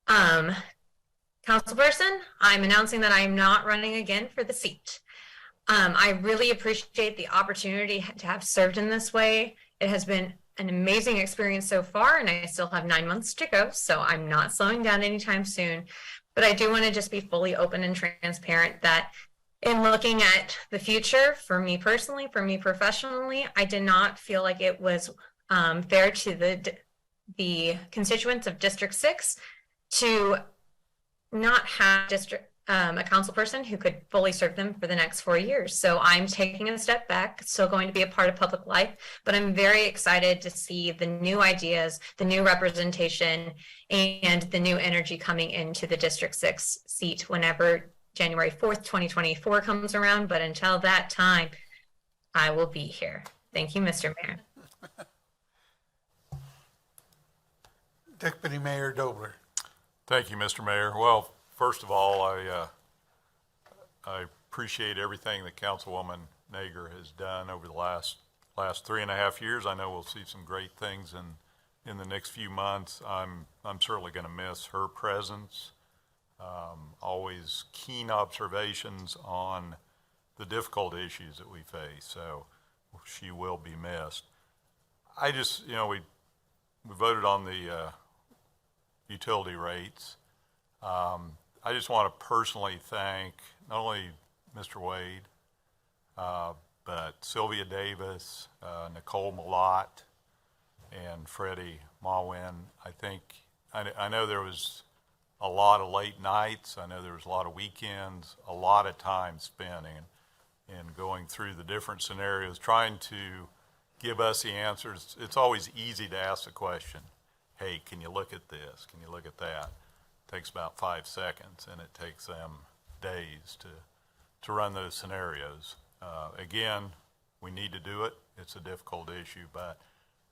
councilperson, I'm announcing that I am not running again for the seat. I really appreciate the opportunity to have served in this way. It has been an amazing experience so far, and I still have 9 months to go, so I'm not slowing down anytime soon. But I do want to just be fully open and transparent that in looking at the future, for me personally, for me professionally, I did not feel like it was fair to the constituents of District 6 to not have a council person who could fully serve them for the next 4 years. So I'm taking a step back, still going to be a part of public life, but I'm very excited to see the new ideas, the new representation, and the new energy coming into the District 6 seat whenever January 4th, 2024 comes around. But until that time, I will be here. Thank you, Mr. Mayor. Deputy Mayor Dobler. Thank you, Mr. Mayor. Well, first of all, I appreciate everything that Councilwoman Nager has done over the last 3.5 years. I know we'll see some great things in the next few months. I'm certainly going to miss her presence. Always keen observations on the difficult issues that we face. So she will be missed. I just, we voted on the utility rates. I just want to personally thank not only Mr. Wade, but Sylvia Davis, Nicole Malott, and Freddie Mawin. I know there was a lot of late nights. I know there was a lot of weekends, a lot of time spent in going through the different scenarios, trying to give us the answers. It's always easy to ask the question, hey, can you look at this? Can you look at that? It takes about 5 seconds, and it takes them days to run those scenarios. Again, we need to do it. It's a difficult issue, but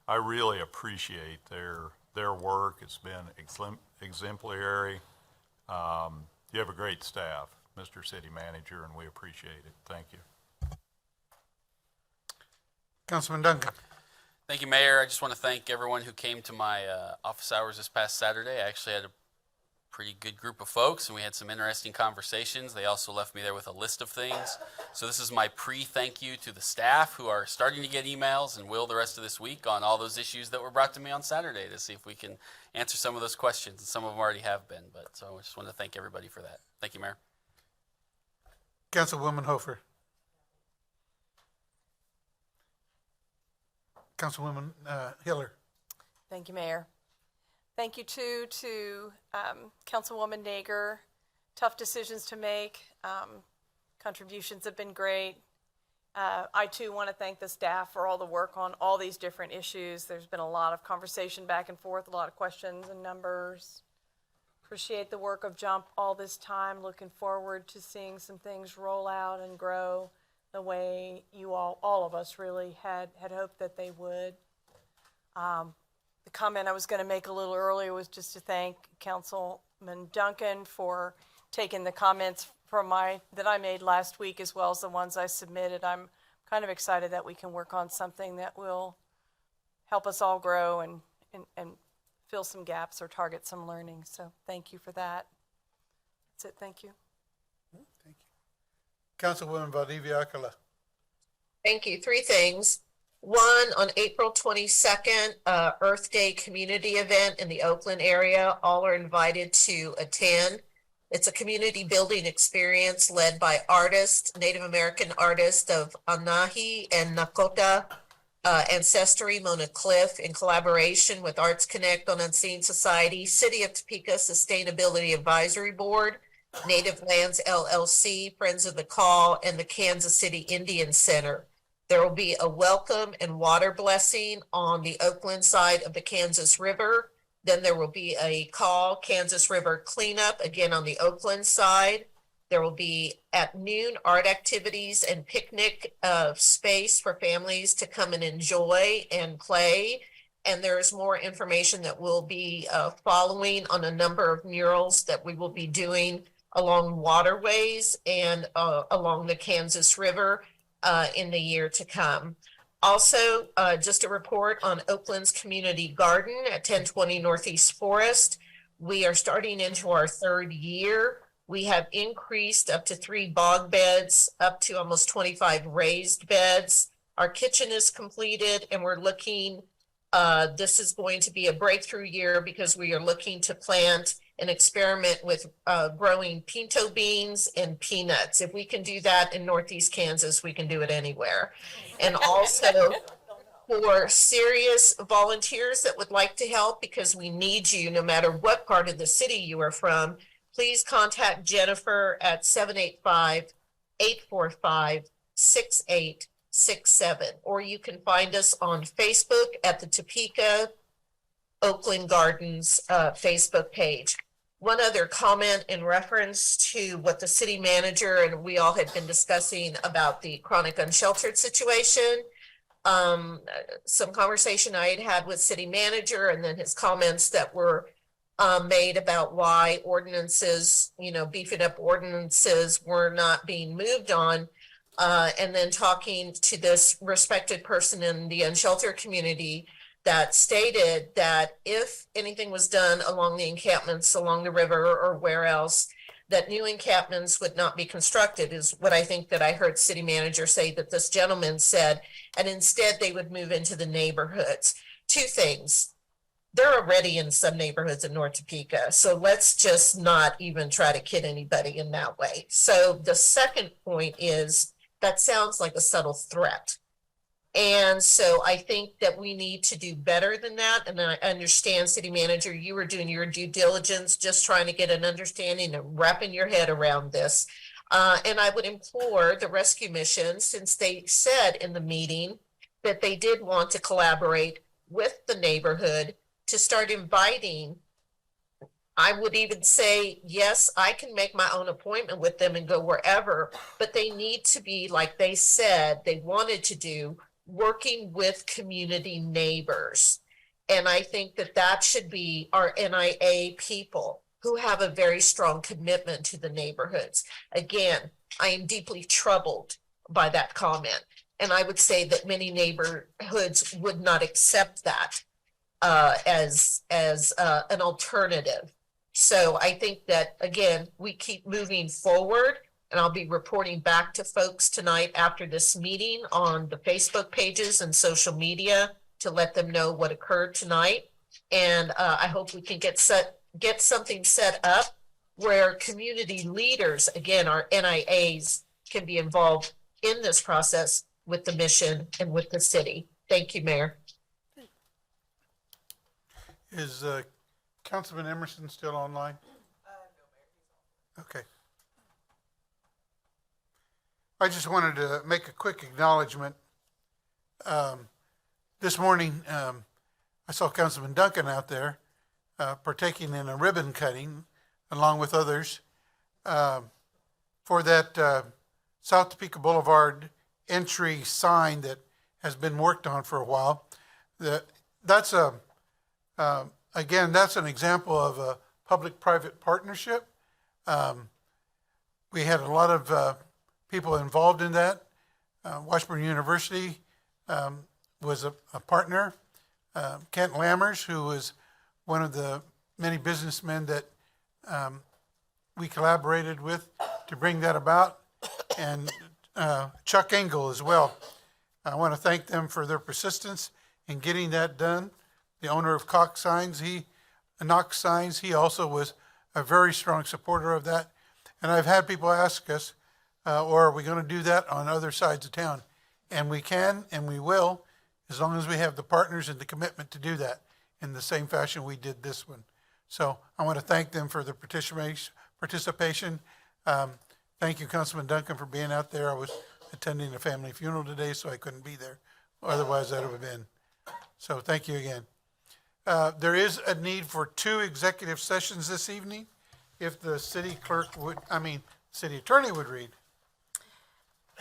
I really appreciate their work. It's been exemplary. You have a great staff, Mr. City Manager, and we appreciate it. Thank you. Councilman Duncan. Thank you, Mayor. I just want to thank everyone who came to my office hours this past Saturday. I actually had a pretty good group of folks, and we had some interesting conversations. They also left me there with a list of things. So this is my pre-thank you to the staff who are starting to get emails and will the rest of this week on all those issues that were brought to me on Saturday to see if we can answer some of those questions. And some of them already have been, but so I just want to thank everybody for that. Thank you, Mayor. Councilwoman Hofer. Councilwoman Hiller. Thank you, Mayor. Thank you, too, to Councilwoman Nager. Tough decisions to make. Contributions have been great. I, too, want to thank the staff for all the work on all these different issues. There's been a lot of conversation back and forth, a lot of questions and numbers. Appreciate the work of JUMP all this time. Looking forward to seeing some things roll out and grow the way you all of us really had hoped that they would. The comment I was going to make a little earlier was just to thank Councilman Duncan for taking the comments from that I made last week as well as the ones I submitted. I'm kind of excited that we can work on something that will help us all grow and fill some gaps or target some learning. So thank you for that. That's it. Thank you. Thank you. Councilwoman Valdivia Alcala. Thank you. Three things. One, on April 22nd, Earth Day community event in the Oakland area. All are invited to attend. It's a community building experience led by artists, Native American artists of Anahi and Nakota ancestry, Mona Cliff, in collaboration with Arts Connect on Unseen Society, City of Topeka Sustainability Advisory Board, Native Lands LLC, Friends of the Call, and the Kansas City Indian Center. There will be a welcome and water blessing on the Oakland side of the Kansas River. Then there will be a call, Kansas River cleanup, again on the Oakland side. There will be at noon art activities and picnic space for families to come and enjoy and play. And there is more information that will be following on a number of murals that we will be doing along waterways and along the Kansas River in the year to come. Also, just a report on Oakland's Community Garden at 1020 Northeast Forest. We are starting into our third year. We have increased up to 3 bog beds, up to almost 25 raised beds. Our kitchen is completed, and we're looking, this is going to be a breakthrough year because we are looking to plant and experiment with growing pinto beans and peanuts. If we can do that in Northeast Kansas, we can do it anywhere. And also for serious volunteers that would like to help, because we need you no matter what part of the city you are from, please contact Jennifer at 785-845-6867, or you can find us on Facebook at the Topeka Oakland Gardens Facebook page. One other comment in reference to what the city manager and we all had been discussing about the chronic unsheltered situation. Some conversation I had with city manager, and then his comments that were made about why ordinances, beefing up ordinances were not being moved on. And then talking to this respected person in the unsheltered community that stated that if anything was done along the encampments along the river or where else, that new encampments would not be constructed, is what I think that I heard city manager say that this gentleman said, and instead they would move into the neighborhoods. Two things. They're already in some neighborhoods in North Topeka, so let's just not even try to kid anybody in that way. So the second point is, that sounds like a subtle threat. And so I think that we need to do better than that. And I understand, city manager, you were doing your due diligence, just trying to get an understanding and wrapping your head around this. And I would implore the rescue mission, since they said in the meeting that they did want to collaborate with the neighborhood, to start inviting. I would even say, yes, I can make my own appointment with them and go wherever, but they need to be, like they said they wanted to do, working with community neighbors. And I think that that should be our NIA people who have a very strong commitment to the neighborhoods. Again, I am deeply troubled by that comment. And I would say that many neighborhoods would not accept that as an alternative. So I think that, again, we keep moving forward, and I'll be reporting back to folks tonight after this meeting on the Facebook pages and social media to let them know what occurred tonight. And I hope we can get something set up where community leaders, again, our NIAs, can be involved in this process with the mission and with the city. Thank you, Mayor. Is Councilman Emerson still online? Okay. I just wanted to make a quick acknowledgement. This morning, I saw Councilman Duncan out there partaking in a ribbon cutting along with others for that South Topeka Boulevard entry sign that has been worked on for a while. That's again, that's an example of a public-private partnership. We had a lot of people involved in that. Washburn University was a partner. Kent Lammers, who was one of the many businessmen that we collaborated with to bring that about, and Chuck Engel as well. I want to thank them for their persistence in getting that done. The owner of Knox Signs, he also was a very strong supporter of that. And I've had people ask us, or are we going to do that on other sides of town? And we can, and we will, as long as we have the partners and the commitment to do that in the same fashion we did this one. So I want to thank them for their participation. Thank you, Councilman Duncan, for being out there. I was attending a family funeral today, so I couldn't be there. Otherwise, that would have been. So thank you again. There is a need for 2 executive sessions this evening. If the city attorney would read.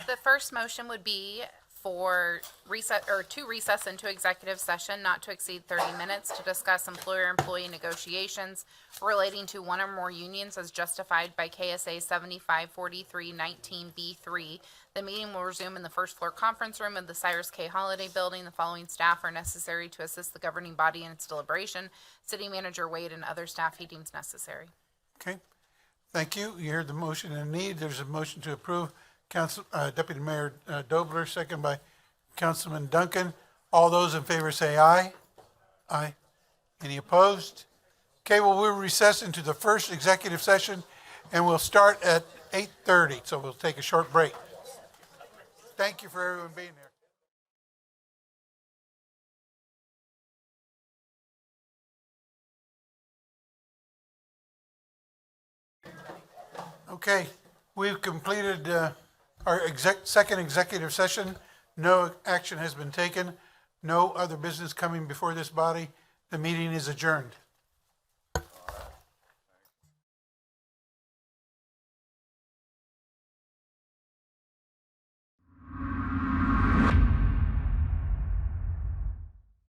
The first motion would be for to recess into executive session not to exceed 30 minutes to discuss employer-employee negotiations relating to one or more unions as justified by KSA 7543-19B3. The meeting will resume in the first floor conference room of the Cyrus K. Holiday Building. The following staff are necessary to assist the governing body in its deliberation: City Manager Wade and other staff he deems necessary. Okay, thank you. You heard the motion and need. There's a motion to approve. Deputy Mayor Dobler, second by Councilman Duncan. All those in favor say aye. Aye. Any opposed? Okay, well, we'll recess into the first executive session, and we'll start at 8:30, so we'll take a short break. Thank you for everyone being here. Okay, we've completed our second executive session. No action has been taken. No other business coming before this body. The meeting is adjourned.